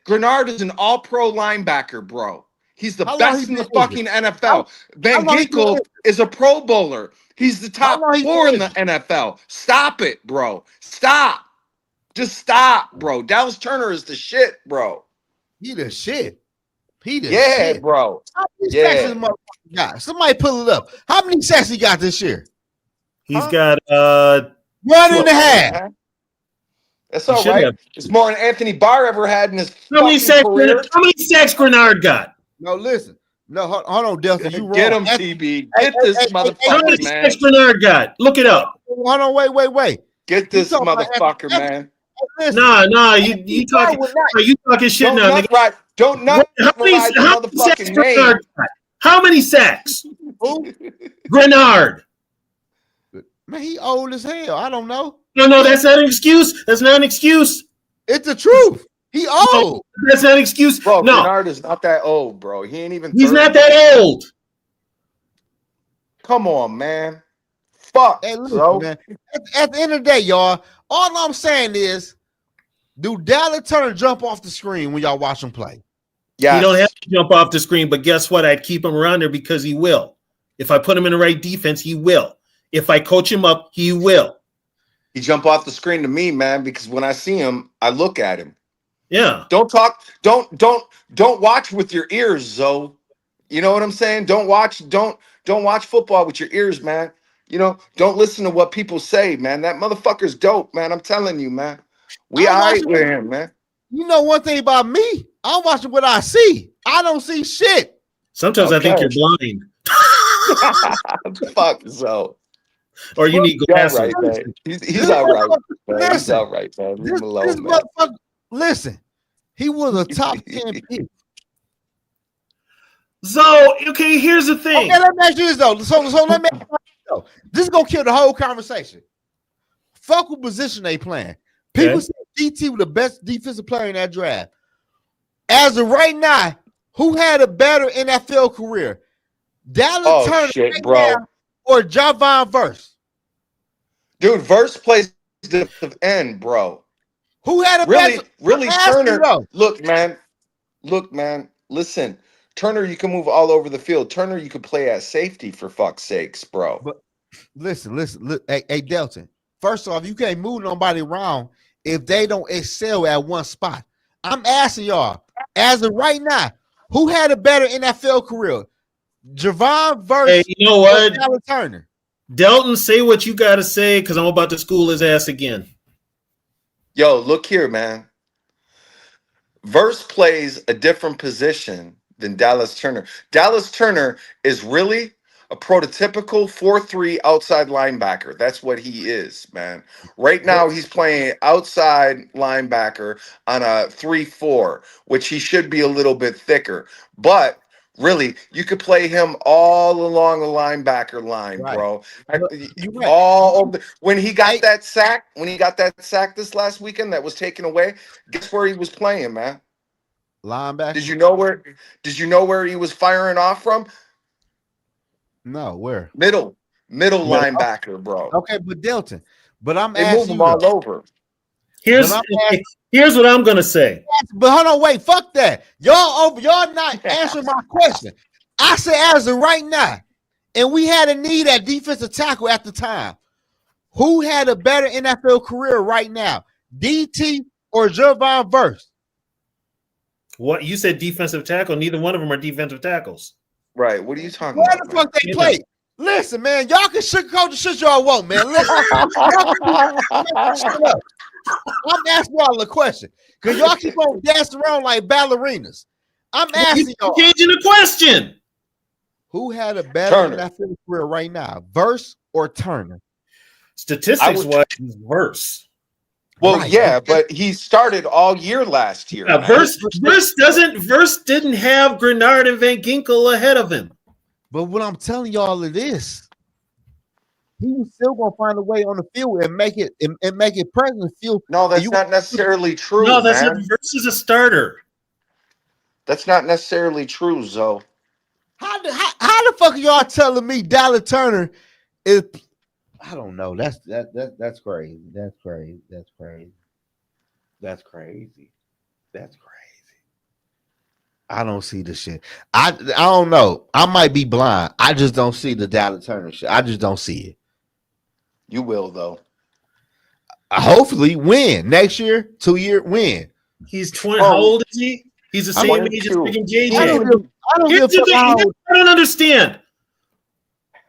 Grenard is an all-pro linebacker, bro. He's the best in the fucking NFL. Van Ginkel is a pro bowler. He's the top 4 in the NFL. Stop it, bro. Stop. Just stop, bro. Dallas Turner is the shit, bro. He the shit. Shit. Bro. How many sacks this motherfucker got? Somebody pull it up. How many sacks he got this year? He's got 1.5. That's all right. It's more than Anthony Barr ever had in his career. How many sacks Grenard got? No, listen. No, hold on, Delta. You get him, TB. Get this motherfucker, how many man. sacks Grenard got? Look it up. Hold on, wait. Get this motherfucker, man. Nah. You talking shit now, nigga. Right. Don't not realize the motherfucking name. How many sacks? Grenard. Man, he old as hell. I don't know. No, that's not an excuse. That's not an excuse. It's the truth. He old. No, that's not an excuse. Bro, no. Grenard is not that old, bro. He ain't even 30. He's not that old. Come on, man. Fuck. Hey, listen, man. At the end of the day, y'all, all I'm saying is, do Dallas Turner jump off the screen when y'all watch him play? Yeah, he don't have to jump off the screen, but guess what? I'd keep him around there because he will. If I put him in the right defense, he will. If I coach him up, he will. He jump off the screen to me, man, because when I see him, I look at him. Yeah. Don't talk. Don't watch with your ears, Zoe. You know what I'm saying? Don't Don't watch football with your ears, man. You know, don't listen to what people say, man. That motherfucker's dope, man. I'm telling you, man. We all right with him, man. You know one thing about me, I'm watching what I see. I don't see shit. Sometimes I think you're blind. Fuck so. Or you need glasses. Right, man. He's all right. Man. He's all right, man. Leave him alone, man. Listen, he was a top 10 pick. So, okay, here's the thing. Okay, let me ask you this though. So let me ask you this though. This is gonna kill the whole conversation. Fuck what position they playing. People say DT was the best defensive player in that draft. As of right now, who had a better NFL career? Dallas Turner shit, bro. Or Javon Verse? Dude, Verse plays defensive end, bro. Who had a better? Really, Turner. Look, man. Listen, Turner, you can move all over the field. Turner, you could play at safety for fuck's sakes, bro. But listen. Hey, Delton. First off, you can't move nobody around if they don't excel at one spot. I'm asking y'all, as of right now, who had a better NFL career? Javon Verse. Hey, you know what? Dallas Turner. Delton, say what you got to say because I'm about to school his ass again. Yo, look here, man. Verse plays a different position than Dallas Turner. Dallas Turner is really a prototypical 4-3 outside linebacker. That's what he is, man. Right now, he's playing outside linebacker on a 3-4, which he should be a little bit thicker. But really, you could play him all along the linebacker line, bro. All over when he got that sack this last weekend that was taken away, guess where he was playing, man? Linebacker. Did you know where he was firing off from? No, where? Middle linebacker, bro. Okay, but Delton. But I'm asking move him all over. Here's what I'm gonna say. But hold on, wait, fuck that. Y'all not answering my question. I said as of right now, and we had a need at defensive tackle at the time. Who had a better NFL career right now? DT or Javon Verse? What you said defensive tackle, neither one of them are defensive tackles. Right. What are you talking about? Where the fuck they play? Listen, man, y'all can sugarcoat the shit y'all want, man. Listen, I'm asking y'all a question because y'all keep on dancing around like ballerinas. I'm asking y'all. Changing the question. Who had a better NFL career right now, Verse or Turner? Statistics was Verse. Well, yeah, but he started all year last year. Verse didn't have Grenard and Van Ginkel ahead of him. But what I'm telling y'all it is, he was still gonna find a way on the field and make it present field. No, that's not necessarily true. No, that's not. Verse is a starter. That's not necessarily true, Zoe. How the fuck are y'all telling me Dallas Turner is? I don't know. That's crazy. That's crazy. I don't see the shit. I don't know. I might be blind. I just don't see the Dallas Turner shit. I just don't see it. You will though. Hopefully win next year. 2-year win. He's 20. How old is he? He's the same age as freaking JJ. I don't understand.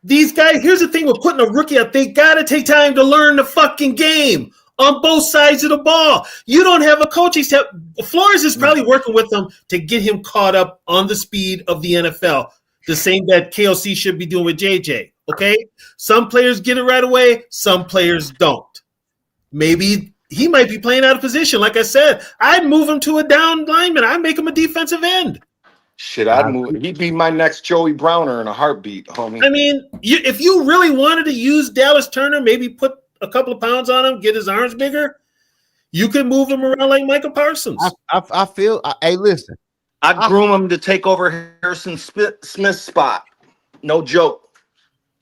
These guys, here's the thing with putting a rookie out. They got to take time to learn the fucking game on both sides of the ball. You don't have a coaching staff. Flores is probably working with them to get him caught up on the speed of the NFL. The same that KOC should be doing with JJ. Okay? Some players get it right away. Some players don't. Maybe he might be playing out of position. Like I said, I'd move him to a down lineman. I'd make him a defensive end. Shit, I'd move. He'd be my next Joey Browner in a heartbeat, homie. I mean, if you really wanted to use Dallas Turner, maybe put a couple of pounds on him, get his arms bigger, you could move him around like Michael Parsons. I feel. Hey, listen, I'd groom him to take over Harrison Smith's spot. No joke.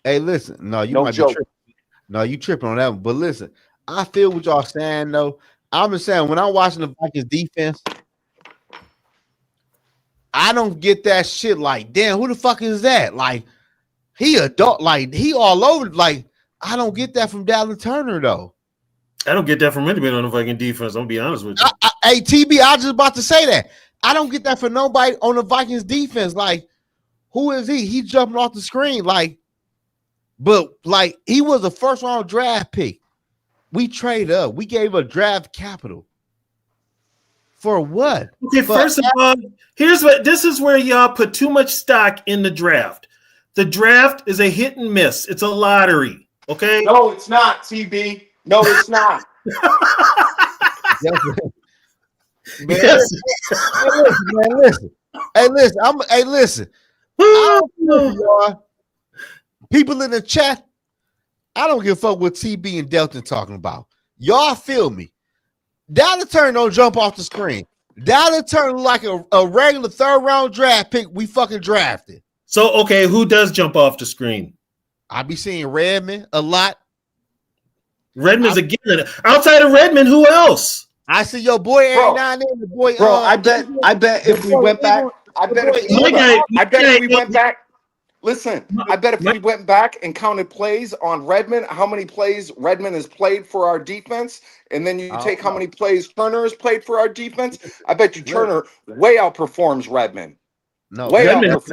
Hey, listen. No, you might be tripping. No, you tripping on that one. But listen, I feel what y'all saying though. I'm just saying when I'm watching the Vikings defense, I don't get that shit. Like, damn, who the fuck is that? Like, he adult. Like, he all over. Like, I don't get that from Dallas Turner though. I don't get that from anybody on the Viking defense. I'm gonna be honest with you. Hey, TB, I was just about to say that. I don't get that from nobody on the Vikings defense. Like, who is he? He's jumping off the screen but he was a first round draft pick. We trade up. We gave a draft capital for what? Okay, first of all, this is where y'all put too much stock in the draft. The draft is a hit and miss. It's a lottery. Okay. No, it's not, TB. No, it's not. Man, yes. Listen. Hey, listen. People in the chat, I don't give a fuck what TB and Delton talking about. Y'all feel me? Down the turn don't jump off the screen. Down the turn like a regular third round draft pick we fucking drafted. So, okay, who does jump off the screen? I be seeing Redmond a lot. Redmond's a given. Outside of Redmond, who else? I see your boy every now and then. The boy, I bet if we went back, Listen, I bet if we went back and counted plays on Redmond, how many plays Redmond has played for our defense, and then you take how many plays Turner has played for our defense, I bet you Turner way outperforms Redmond. No, way Redmond has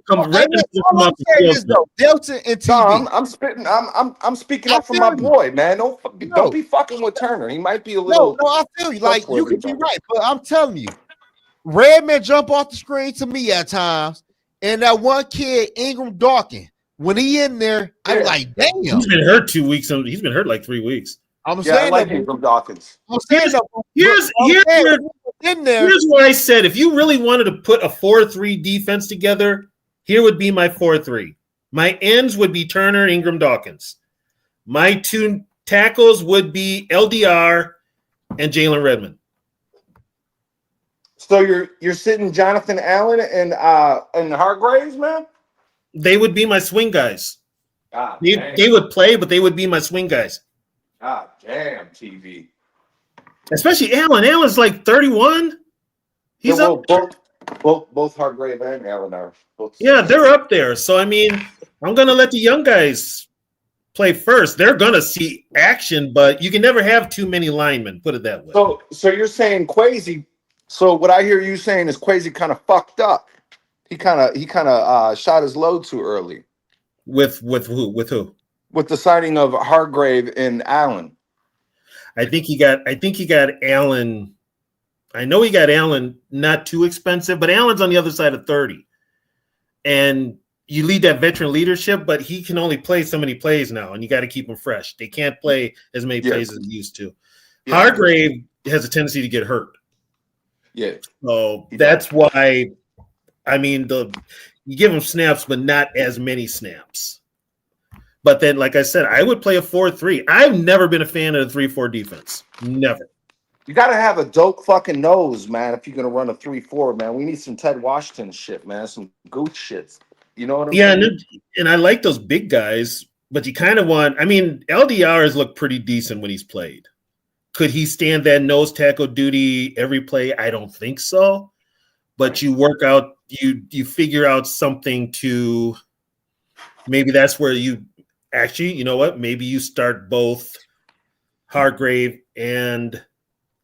come up the Delta and TV. No, I'm speaking up for my boy, man. Don't be fucking with Turner. He might be a little. No, I feel you. Like you could be right, but I'm telling you, Redmond jump off the screen to me at times. And that one kid, Ingram Dawkins, when he in there, I'm like, damn. He's been hurt 2 weeks. He's been hurt like 3 weeks. I'm saying I like Ingram Dawkins. Here's where I said if you really wanted to put a 4-3 defense together, here would be my 4-3. My ends would be Turner, Ingram Dawkins. My 2 tackles would be LDR and Jalen Redmond. So you're sitting Jonathan Allen and Hargraves, man? They would be my swing guys. God, they would play, but they would be my swing guys. God damn, TV. Especially Allen. Allen's like 31. He's up. Both Hargrave and Allen are. They're up there. So I mean, I'm gonna let the young guys play first. They're gonna see action, but you can never have too many linemen. Put it that way. So you're saying Kwesi. So what I hear you saying is Kwesi kind of fucked up. He kind of shot his load too early. With who? With who? With the signing of Hargrave and Allen. I think he got Allen. I know he got Allen not too expensive, but Allen's on the other side of 30. And you lead that veteran leadership, but he can only play so many plays now, and you got to keep him fresh. They can't play as many plays as they used to. Yeah. Hargrave has a tendency to get hurt. Yeah. So that's why, I mean, you give him snaps, but not as many snaps. But then, like I said, I would play a 4-3. I've never been a fan of the 3-4 defense. Never. You got to have a dope fucking nose, man, if you're going to run a 3-4, man. We need some Ted Washington shit, man. Some gooch shits. You know what I mean? Yeah, and I like those big guys, but you kind of want – I mean, LDR has looked pretty decent when he's played. Could he stand that nose tackle duty every play? I don't think so. But you work out, you figure out something to maybe that's where you actually, you know what? Maybe you start both Hargrave and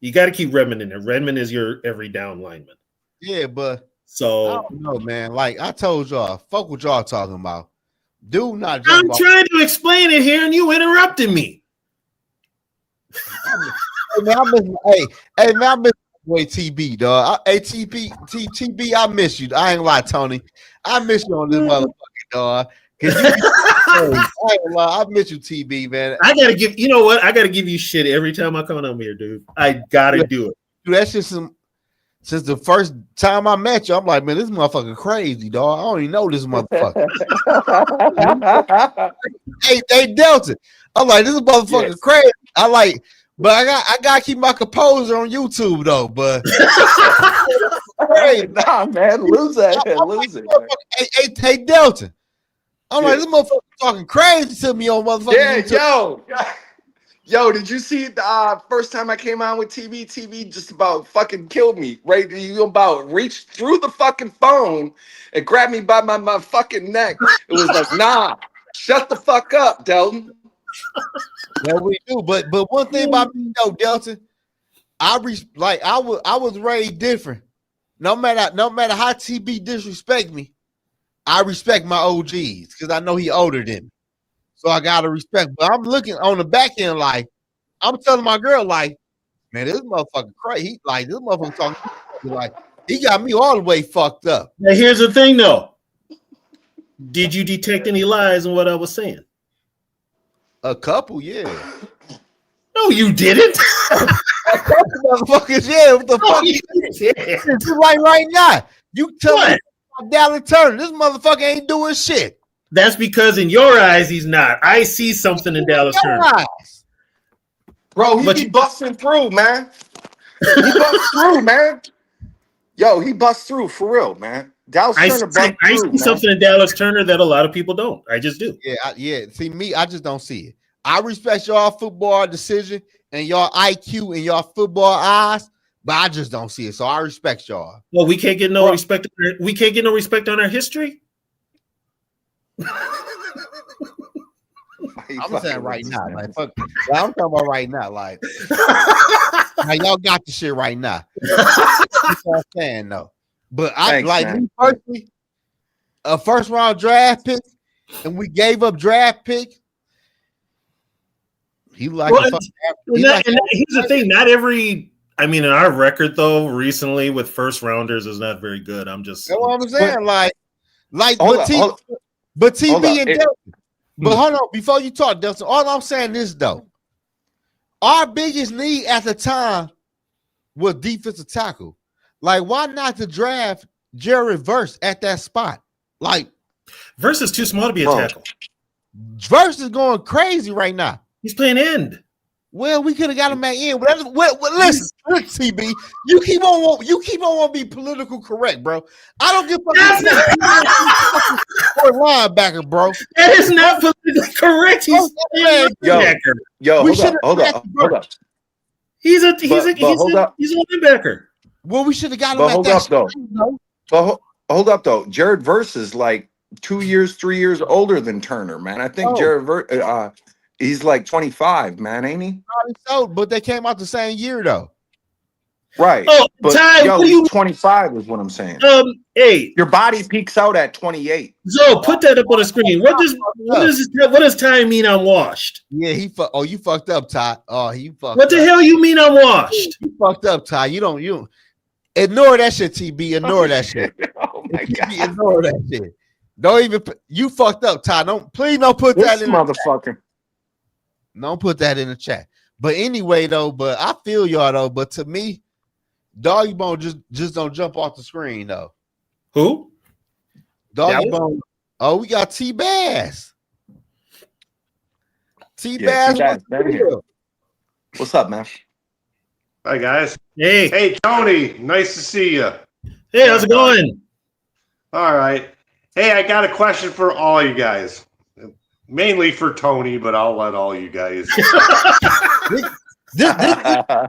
you got to keep Redmond in there. Redmond is your every down lineman. Yeah, but so I don't know, man. Like I told y'all, fuck what y'all talking about. Do not. I'm trying to explain it here, and you interrupted me. Hey man, I miss boy TB, dog. TB, I miss you. I ain't lie, Tony. I miss you on this motherfucking dog. I ain't lie. I miss you, TB, man. I gotta give you shit every time I come on here, dude. I gotta do it. Dude, that's just since the first time I met you, I'm like, man, this motherfucker crazy, dog. I don't even know this motherfucker. hey, Delta. I'm like, this motherfucker crazy. But I gotta keep my composure on YouTube though. But hey, nah, man, lose it. Hey, Delta. I'm like, this motherfucker talking crazy to me on motherfucking YouTube. Yo, did you see the first time I came on with TV? TV just about fucking killed me, right? You about reached through the fucking phone and grabbed me by my fucking neck. It was like, nah, shut the fuck up, Delton. Yeah, we do. But one thing about me, though, Delton, I was raised different. no matter how TB disrespect me, I respect my OGs because I know he older than me. So I gotta respect. But I'm looking on the back end like I'm telling my girl, like, man, this motherfucker crazy. This motherfucker talking like he got me all the way fucked up. Now here's the thing though. Did you detect any lies in what I was saying? A couple, yeah. No, you didn't. A couple motherfuckers, yeah. What the fuck? It's like right now. You tell me Dallas Turner, this motherfucker ain't doing shit. That's because in your eyes he's not. I see something in Dallas Turner. Bro, he be busting through, man. He busts through, man. Yo, he busts through for real, man. Dallas Turner busts through. I see something in Dallas Turner that a lot of people don't. I just do. Yeah. See, me, I just don't see it. I respect y'all football decision and y'all IQ and y'all football eyes, but I just don't see it. So I respect y'all. Well, we can't get no respect. We can't get no respect on our history. I'm saying right now, like fuck. I'm talking about right now, like now y'all got the shit right now. That's what I'm saying though. But I me personally, a first round draft pick, and we gave up draft pick. He like, here's the thing. Not every. I mean, in our record though, recently with first rounders is not very good. I'm just. That's what I'm saying. But TB and Delta. But hold on, before you talk, Delta, all I'm saying is though, our biggest need at the time was defensive tackle. Like, why not to draft Jared Verse at that spot? Like, Verse is too small to be a tackle. Verse is going crazy right now. He's playing end. Well, we could have got him at end. Listen, TB, you keep on want to be political correct, bro. I don't give a fuck for linebacker, bro. That is not politically correct. He's hold up. He's a linebacker. Well, we should have got him at that. Hold up though. Jared Verse is like 3 years older than Turner, man. I think Jared Verse. He's like 25, man, ain't he? So, but they came out the same year, though. Right. Oh, but, Ty, he's 25 is what I'm saying. Hey, your body peaks out at 28. So put that up on the screen. What does Ty mean I'm washed? Yeah, you fucked up, Ty. Oh, he fucked. What the hell you mean I'm washed? You fucked up, Ty. You don't ignore that shit, TB. Ignore that shit. Oh my God. Ignore that shit. Don't even. You fucked up, Ty. Please don't put that in motherfucker. Don't put that in the chat. But anyway, though, I feel y'all though. But to me, Doggy Bone just don't jump off the screen though. Who? Doggy Bone. Oh, we got T-Bass. T-Bass. What's up, man? Hi guys. Hey Tony. Nice to see you. Hey, how's it going? All right. Hey, I got a question for all you guys. Mainly for Tony, but I'll let all you guys.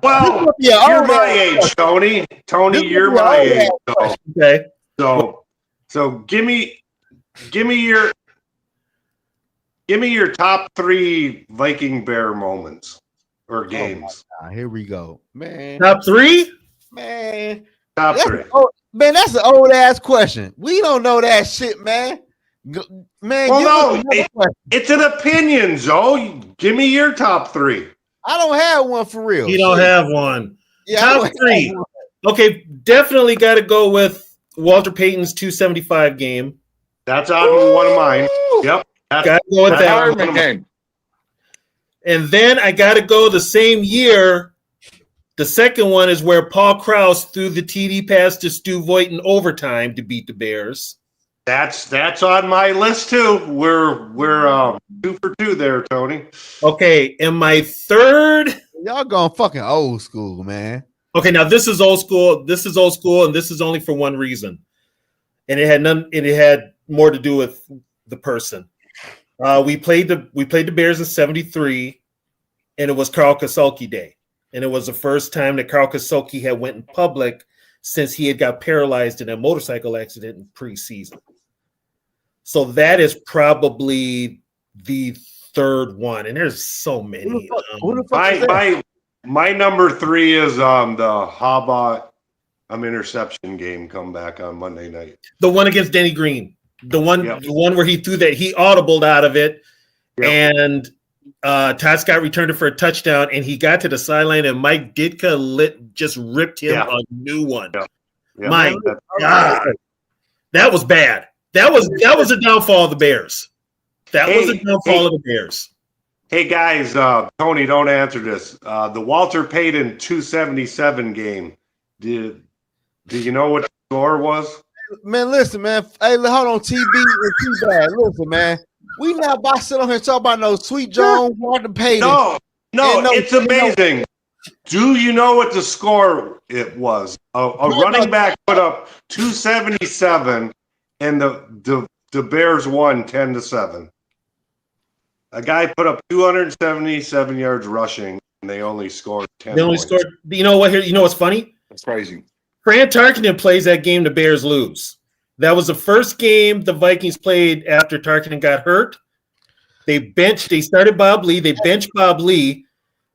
Well, you're my age, Tony. Tony, you're my age. Okay. So give me your top 3 Viking Bear moments or games. Oh, here we go, man. Top 3, man. Top 3. Man, that's an old ass question. We don't know that shit, man. Man, well, no, it's an opinion, Zoe. Give me your top 3. I don't have one for real. You don't have one. Yeah, top 3. Okay, definitely got to go with Walter Payton's 275 game. That's on one of mine. Yep. Got to go with that game. And then I got to go the same year. The second one is where Paul Krause threw the TD pass to Stu Voigt in overtime to beat the Bears. That's on my list too. We're 2 for 2 there, Tony. Okay, and my third, y'all going fucking old school, man. Okay, now this is old school. This is old school, and this is only for one reason, and it had more to do with the person. We played the Bears in '73, and it was Carl Kasulki Day, and it was the first time that Carl Kasulki had went in public since he had got paralyzed in a motorcycle accident in preseason. So that is probably the third one, and there's so many. My number 3 is the Haba interception game comeback on Monday night. The one against Denny Green. The one where he threw that, he audibled out of it, and Todd Scott returned it for a touchdown, and he got to the sideline, and Mike Ditka just ripped him a new one. My God, that was bad. That was a downfall of the Bears. That was a downfall of the Bears. Hey guys, Tony, don't answer this. The Walter Payton 277 game. Do you know what the score was? Man, listen, man. Hey, hold on, TB and T-Bad. Listen, man. We not about to sit on here talking about no Sweet Jones, Walter Payton. No, it's amazing. Do you know what the score it was? A running back put up 277, and the Bears won 10-7. A guy put up 277 yards rushing, and they only scored 10. They only scored. You know what? You know what's funny? That's crazy. Fran Tarkenton plays that game. The Bears lose. That was the first game the Vikings played after Tarkenton got hurt. They started Bob Lee. They benched Bob Lee.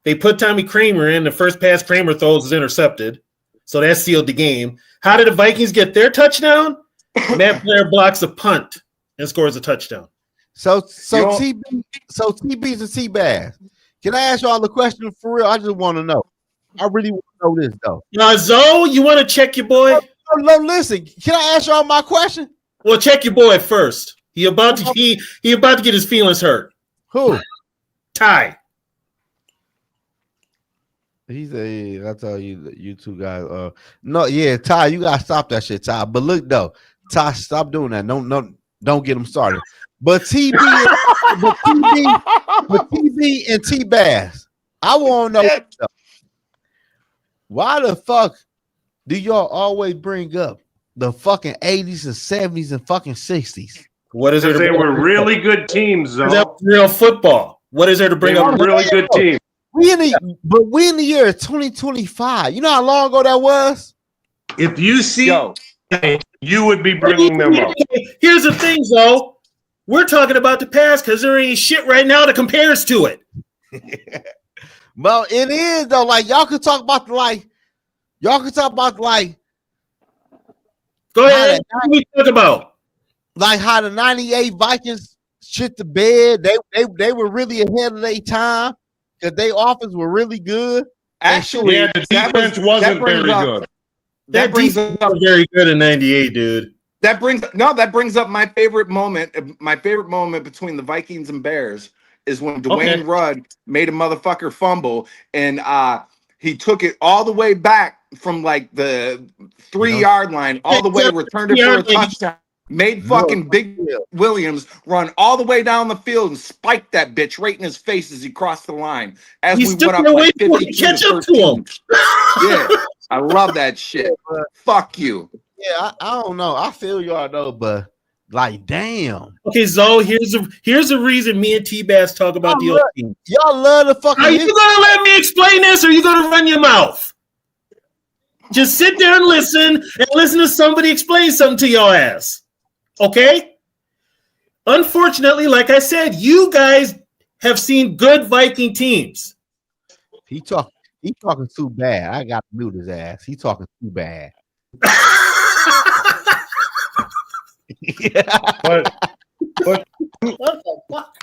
They put Tommy Kramer in. The first pass Kramer throws is intercepted. So that sealed the game. How did the Vikings get their touchdown? Matt Blair blocks a punt and scores a touchdown. So TBs and T-Bass. Can I ask y'all a question for real? I just want to know. I really want to know this though. Now, Zoe, you want to check your boy? No, listen. Can I ask y'all my question? Well, check your boy first. He about to get his feelings hurt. Who? Ty. He's I tell you two guys. No, yeah, Ty, you gotta stop that shit, Ty. But look though, Ty, stop doing that. Don't get him started. But TB and T-Bass, I want to know why the fuck do y'all always bring up the fucking 80s and 70s and fucking 60s? What is it? They were really good teams, though. That's real football. What is there to bring up? Really good team. We in the year 2025. You know how long ago that was? If you see, you would be bringing them up. Here's the thing, though. We're talking about the past because there ain't shit right now that compares to it. Well, it is though. Like y'all could talk about Go ahead. What we talk about? Like how the '98 Vikings shit the bed. They were really ahead of their time because their offense were really good. Actually, the defense wasn't very good. That defense was very good in '98, dude. That brings up my favorite moment. My favorite moment between the Vikings and Bears is when Dwayne Rudd made a motherfucker fumble, and he took it all the way back from like the 3-yard line, all the way, returned it for a touchdown. Made fucking Big Williams run all the way down the field and spiked that bitch right in his face as he crossed the line. As we went up like 50 to catch up to him. Yeah, I love that shit. Fuck you. Yeah, I don't know. I feel y'all though, but like, damn. Okay, Zoe, here's the reason me and T-Bass talk about the old team. Y'all love the fucking. Are you gonna let me explain this, or are you gonna run your mouth? Just sit there and listen to somebody explain something to your ass. Okay? Unfortunately, like I said, you guys have seen good Viking teams. He talking too bad. I got to mute his ass. He talking too bad. Yeah. But what the fuck?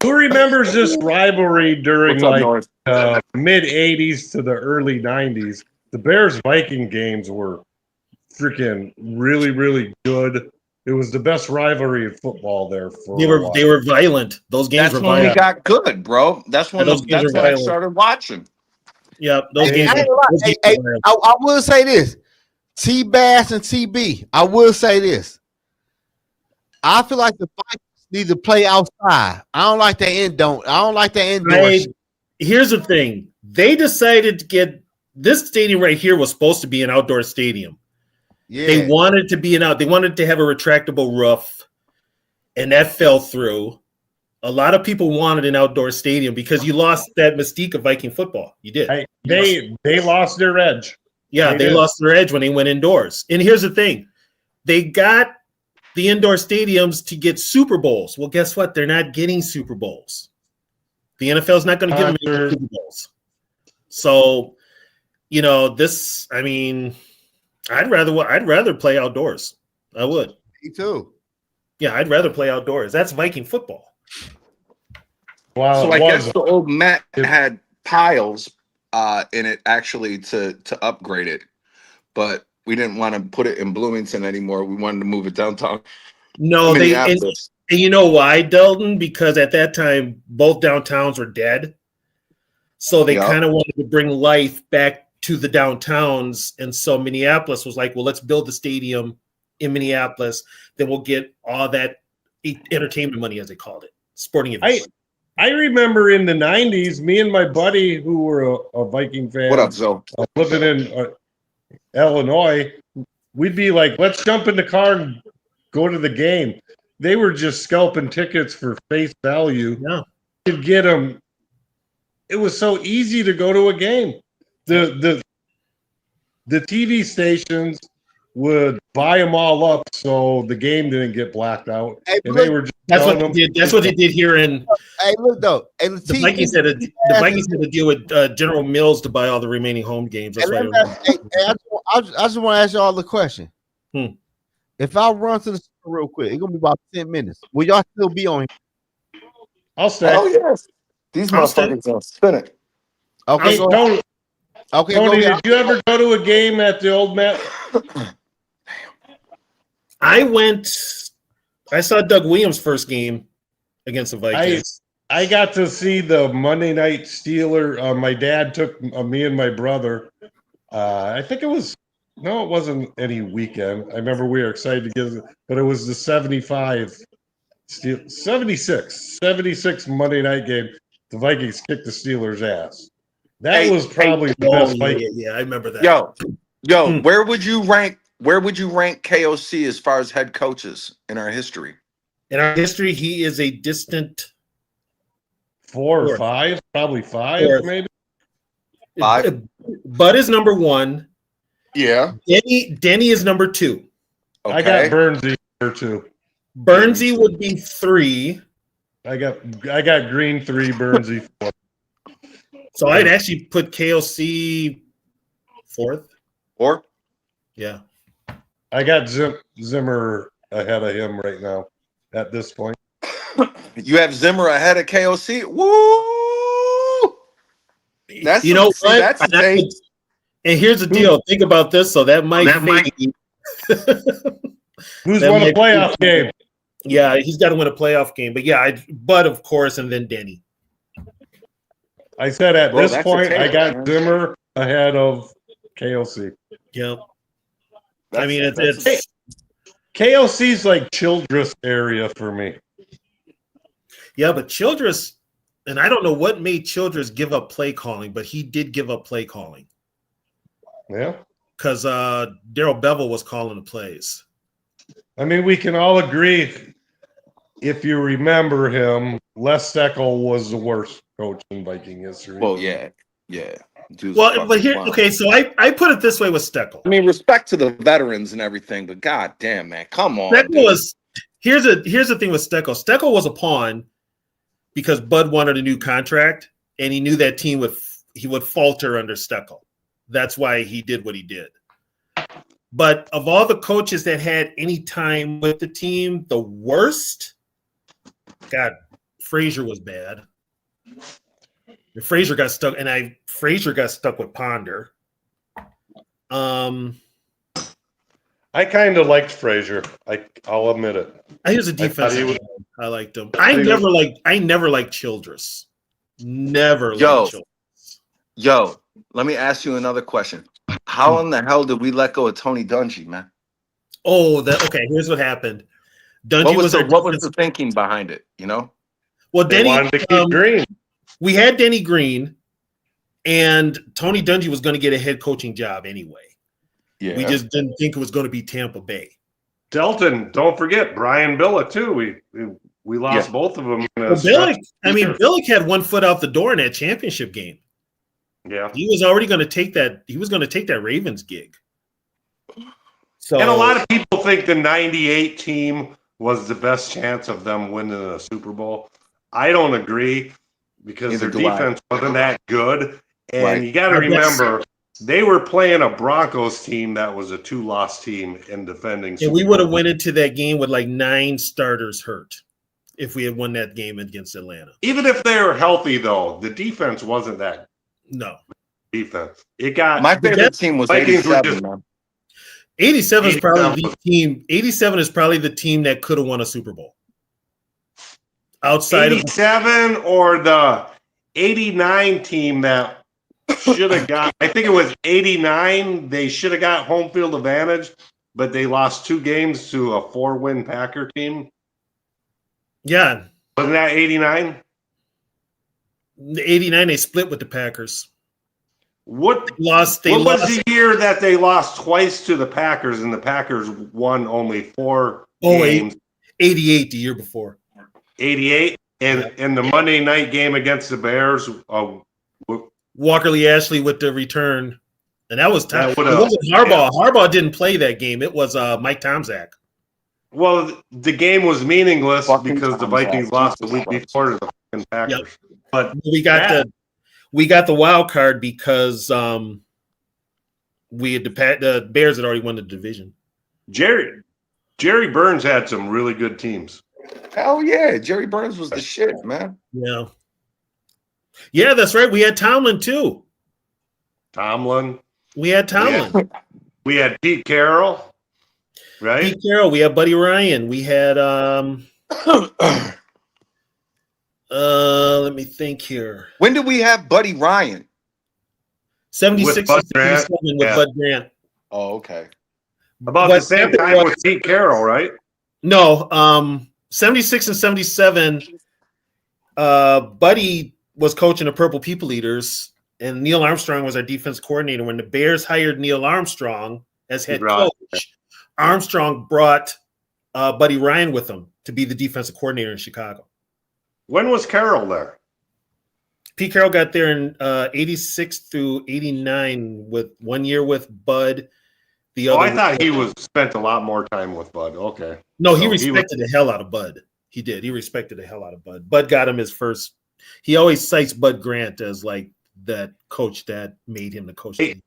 Who remembers this rivalry during mid 80s to the early 90s? The Bears Viking games were freaking really, really good. It was the best rivalry in football there for they were violent. Those games were violent. That's when we got good, bro. That's when I started watching. Yeah, those games. I will say this. T-Bass and TB. I will say this. I feel like the Vikings need to play outside. I don't like that indoor. Here's the thing. They decided to get this stadium right here was supposed to be an outdoor stadium. Yeah. They wanted to have a retractable roof, and that fell through. A lot of people wanted an outdoor stadium because you lost that mystique of Viking football. You did. They lost their edge. Yeah, they lost their edge when they went indoors. And here's the thing. They got the indoor stadiums to get Super Bowls. Well, guess what? They're not getting Super Bowls. The NFL is not going to give them Super Bowls. So this. I mean, I'd rather play outdoors. I would. Me too. Yeah, I'd rather play outdoors. That's Viking football. Wow. So I guess the old Met had piles in it actually to upgrade it, but we didn't want to put it in Bloomington anymore. We wanted to move it downtown. No, and you know why, Delton? Because at that time both downtowns were dead, so they kind of wanted to bring life back to the downtowns, and so Minneapolis was like, "Well, let's build the stadium in Minneapolis. Then we'll get all that entertainment money, as they called it, sporting events." I remember in the 90s, me and my buddy who were a Viking fan. What up, Zoe? Living in Illinois, we'd be like, let's jump in the car and go to the game. They were just scalping tickets for face value. Yeah. To get them. It was so easy to go to a game. The TV stations would buy them all up so the game didn't get blacked out. Hey, and they were just that's what they did. That's what they did here in. Hey, look though, and the Vikings had to deal with General Mills to buy all the remaining home games. That's I just want to ask y'all the question. If I run to the store real quick, it's gonna be about 10 minutes. Will y'all still be on here? I'll stay. Oh yes, these motherfuckers are spinning. Okay, Tony, Tony, did you ever go to a game at the old Met? I saw Doug Williams' first game against the Vikings. I got to see the Monday night Steeler. My dad took me and my brother. I think it wasn't any weekend. I remember we were excited to get it, but it was the 76 Monday night game. The Vikings kicked the Steelers' ass. That was probably the best fight. Yeah, I remember that. Yo, where would you rank KOC as far as head coaches in our history? In our history, he is a distant 4 or 5, probably 5, maybe 5. Bud is number 1. Yeah. Denny is number 2. Okay. I got Burnsy number 2. Burnsy would be 3. I got Green 3, Burnsy 4. So I'd actually put KOC 4th. 4? Yeah. I got Zimmer ahead of him right now at this point. You have Zimmer ahead of KOC? Woo! That's what? And here's the deal. Think about this. So that might who's won a playoff game? Yeah, he's got to win a playoff game. But yeah, Bud, of course, and then Denny. I said at this point, I got Zimmer ahead of KOC. Yep. I mean, it's KOC's like Childress area for me. Yeah, but Childress, and I don't know what made Childress give up play calling, but he did give up play calling. Yeah. Because Daryl Bevel was calling the plays. I mean, we can all agree, if you remember him, Les Steckel was the worst coach in Viking history. Well, yeah. Well, but here, okay, so I put it this way with Steckel. I mean, respect to the veterans and everything, but god damn, man, come on. Here's the thing with Steckel. Steckel was a pawn because Bud wanted a new contract, and he knew that team would falter under Steckel. That's why he did what he did. But of all the coaches that had any time with the team, the worst, God, Frazier was bad. Frazier got stuck, and Frazier got stuck with Ponder. I kind of liked Frazier. I'll admit it. He was a defensive. I liked him. I never liked Childress. Never liked Childress. Yo, let me ask you another question. How in the hell did we let go of Tony Dungy, man? Oh, okay. Here's what happened. Dungy what was the thinking behind it? You know. Well, Denny wanted to keep Green. We had Denny Green, and Tony Dungy was going to get a head coaching job anyway. Yeah. We just didn't think it was going to be Tampa Bay. Delton, don't forget Brian Billick too. We lost both of them. Billick had one foot out the door in that championship game. Yeah, he was already going to take that. He was going to take that Ravens gig. So, and a lot of people think the '98 team was the best chance of them winning a Super Bowl. I don't agree because their defense wasn't that good. And you got to remember, they were playing a Broncos team that was a 2-loss team in defending. And we would have went into that game with like 9 starters hurt if we had won that game against Atlanta. Even if they were healthy, though, the defense wasn't that. No. Defense. It got my favorite team was Vikings 87, man. 87 is probably the team. 87 is probably the team that could have won a Super Bowl. Outside 87 or the 89 team that should have got, I think it was 89. They should have got home field advantage, but they lost 2 games to a 4-win Packer team. Yeah. Wasn't that 89? The 89, they split with the Packers. What was the year that they lost twice to the Packers and the Packers won only 4 games? 88 the year before. 88? And in the Monday night game against the Bears, Walker Lee Ashley with the return. And that was time. It wasn't Harbaugh. Yeah. Harbaugh didn't play that game. It was Mike Tomczak. Well, the game was meaningless because the Vikings lost the week before to the fucking Packers. Yep. But we got the wild card because the Bears had already won the division. Jerry Burns had some really good teams. Hell yeah, Jerry Burns was the shit, man. Yeah. Yeah, that's right. We had Tomlin too. We had Tomlin. We had Pete Carroll. Right? Pete Carroll. We had Buddy Ryan. We had let me think here. When did we have Buddy Ryan? 76 with Bud Grant. Oh, okay. About the same time with Pete Carroll, right? No, 76 and 77. Buddy was coaching the Purple People Eaters, and Neil Armstrong was our defense coordinator. When the Bears hired Neil Armstrong as head coach, Armstrong brought Buddy Ryan with him to be the defensive coordinator in Chicago. When was Carroll there? Pete Carroll got there in 86 through 89 with 1 year with Bud. I thought he spent a lot more time with Bud. Okay. No, he respected the hell out of Bud. He did. He respected the hell out of Bud. Bud got him his first. He always cites Bud Grant as like that coach that made him the coach. Hey,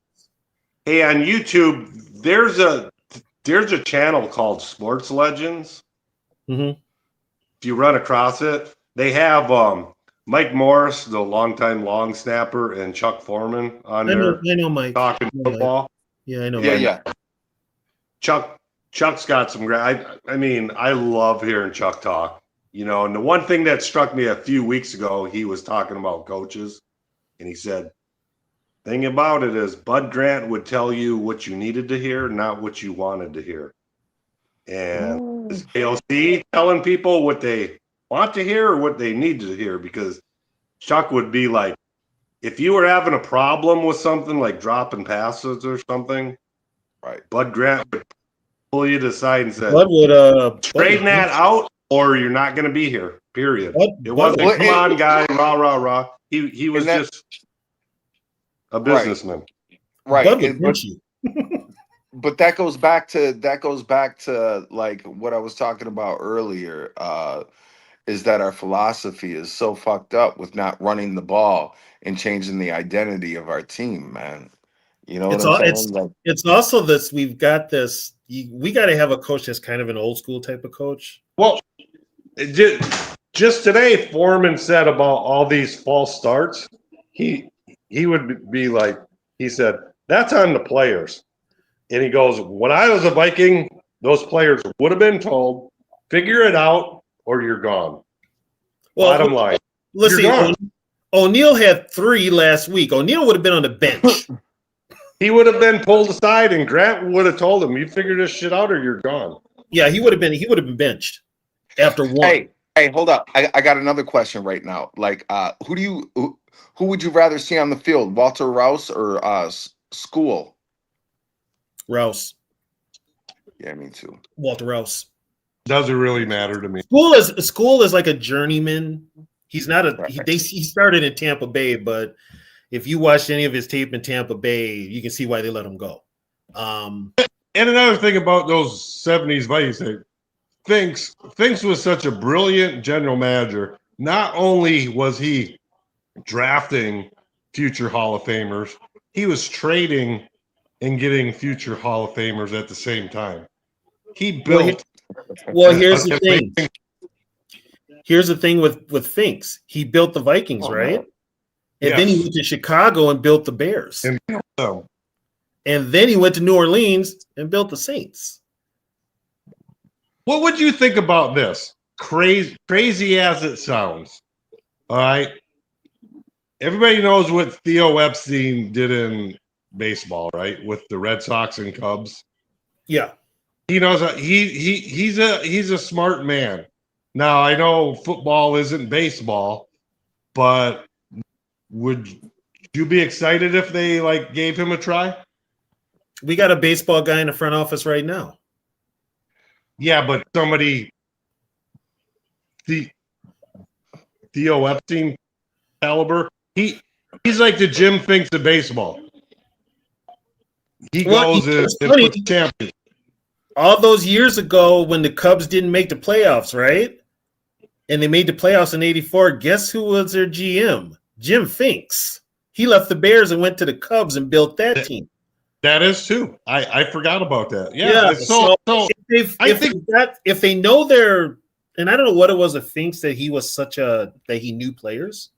on YouTube, there's a channel called Sports Legends. Mm-hmm. If you run across it, they have Mike Morris, the longtime long snapper, and Chuck Foreman on there. I know Mike. Talking football. Yeah, I know. Yeah. Chuck's got some great. I mean, I love hearing Chuck talk. You know, and the one thing that struck me a few weeks ago, he was talking about coaches, and he said, "Thing about it is, Bud Grant would tell you what you needed to hear, not what you wanted to hear." And is KOC telling people what they want to hear or what they need to hear? Because Chuck would be like, if you were having a problem with something like dropping passes or something, right? Bud Grant would pull you to the side and say, Bud would trade that out or you're not going to be here, period. It wasn't, come on, guy, rah, rah, rah. He was just a businessman. Right. But that goes back to like what I was talking about earlier, is that our philosophy is so fucked up with not running the ball and changing the identity of our team, man. You know, it's also this. We've got this. We got to have a coach that's kind of an old school type of coach. Well, just today, Foreman said about all these false starts. He would be like, he said, that's on the players. And he goes, when I was a Viking, those players would have been told, figure it out or you're gone. Well, bottom line. Let's see. O'Neal had 3 last week. O'Neal would have been on the bench. He would have been pulled aside, and Grant would have told him, "You figure this shit out, or you're gone." Yeah, he would have been benched after 1. Hey, hold up! I got another question right now. Like, who would you rather see on the field, Walter Rouse or Skol? Rouse. Yeah, me too. Walter Rouse. Doesn't really matter to me. Skol is like a journeyman. He's not he started in Tampa Bay, but if you watched any of his tape in Tampa Bay, you can see why they let him go. And another thing about those 70s Vikings, Finks was such a brilliant general manager. Not only was he drafting future Hall of Famers, he was trading and getting future Hall of Famers at the same time. He built. Well, here's the thing. Here's the thing with Finks. He built the Vikings, right? And then he went to Chicago and built the Bears. And then he went to New Orleans and built the Saints. What would you think about this? Crazy as it sounds. All right. Everybody knows what Theo Epstein did in baseball, right? With the Red Sox and Cubs. Yeah. He knows he's a smart man. Now I know football isn't baseball, but would you be excited if they like gave him a try? We got a baseball guy in the front office right now. Yeah, but somebody Theo Epstein caliber, he's like the Jim Finks of baseball. He goes and puts champions. All those years ago when the Cubs didn't make the playoffs, right? And they made the playoffs in '84. Guess who was their GM? Jim Finks. He left the Bears and went to the Cubs and built that team. That is too. I forgot about that. Yeah. So if they know their, and I don't know what it was of Finks that he was that he knew players.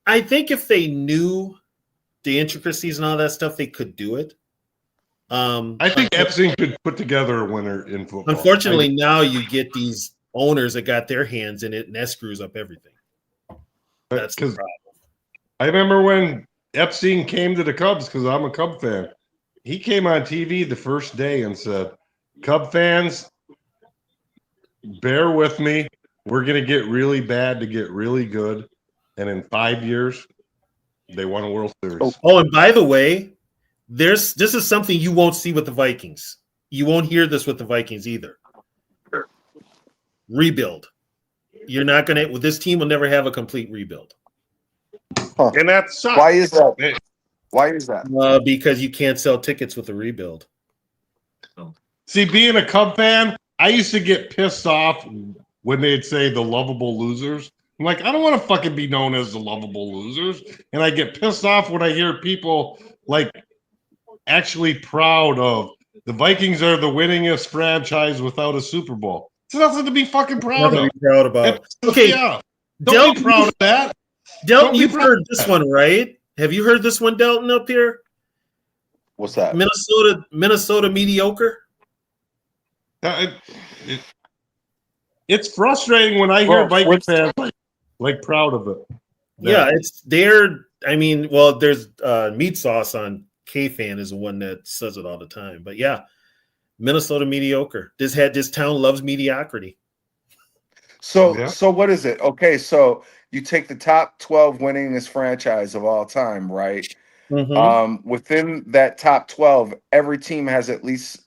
I think if they knew the intricacies and all that stuff, they could do it. I think Epstein could put together a winner in football. Unfortunately, now you get these owners that got their hands in it, and that screws up everything. That's the problem. I remember when Epstein came to the Cubs, because I'm a Cub fan. He came on TV the first day and said, Cub fans, bear with me. We're going to get really bad to get really good. And in 5 years, they won a World Series. Oh, and by the way, this is something you won't see with the Vikings. You won't hear this with the Vikings either. Rebuild. You're not going to – this team will never have a complete rebuild. Huh. And that sucks. Why is that? Why is that? Because you can't sell tickets with a rebuild. See, being a Cub fan, I used to get pissed off when they'd say the lovable losers. I'm like, I don't want to fucking be known as the lovable losers. And I get pissed off when I hear people like actually proud of the Vikings are the winningest franchise without a Super Bowl. It's nothing to be fucking proud of. Proud about. Okay, yeah. Don't be proud of that. Delton, you've heard this one, right? Have you heard this one, Delton, up here? What's that? Minnesota mediocre. It's frustrating when I hear Vikings fans like proud of it. Yeah, it's there. I mean, well, there's Meat Sauce on K-Fan is the one that says it all the time. But yeah, Minnesota mediocre. This town loves mediocrity. So what is it? Okay, so you take the top 12 winningest franchise of all time, right? Mm-hmm. Within that top 12, every team has at least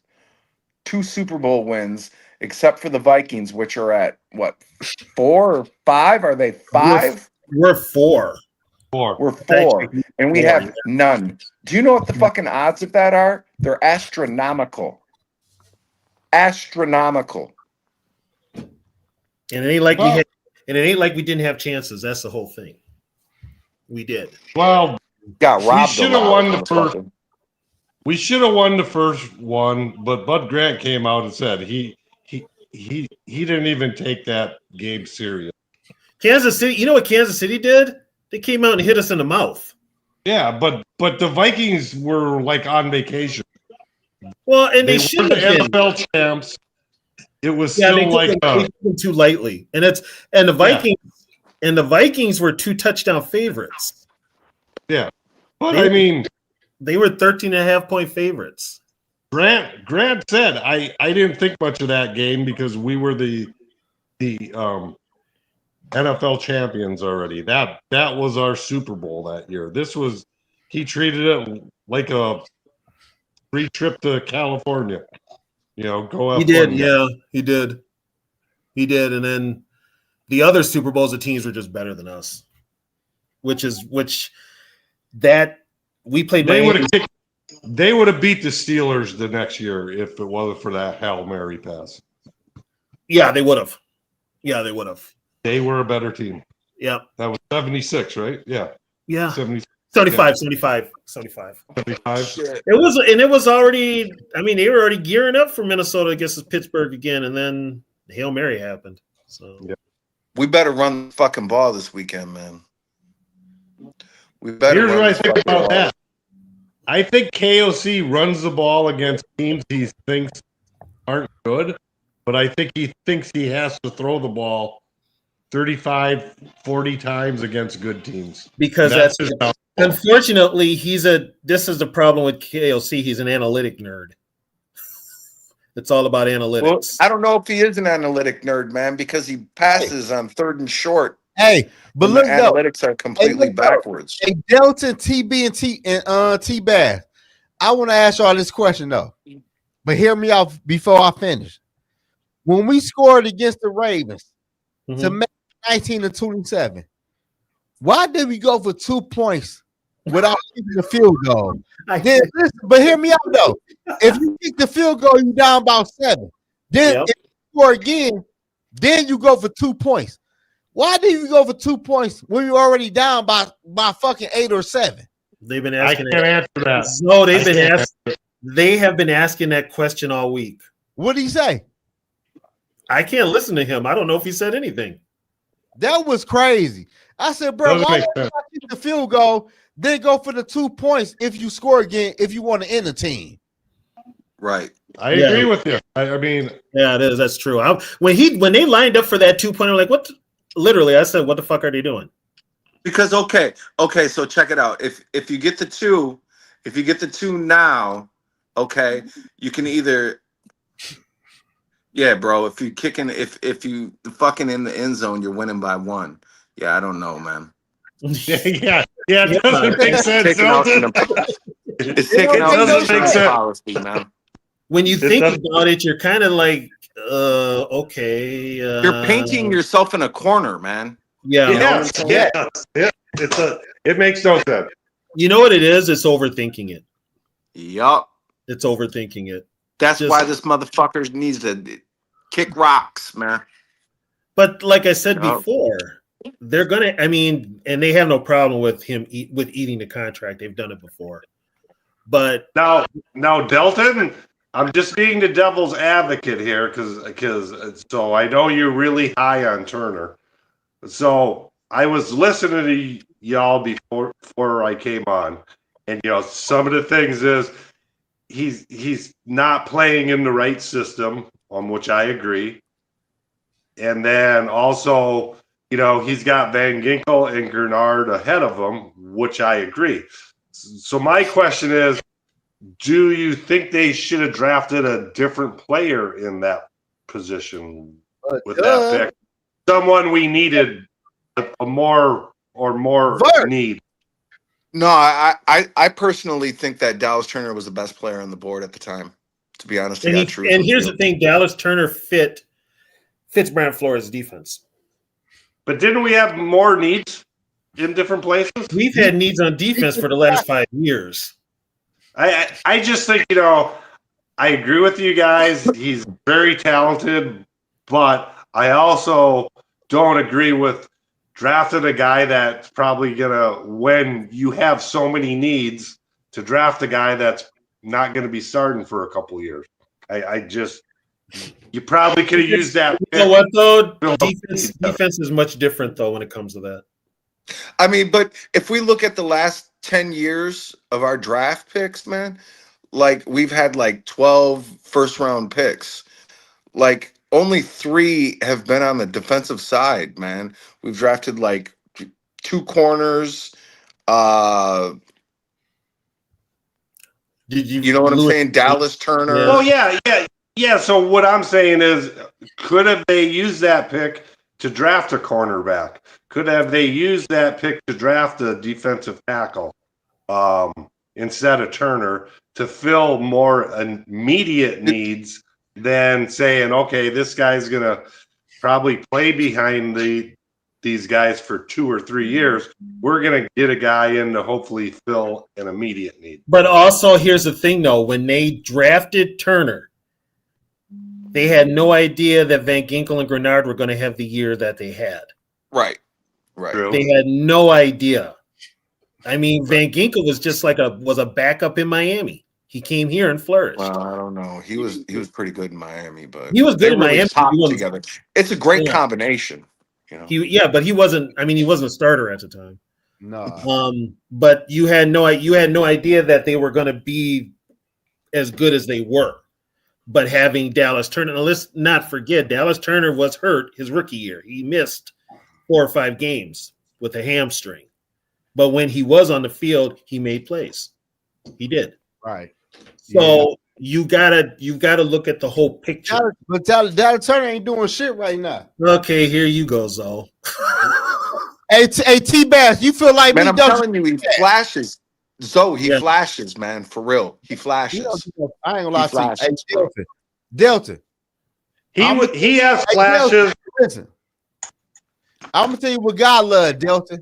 2 Super Bowl wins, except for the Vikings, which are at what, 4 or 5? Are they 5? We're 4. We're 4, and we have none. Do you know what the fucking odds of that are? They're astronomical. Astronomical. And it ain't like we didn't have chances. That's the whole thing. We did. Well, got robbed. We should have won the first. We should have won the first one, but Bud Grant came out and said he didn't even take that game serious. Kansas City, you know what Kansas City did? They came out and hit us in the mouth. Yeah, but the Vikings were like on vacation. Well, and they should have been NFL champs. It was still like too lightly, and the Vikings were 2 touchdown favorites. Yeah, but I mean, they were 13.5-point favorites. Grant said, I didn't think much of that game because we were the NFL champions already. That was our Super Bowl that year. He treated it like a free trip to California. Go up. He did, yeah, he did. And then the other Super Bowls, the teams were just better than us. We played. They would have beat the Steelers the next year if it wasn't for that Hail Mary pass. Yeah, they would have. They were a better team. Yeah. That was 76, right? Yeah. Yeah. 75. It was already. I mean, they were already gearing up for Minnesota against Pittsburgh again, and then Hail Mary happened. So we better run the fucking ball this weekend, man. We better. Here's what I think about that. I think KOC runs the ball against teams he thinks aren't good, but I think he thinks he has to throw the ball 35, 40 times against good teams. Because that's unfortunately, this is the problem with KOC. He's an analytic nerd. It's all about analytics. Well, I don't know if he is an analytic nerd, man, because he passes on 3rd and short. Hey, but look, analytics are completely backwards. Hey, Delton, TB, and T-Bass, I want to ask y'all this question though, but hear me out before I finish. When we scored against the Ravens to make 19-27, why did we go for 2 points without kicking the field goal? But hear me out though. If you kick the field goal, you down about 7. Then if you score again, then you go for 2 points. Why did you go for 2 points when you're already down by fucking 8 or 7? They've been asking. I can't answer that. No, they have been asking that question all week. What did he say? I can't listen to him. I don't know if he said anything. That was crazy. I said, bro, why don't you kick the field goal, then go for the 2 points if you score again, if you want to end the team? Right. I agree with you. I mean, yeah, it is. That's true. When they lined up for that 2 point, I'm like, what? Literally, I said, what the fuck are they doing? Because okay, so check it out. If you get the 2, now, okay, you can either, yeah, bro. If you kicking, if you fucking in the end zone, you're winning by 1. Yeah, I don't know, man. yeah, it doesn't make sense. It's taking out the policy, man. When you think about it, you're kind of like, okay. You're painting yourself in a corner, man. Yeah. It makes no sense. You know what it is? It's overthinking it. Yup. It's overthinking it. That's why this motherfucker needs to kick rocks, man. But like I said before, they're gonna. I mean, and they have no problem with him eating the contract. They've done it before. But now, Delton, I'm just being the devil's advocate here because so I know you're really high on Turner. So I was listening to y'all before I came on, and some of the things is he's not playing in the right system, on which I agree, and then also he's got Van Ginkel and Gernard ahead of him, which I agree. So my question is, do you think they should have drafted a different player in that position with that pick? Someone we needed a more need. No, I personally think that Dallas Turner was the best player on the board at the time, to be honest. And here's the thing, Dallas Turner fits Brian Flores' defense. But didn't we have more needs in different places? We've had needs on defense for the last 5 years. I just think, I agree with you guys. He's very talented, but I also don't agree with drafting a guy that's probably going to, when you have so many needs, to draft a guy that's not going to be starting for a couple of years. You probably could have used that. You know what, though? Defense is much different, though, when it comes to that. I mean, but if we look at the last 10 years of our draft picks, man, like we've had like 12 first-round picks. Like only 3 have been on the defensive side, man. We've drafted like 2 corners. You know what I'm saying? Dallas Turner. Oh, yeah. So what I'm saying is, could have they used that pick to draft a cornerback? Could have they used that pick to draft a defensive tackle instead of Turner to fill more immediate needs than saying, okay, this guy's going to probably play behind these guys for 2 or 3 years. We're going to get a guy in to hopefully fill an immediate need. But also, here's the thing, though. When they drafted Turner, they had no idea that Van Ginkel and Grenard were going to have the year that they had. Right. They had no idea. I mean, Van Ginkel was just like a backup in Miami. He came here and flourished. Well, I don't know. He was pretty good in Miami, but he was good in Miami. Together. It's a great combination. You know? But he wasn't. I mean, he wasn't a starter at the time. No. But you had no idea that they were going to be as good as they were. But having Dallas Turner, now let's not forget, Dallas Turner was hurt his rookie year. He missed 4 or 5 games with a hamstring. But when he was on the field, he made plays. He did. Right. So you gotta look at the whole picture. But Dallas Turner ain't doing shit right now. Okay, here you go, Zoe. Hey, T-Bass, you feel like man? I'm telling you, he flashes. Zoe, he flashes, man, for real. He flashes. I ain't gonna lie to you. Hey, Delta. He has flashes. Delta, listen, I'm gonna tell you what God love, Delta.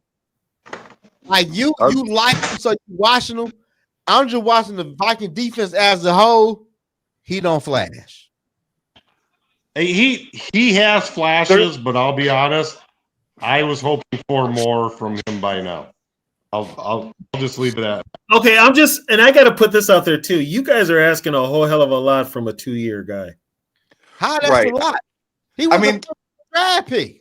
Like you like him, so you watching him. I'm just watching the Viking defense as a whole. He don't flash. He has flashes, but I'll be honest, I was hoping for more from him by now. I'll just leave it at. Okay, and I got to put this out there too. You guys are asking a whole hell of a lot from a 2-year guy. How that's a lot? He was a draft pick.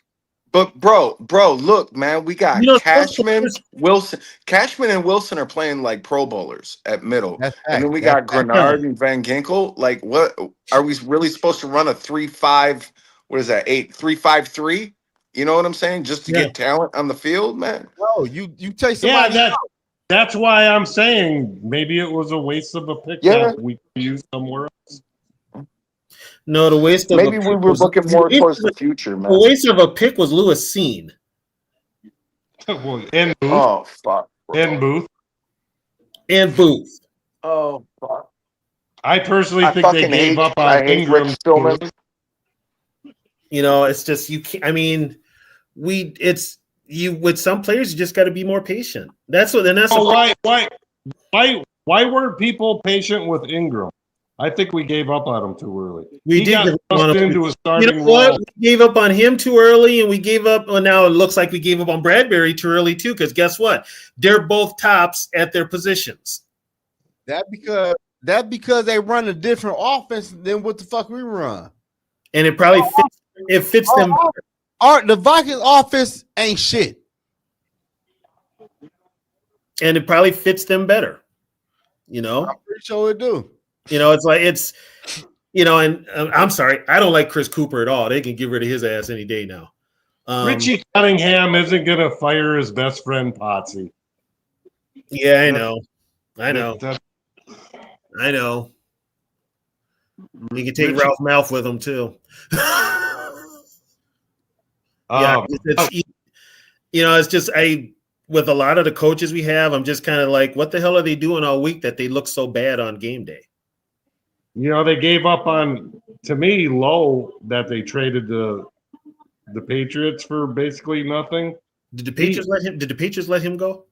But bro, look, man, we got Cashman, Wilson. Cashman and Wilson are playing like Pro Bowlers at middle, and then we got Grenard and Van Ginkel. Like, what are we really supposed to run a 3-5? What is that? 3-5-3? You know what I'm saying? Just to get talent on the field, man. No, you take somebody. Yeah, that's why I'm saying maybe it was a waste of a pick that we could use somewhere else. No, the waste of maybe we were looking more towards the future, man. The waste of a pick was Lewis Seen. And Booth. Oh fuck. And Booth. Oh fuck. I personally think they gave up on Ingram. You know, it's just you can't. I mean, with some players, you just got to be more patient. That's why weren't people patient with Ingram? I think we gave up on him too early. We did give up on him. Into a starting you know what? We gave up on him too early, and we gave up. Well, now it looks like we gave up on Bradbury too early too. Because guess what? They're both tops at their positions. That because they run a different offense than what the fuck we run, and it probably fits them. The Vikings offense ain't shit, and it probably fits them better. You know, I'm pretty sure it do. You know, and I'm sorry, I don't like Chris Cooper at all. They can get rid of his ass any day now. Richie Cunningham isn't going to fire his best friend Potsy. Yeah, I know. He can take Ralph Mouth with him too. It's just with a lot of the coaches we have, I'm just kind of like, what the hell are they doing all week that they look so bad on game day? You know, they gave up on, to me, Lowe, that they traded the Patriots for basically nothing. Did the Patriots let him go?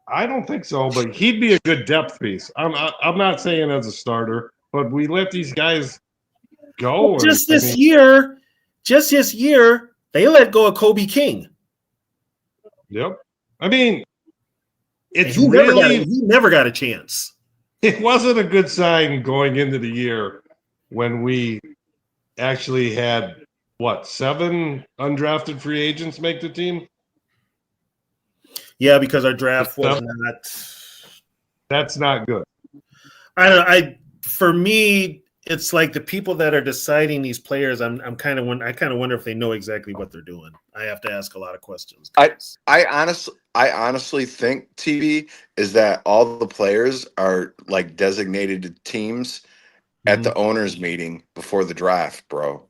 I don't think so, but he'd be a good depth piece. I'm not saying as a starter, but we let these guys go. Well, just this year, they let go of Kobe King. Yep. I mean, he never got a chance. It wasn't a good sign going into the year when we actually had 7 undrafted free agents make the team. Yeah, because our draft was not. That's not good. For me, it's like the people that are deciding these players. I kind of wonder if they know exactly what they're doing. I have to ask a lot of questions. I honestly think, TV, is that all the players are like designated to teams at the owners meeting before the draft, bro.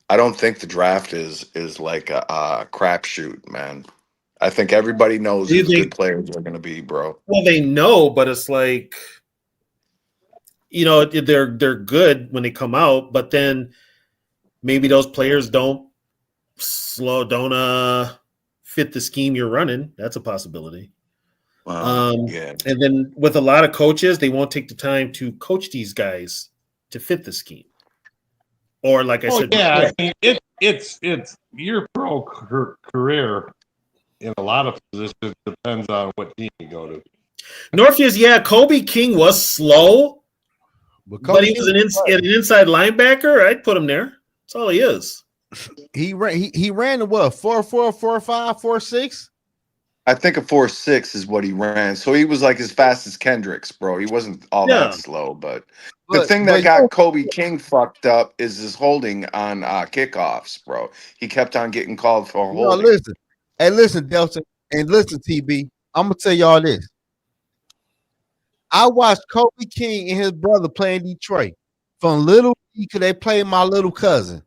I don't think the draft is like a crapshoot, man. I think everybody knows who good players are going to be, bro. Well, they know, but it's like, you know, they're good when they come out, but then maybe those players don't fit the scheme you're running. That's a possibility. Yeah. And then with a lot of coaches, they won't take the time to coach these guys to fit the scheme. Or like I said, yeah, I mean, it's your pro career. in a lot of positions. Depends on what team you go to. Northeast, yeah, Kobe King was slow, but he was an inside linebacker. I'd put him there. That's all he is. He ran to what, 4.4, 4.5, 4.6? I think a 4.6 is what he ran. So he was like as fast as Kendricks, bro. He wasn't all that slow, but the thing that got Kobe King fucked up is his holding on kickoffs, bro. He kept on getting called for holding. Listen. Hey, listen, Delta, and listen, TB. I'm gonna tell y'all this. I watched Kobe King and his brother play in Detroit from little league because they played my little cousin.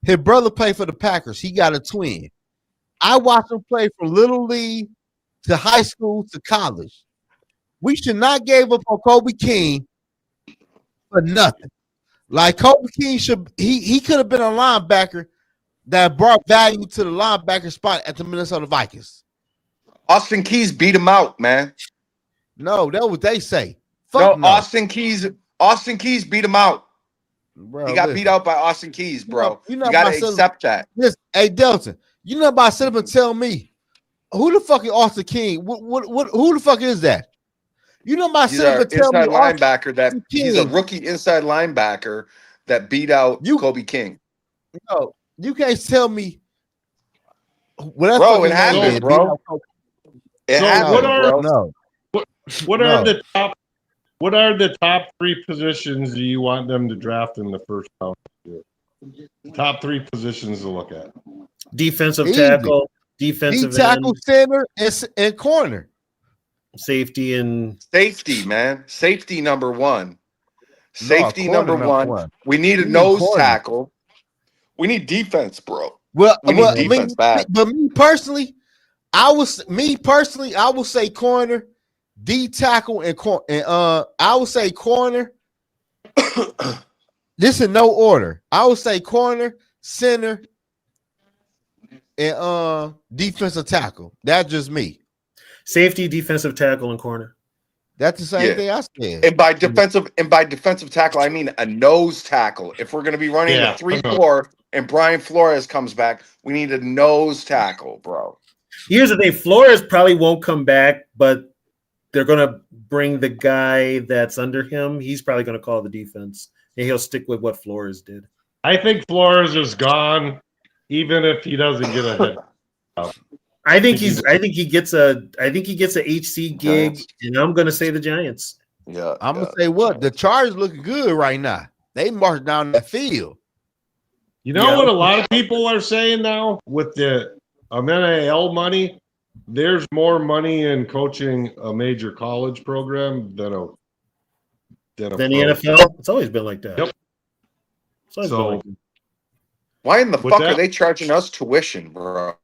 His brother played for the Packers. He got a twin. I watched him play from little league to high school to college. We should not give up on Kobe King for nothing. Like Kobe King he could have been a linebacker that brought value to the linebacker spot at the Minnesota Vikings. Austin Keys beat him out, man. No, that's what they say. Fuck no. Austin Keys beat him out. Bro, he got beat out by Austin Keys, bro. You got to accept that. Listen, hey, Delton, you know about sit up and tell me who the fuck is Austin King? Who the fuck is that? You know about sit up and tell me linebacker he's a rookie inside linebacker that beat out Kobe King. No, you can't tell me. Bro, it happened, bro. It happened, bro. What are the top 3 positions do you want them to draft in the first round? The top 3 positions to look at: defensive tackle, defensive tackle, center, and corner, safety, man. Safety number 1. Safety number one. We need a nose tackle. We need defense, bro. Well, defense bad. But me personally, I will say corner, D tackle, and I would say corner. This in no order. I would say corner, center, and defensive tackle. That's just me. Safety, defensive tackle, and corner. That's the same thing I said. And by defensive tackle, I mean a nose tackle. If we're gonna be running a 3-4 and Brian Flores comes back, we need a nose tackle, bro. Here's the thing: Flores probably won't come back, but they're gonna bring the guy that's under him. He's probably gonna call the defense, and he'll stick with what Flores did. I think Flores is gone, even if he doesn't get a hit. I think he gets a HC gig, and I'm gonna say the Giants. Yeah, I'm gonna say what the Chargers looking good right now. They march down that field. You know what a lot of people are saying now with the NIL money, there's more money in coaching a major college program than the NFL. It's always been like that. Yep. So why in the fuck are they charging us tuition, bro?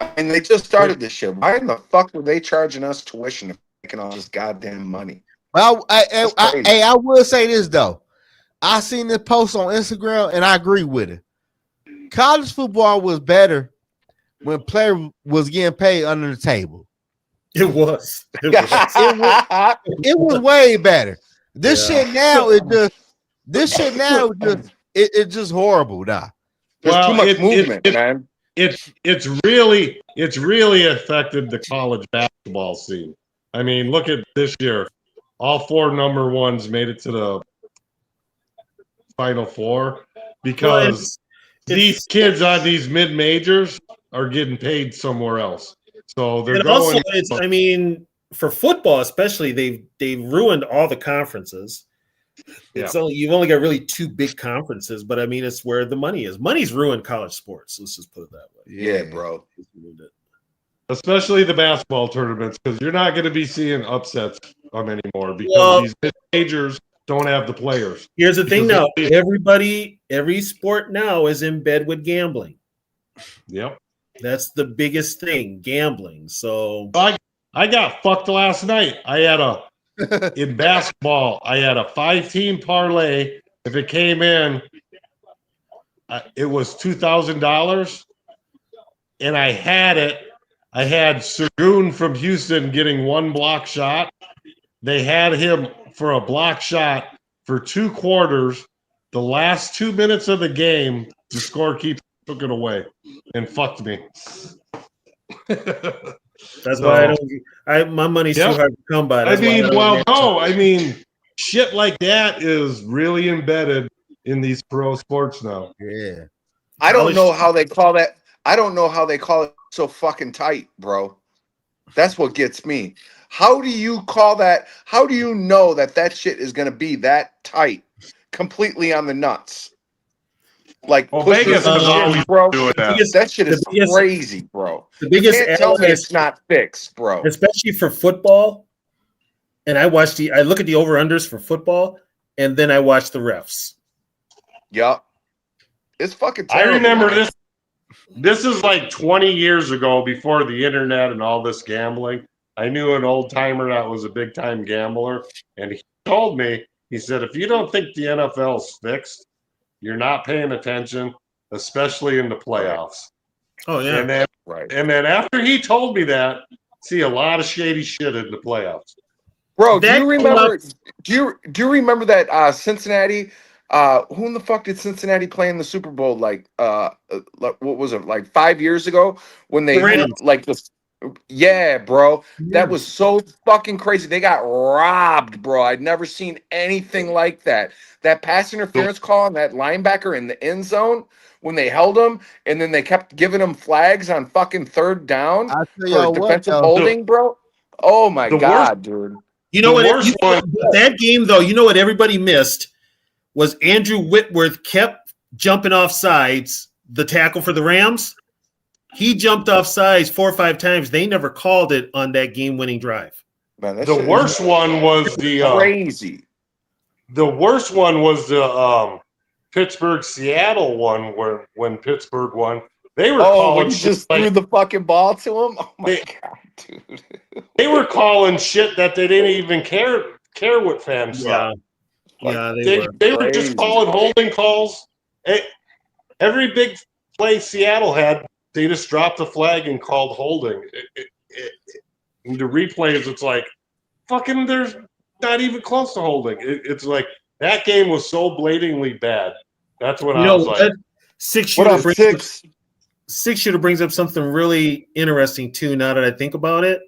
I mean, they just started this shit. Why in the fuck are they charging us tuition if they're making all this goddamn money? Well, I will say this though. I seen this post on Instagram and I agree with it. College football was better when player was getting paid under the table. It was. It was way better. This shit now is just horrible now. There's too much movement, man. It's really affected the college basketball scene. I mean, look at this year. All 4 number 1s made it to the Final Four because these kids on these mid majors are getting paid somewhere else. So they're going. Also, I mean, for football especially, they've ruined all the conferences. You've only got really 2 big conferences, but I mean, it's where the money is. Money's ruined college sports. Let's just put it that way. Yeah, bro. Especially the basketball tournaments, because you're not going to be seeing upsets anymore because these mid majors don't have the players. Here's the thing now. Every sport now is in bed with gambling. Yep. That's the biggest thing, gambling. So I got fucked last night. In basketball, I had a 5-team parlay. If it came in, it was $2,000. And I had it. I had Sergun from Houston getting 1 block shot. They had him for a block shot for 2 quarters. The last 2 minutes of the game, the scorekeeper took it away and fucked me. That's why I don't. My money's too hard to come by. That's shit like that is really embedded in these pro sports now. Yeah. I don't know how they call that. I don't know how they call it so fucking tight, bro. That's what gets me. How do you call that? How do you know that shit is going to be that tight, completely on the nuts? Like, Vegas is always bro. doing that. That shit is crazy, bro. The biggest you can't tell me it's not fixed, bro. Especially for football. And I look at the over-unders for football, and then I watch the refs. Yup. It's fucking terrible. I remember this. This is like 20 years ago, before the internet and all this gambling. I knew an old timer that was a big time gambler, and he told me, he said, if you don't think the NFL's fixed, you're not paying attention, especially in the playoffs. Oh yeah. And then after he told me that, see a lot of shady shit in the playoffs. Bro, do you remember? Do you remember that Cincinnati? Who in the fuck did Cincinnati play in the Super Bowl? Like what was it? Like 5 years ago when they like the. Yeah, bro, that was so fucking crazy. They got robbed, bro. I'd never seen anything like that. That pass interference call on that linebacker in the end zone when they held him, and then they kept giving him flags on fucking third down for defensive holding, bro. Oh my god, dude. You know what? That game though, you know what everybody missed was Andrew Whitworth kept jumping off sides. The tackle for the Rams. He jumped off sides 4 or 5 times. They never called it on that game-winning drive. Man, the worst one was crazy. The worst one was the Pittsburgh-Seattle one, when Pittsburgh won. They were calling shit just threw the fucking ball to him. Oh my god, dude! They were calling shit that they didn't even care what fans thought. Yeah, they were just calling holding calls. Every big play Seattle had, they just dropped the flag and called holding. In the replays, it's like, fucking, there's not even close to holding. It's like, that game was so blatantly bad. That's what I was like. Six shooter brings up something really interesting, too, now that I think about it.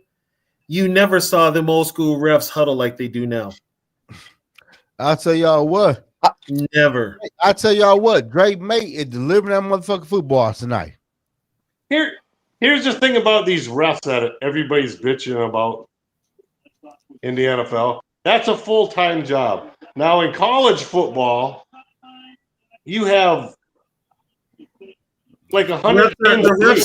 You never saw them old school refs huddle like they do now. I'll tell y'all what. Never. I'll tell y'all what. Drake May is delivering that motherfucking football tonight. Here's the thing about these refs that everybody's bitching about in the NFL. That's a full-time job. Now in college football, you have like 100 games a week.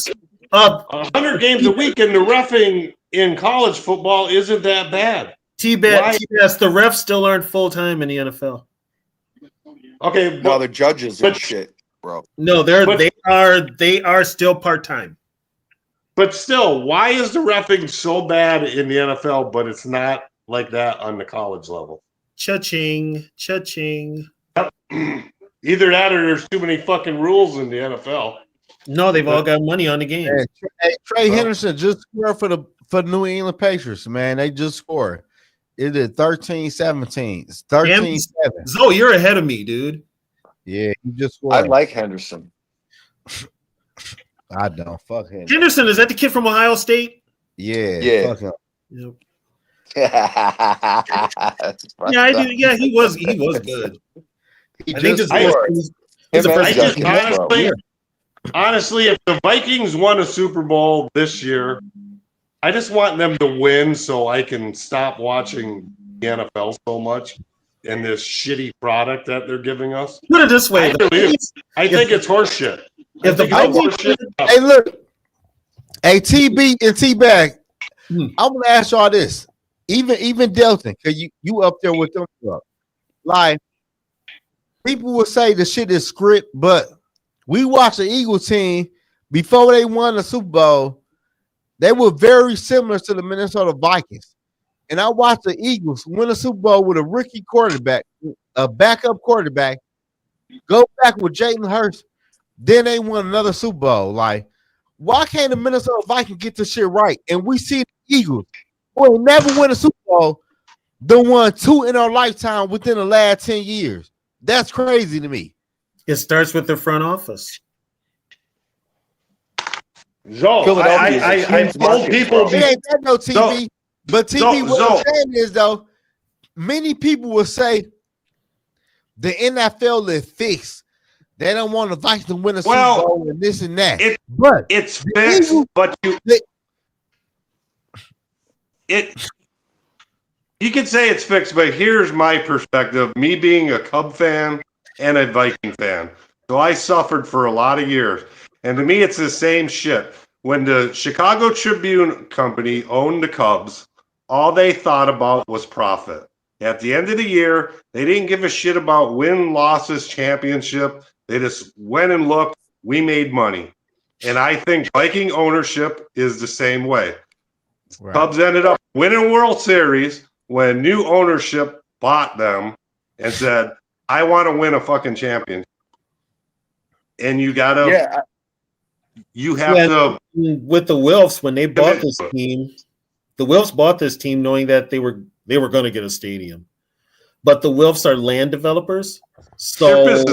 100 games a week, and the reffing in college football isn't that bad. T-Bass, the refs still aren't full-time in the NFL. Okay, no, they're judges and shit, bro. No, they are still part-time. But still, why is the reffing so bad in the NFL, but it's not like that on the college level? Cha-ching. Either that or there's too many fucking rules in the NFL. No, they've all got money on the game. Hey, Trey Henderson just scored for the New England Patriots, man. They just scored. It is 13-17. It's 13-7. Zoe, you're ahead of me, dude. Yeah, he just scored. I like Henderson. I don't. Fuck him. Henderson, is that the kid from Ohio State? Yeah. Fuck him. Yep. I do. Yeah, he was good. Honestly, if the Vikings won a Super Bowl this year, I just want them to win so I can stop watching the NFL so much and this shitty product that they're giving us. Put it this way. I think it's horseshit. Hey, look. Hey, TB and T-Bag, I want to ask y'all this. Even Delton, because you up there with them. Like, people will say the shit is script, but we watched the Eagles team before they won the Super Bowl. They were very similar to the Minnesota Vikings. And I watched the Eagles win a Super Bowl with a rookie quarterback, a backup quarterback, go back with Jalen Hurts. Then they won another Super Bowl. Like, why can't the Minnesota Vikings get this shit right? And we see the Eagles, who never win a Super Bowl, they won 2 in our lifetime within the last 10 years. That's crazy to me. It starts with the front office. I told people it ain't that no TV, but TV. What I'm saying is though, many people will say the NFL is fixed. They don't want the Vikings to win a Super Bowl and this and that. But it's fixed. But you can say it's fixed. But here's my perspective: me being a Cub fan and a Viking fan, so I suffered for a lot of years. And to me, it's the same shit. When the Chicago Tribune company owned the Cubs, all they thought about was profit. At the end of the year, they didn't give a shit about win, losses, championship. They just went and looked. We made money. And I think Viking ownership is the same way. Right. Cubs ended up winning World Series when new ownership bought them and said, I want to win a fucking championship. And you got to... You have to with the Wilfs when they bought this team. The Wilfs bought this team knowing that they were going to get a stadium, but the Wilfs are land developers, so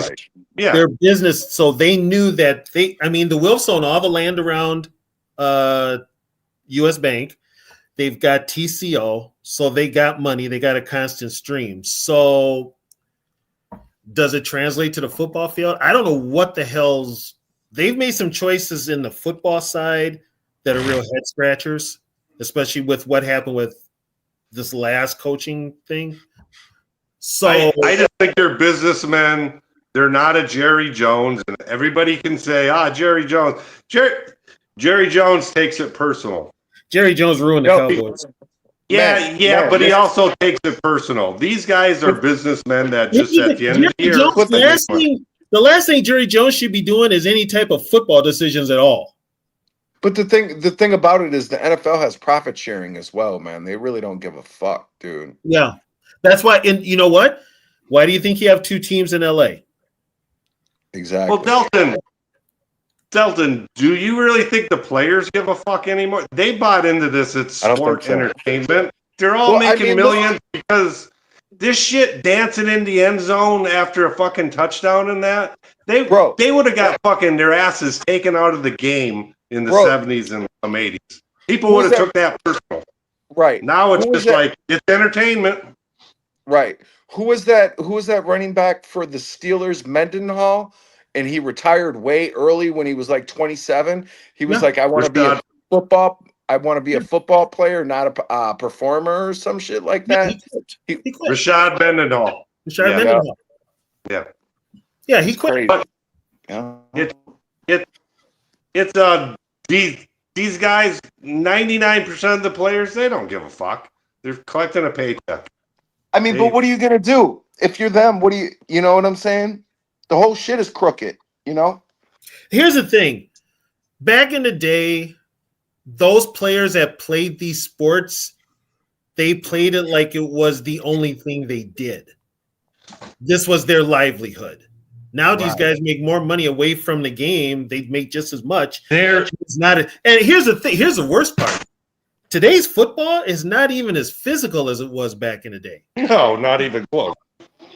their business. So they knew that the Wilfs own all the land around U.S. Bank. They've got TCO, so they got money. They got a constant stream. So does it translate to the football field? I don't know what the hell's. They've made some choices in the football side that are real head scratchers, especially with what happened with this last coaching thing. So I just think they're businessmen. They're not a Jerry Jones, and everybody can say, Jerry Jones. Jerry Jones takes it personal. Jerry Jones ruined the Cowboys. But he also takes it personal. These guys are businessmen that just at the end of the year. The last thing Jerry Jones should be doing is any type of football decisions at all. But the thing about it is the NFL has profit sharing as well, man. They really don't give a fuck, dude. Yeah. That's why, and you know what? Why do you think you have two teams in LA? Exactly. Well, Delton, do you really think the players give a fuck anymore? They bought into this. It's sport entertainment. They're all making millions because this shit dancing in the end zone after a fucking touchdown and that. They would have got fucking their asses taken out of the game in the 70s and 80s. People would have took that personal. Right. Now it's just like it's entertainment. Right. Who was that running back for the Steelers, Mendenhall? And he retired way early when he was like 27. He was like, I want to be a football player, not a performer or some shit like that. Rashad Mendenhall. Yeah, he quit. But these guys, 99% of the players, they don't give a fuck. They're collecting a paycheck. I mean, but what are you gonna do if you're them? You know what I'm saying? The whole shit is crooked, you know? Here's the thing. Back in the day, those players that played these sports, they played it like it was the only thing they did. This was their livelihood. Now these guys make more money away from the game. They make just as much. It's not. And here's the thing. Here's the worst part. Today's football is not even as physical as it was back in the day. No, not even close.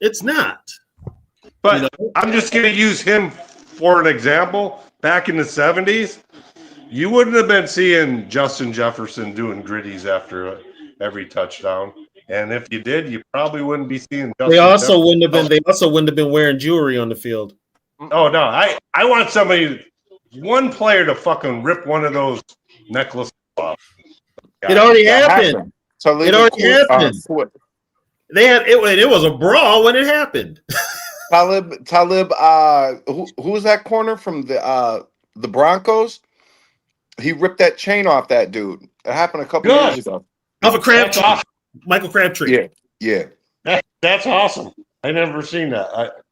It's not. But I'm just going to use him for an example. Back in the 70s, you wouldn't have been seeing Justin Jefferson doing gritties after every touchdown. And if you did, you probably wouldn't be seeing Justin Jefferson. They also wouldn't have been wearing jewelry on the field. Oh, no. I want one player to fucking rip one of those necklaces off. It already happened. It already happened. It was a brawl when it happened. Talib, who was that corner from the Broncos? He ripped that chain off that dude. It happened a couple years ago. Off a Crabtree. Awesome. Michael Crabtree. Yeah. That's awesome. I never seen that.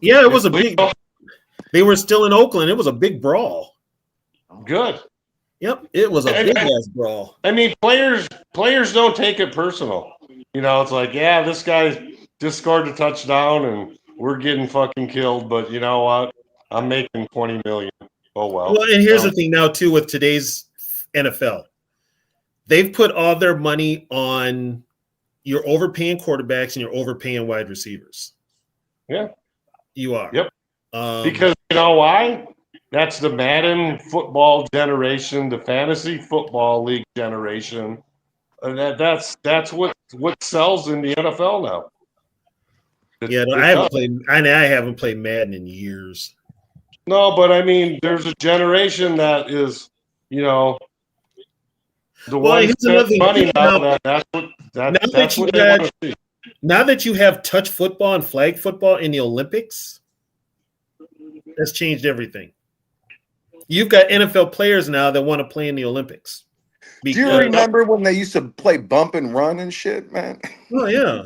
It was a big. They were still in Oakland. It was a big brawl. Good. Yep, it was a big ass brawl. I mean, players don't take it personal. You know, it's like, this guy just scored a touchdown and we're getting fucking killed, but you know what? I'm making $20 million. Oh well. Well, and here's the thing now too with today's NFL. They've put all their money on you're overpaying quarterbacks and you're overpaying wide receivers. Yeah. You are. Yep. Because you know why? That's the Madden football generation, the fantasy football league generation. And that's what sells in the NFL now. I haven't played Madden in years. No, but I mean, there's a generation that is, the ones that money now. That's what they want to see. Now that you have touch football and flag football in the Olympics, that's changed everything. You've got NFL players now that want to play in the Olympics. Do you remember when they used to play bump and run and shit, man? Oh yeah.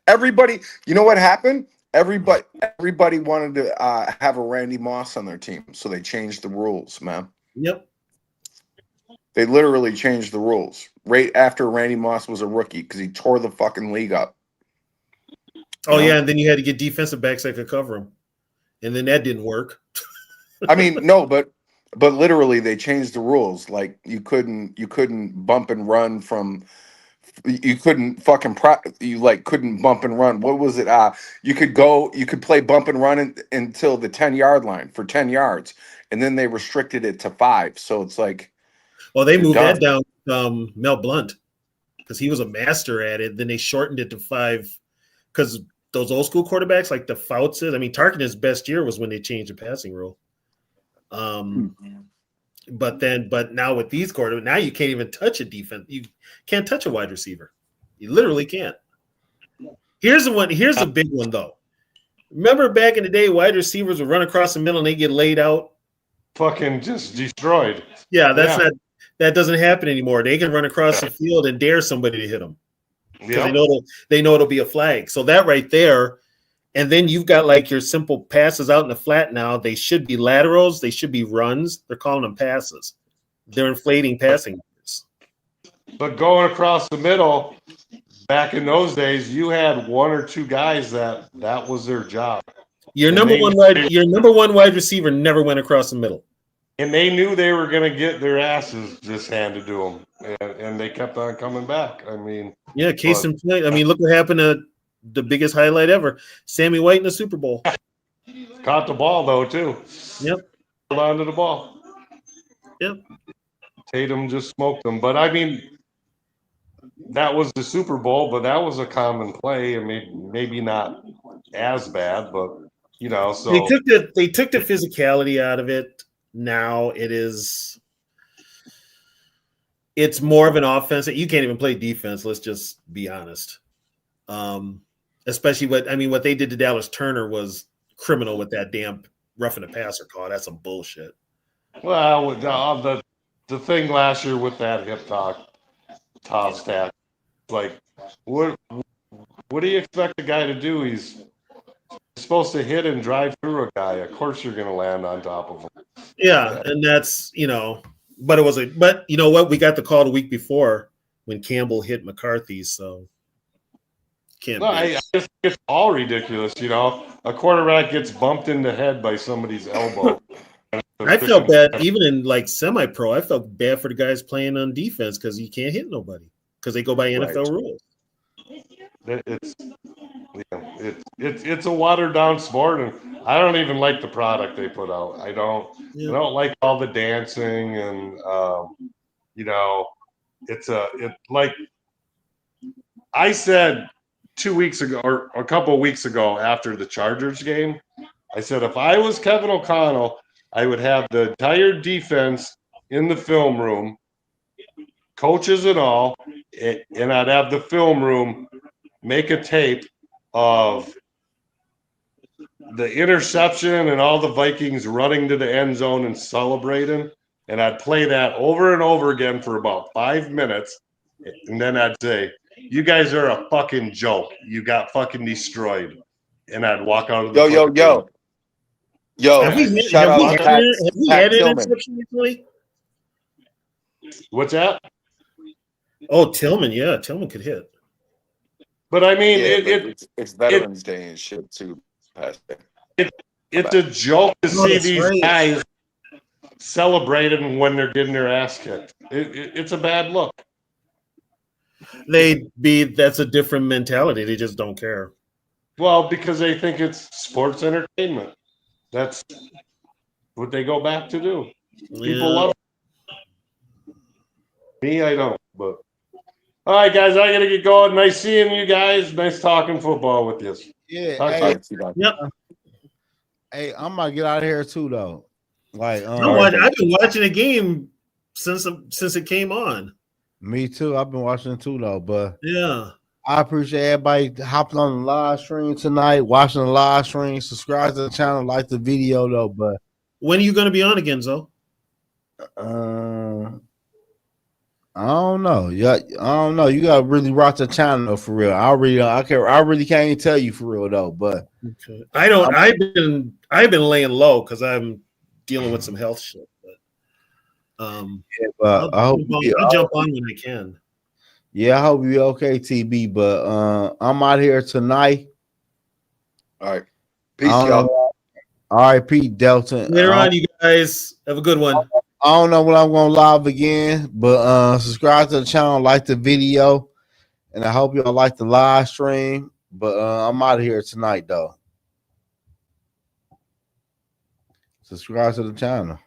Everybody, you know what happened? Everybody wanted to have a Randy Moss on their team, so they changed the rules, man. Yep. They literally changed the rules right after Randy Moss was a rookie because he tore the fucking league up. Oh yeah, and then you had to get defensive backs that could cover him, and then that didn't work. I mean, no, but literally they changed the rules. Like you couldn't bump and run from. You couldn't fucking couldn't bump and run. What was it? You could play bump and run until the 10-yard line for 10 yards, and then they restricted it to 5. So it's like, well, they moved that down. Mel Blount, because he was a master at it. Then they shortened it to 5 because those old school quarterbacks like the Fouts. I mean, Tarken's best year was when they changed the passing rule. But now with these quarterbacks, now you can't even touch a defense. You can't touch a wide receiver. You literally can't. Here's a big one though. Remember back in the day, wide receivers would run across the middle and they get laid out, fucking just destroyed. Yeah, that doesn't happen anymore. They can run across the field and dare somebody to hit them because they know it'll be a flag. So that right there. And then you've got like your simple passes out in the flat now. They should be laterals. They should be runs. They're calling them passes. They're inflating passing numbers. But going across the middle, back in those days, you had 1 or 2 guys that was their job. Your number one wide receiver never went across the middle. And they knew they were going to get their asses just handed to them. And they kept on coming back. I mean. Yeah, case in point. I mean, look what happened to the biggest highlight ever. Sammy White in the Super Bowl. Caught the ball, though, too. Yep. Held on to the ball. Yep. Tatum just smoked them. But, I mean, that was the Super Bowl, but that was a common play. I mean, maybe not as bad, but, so. They took the physicality out of it. Now it's more of an offense. You can't even play defense. Let's just be honest. Especially what they did to Dallas Turner was criminal with that damn roughing the passer call. That's some bullshit. Well, the thing last year with that hip toss tack, like what do you expect the guy to do? He's supposed to hit and drive through a guy. Of course, you're going to land on top of him. Yeah, and that's but you know what? We got the call the week before when Campbell hit McCarthy, so. I just think it's all ridiculous, A quarterback gets bumped in the head by somebody's elbow. I felt bad, even in like semi-pro. I felt bad for the guys playing on defense because you can't hit nobody because they go by NFL rules. It's a watered down sport, and I don't even like the product they put out. I don't like all the dancing, and it's like I said 2 weeks ago or a couple of weeks ago after the Chargers game, I said if I was Kevin O'Connell, I would have the entire defense in the film room, coaches and all, and I'd have the film room make a tape of the interception and all the Vikings running to the end zone and celebrating, and I'd play that over and over again for about 5 minutes, and then I'd say, you guys are a fucking joke. You got fucking destroyed. And I'd walk out of the Yo. Have we had an interception recently? What's that? Oh, Tillman. Yeah, Tillman could hit. But I mean, it's Veterans Day and shit too. It's a joke to see these guys celebrating when they're getting their ass kicked. It's a bad look. That's a different mentality. They just don't care. Well, because they think it's sports entertainment. what they go back to do. People love it. Me, I don't. But all right, guys, I gotta get going. Nice seeing you guys. Nice talking football with you. Yeah. Hey, I'm gonna get out of here too, though. Like, I've been watching the game since it came on. Me too. I've been watching it too, though. But yeah, I appreciate everybody hopping on the live stream tonight, watching the live stream. Subscribe to the channel, like the video, though. But when are you going to be on again, Zoe? I don't know. Yeah, I don't know. You gotta really rock the channel for real. I really can't even tell you for real though. But okay. I've been laying low because I'm dealing with some health shit. But I'll jump on when I can. Yeah, I hope you're okay, TB. But I'm out here tonight. All right, peace, y'all. All right, Pete Delta. Later on, you guys have a good one. I don't know when I'm going to live again, but subscribe to the channel, like the video, and I hope y'all like the live stream. But I'm out of here tonight, though. Subscribe to the channel.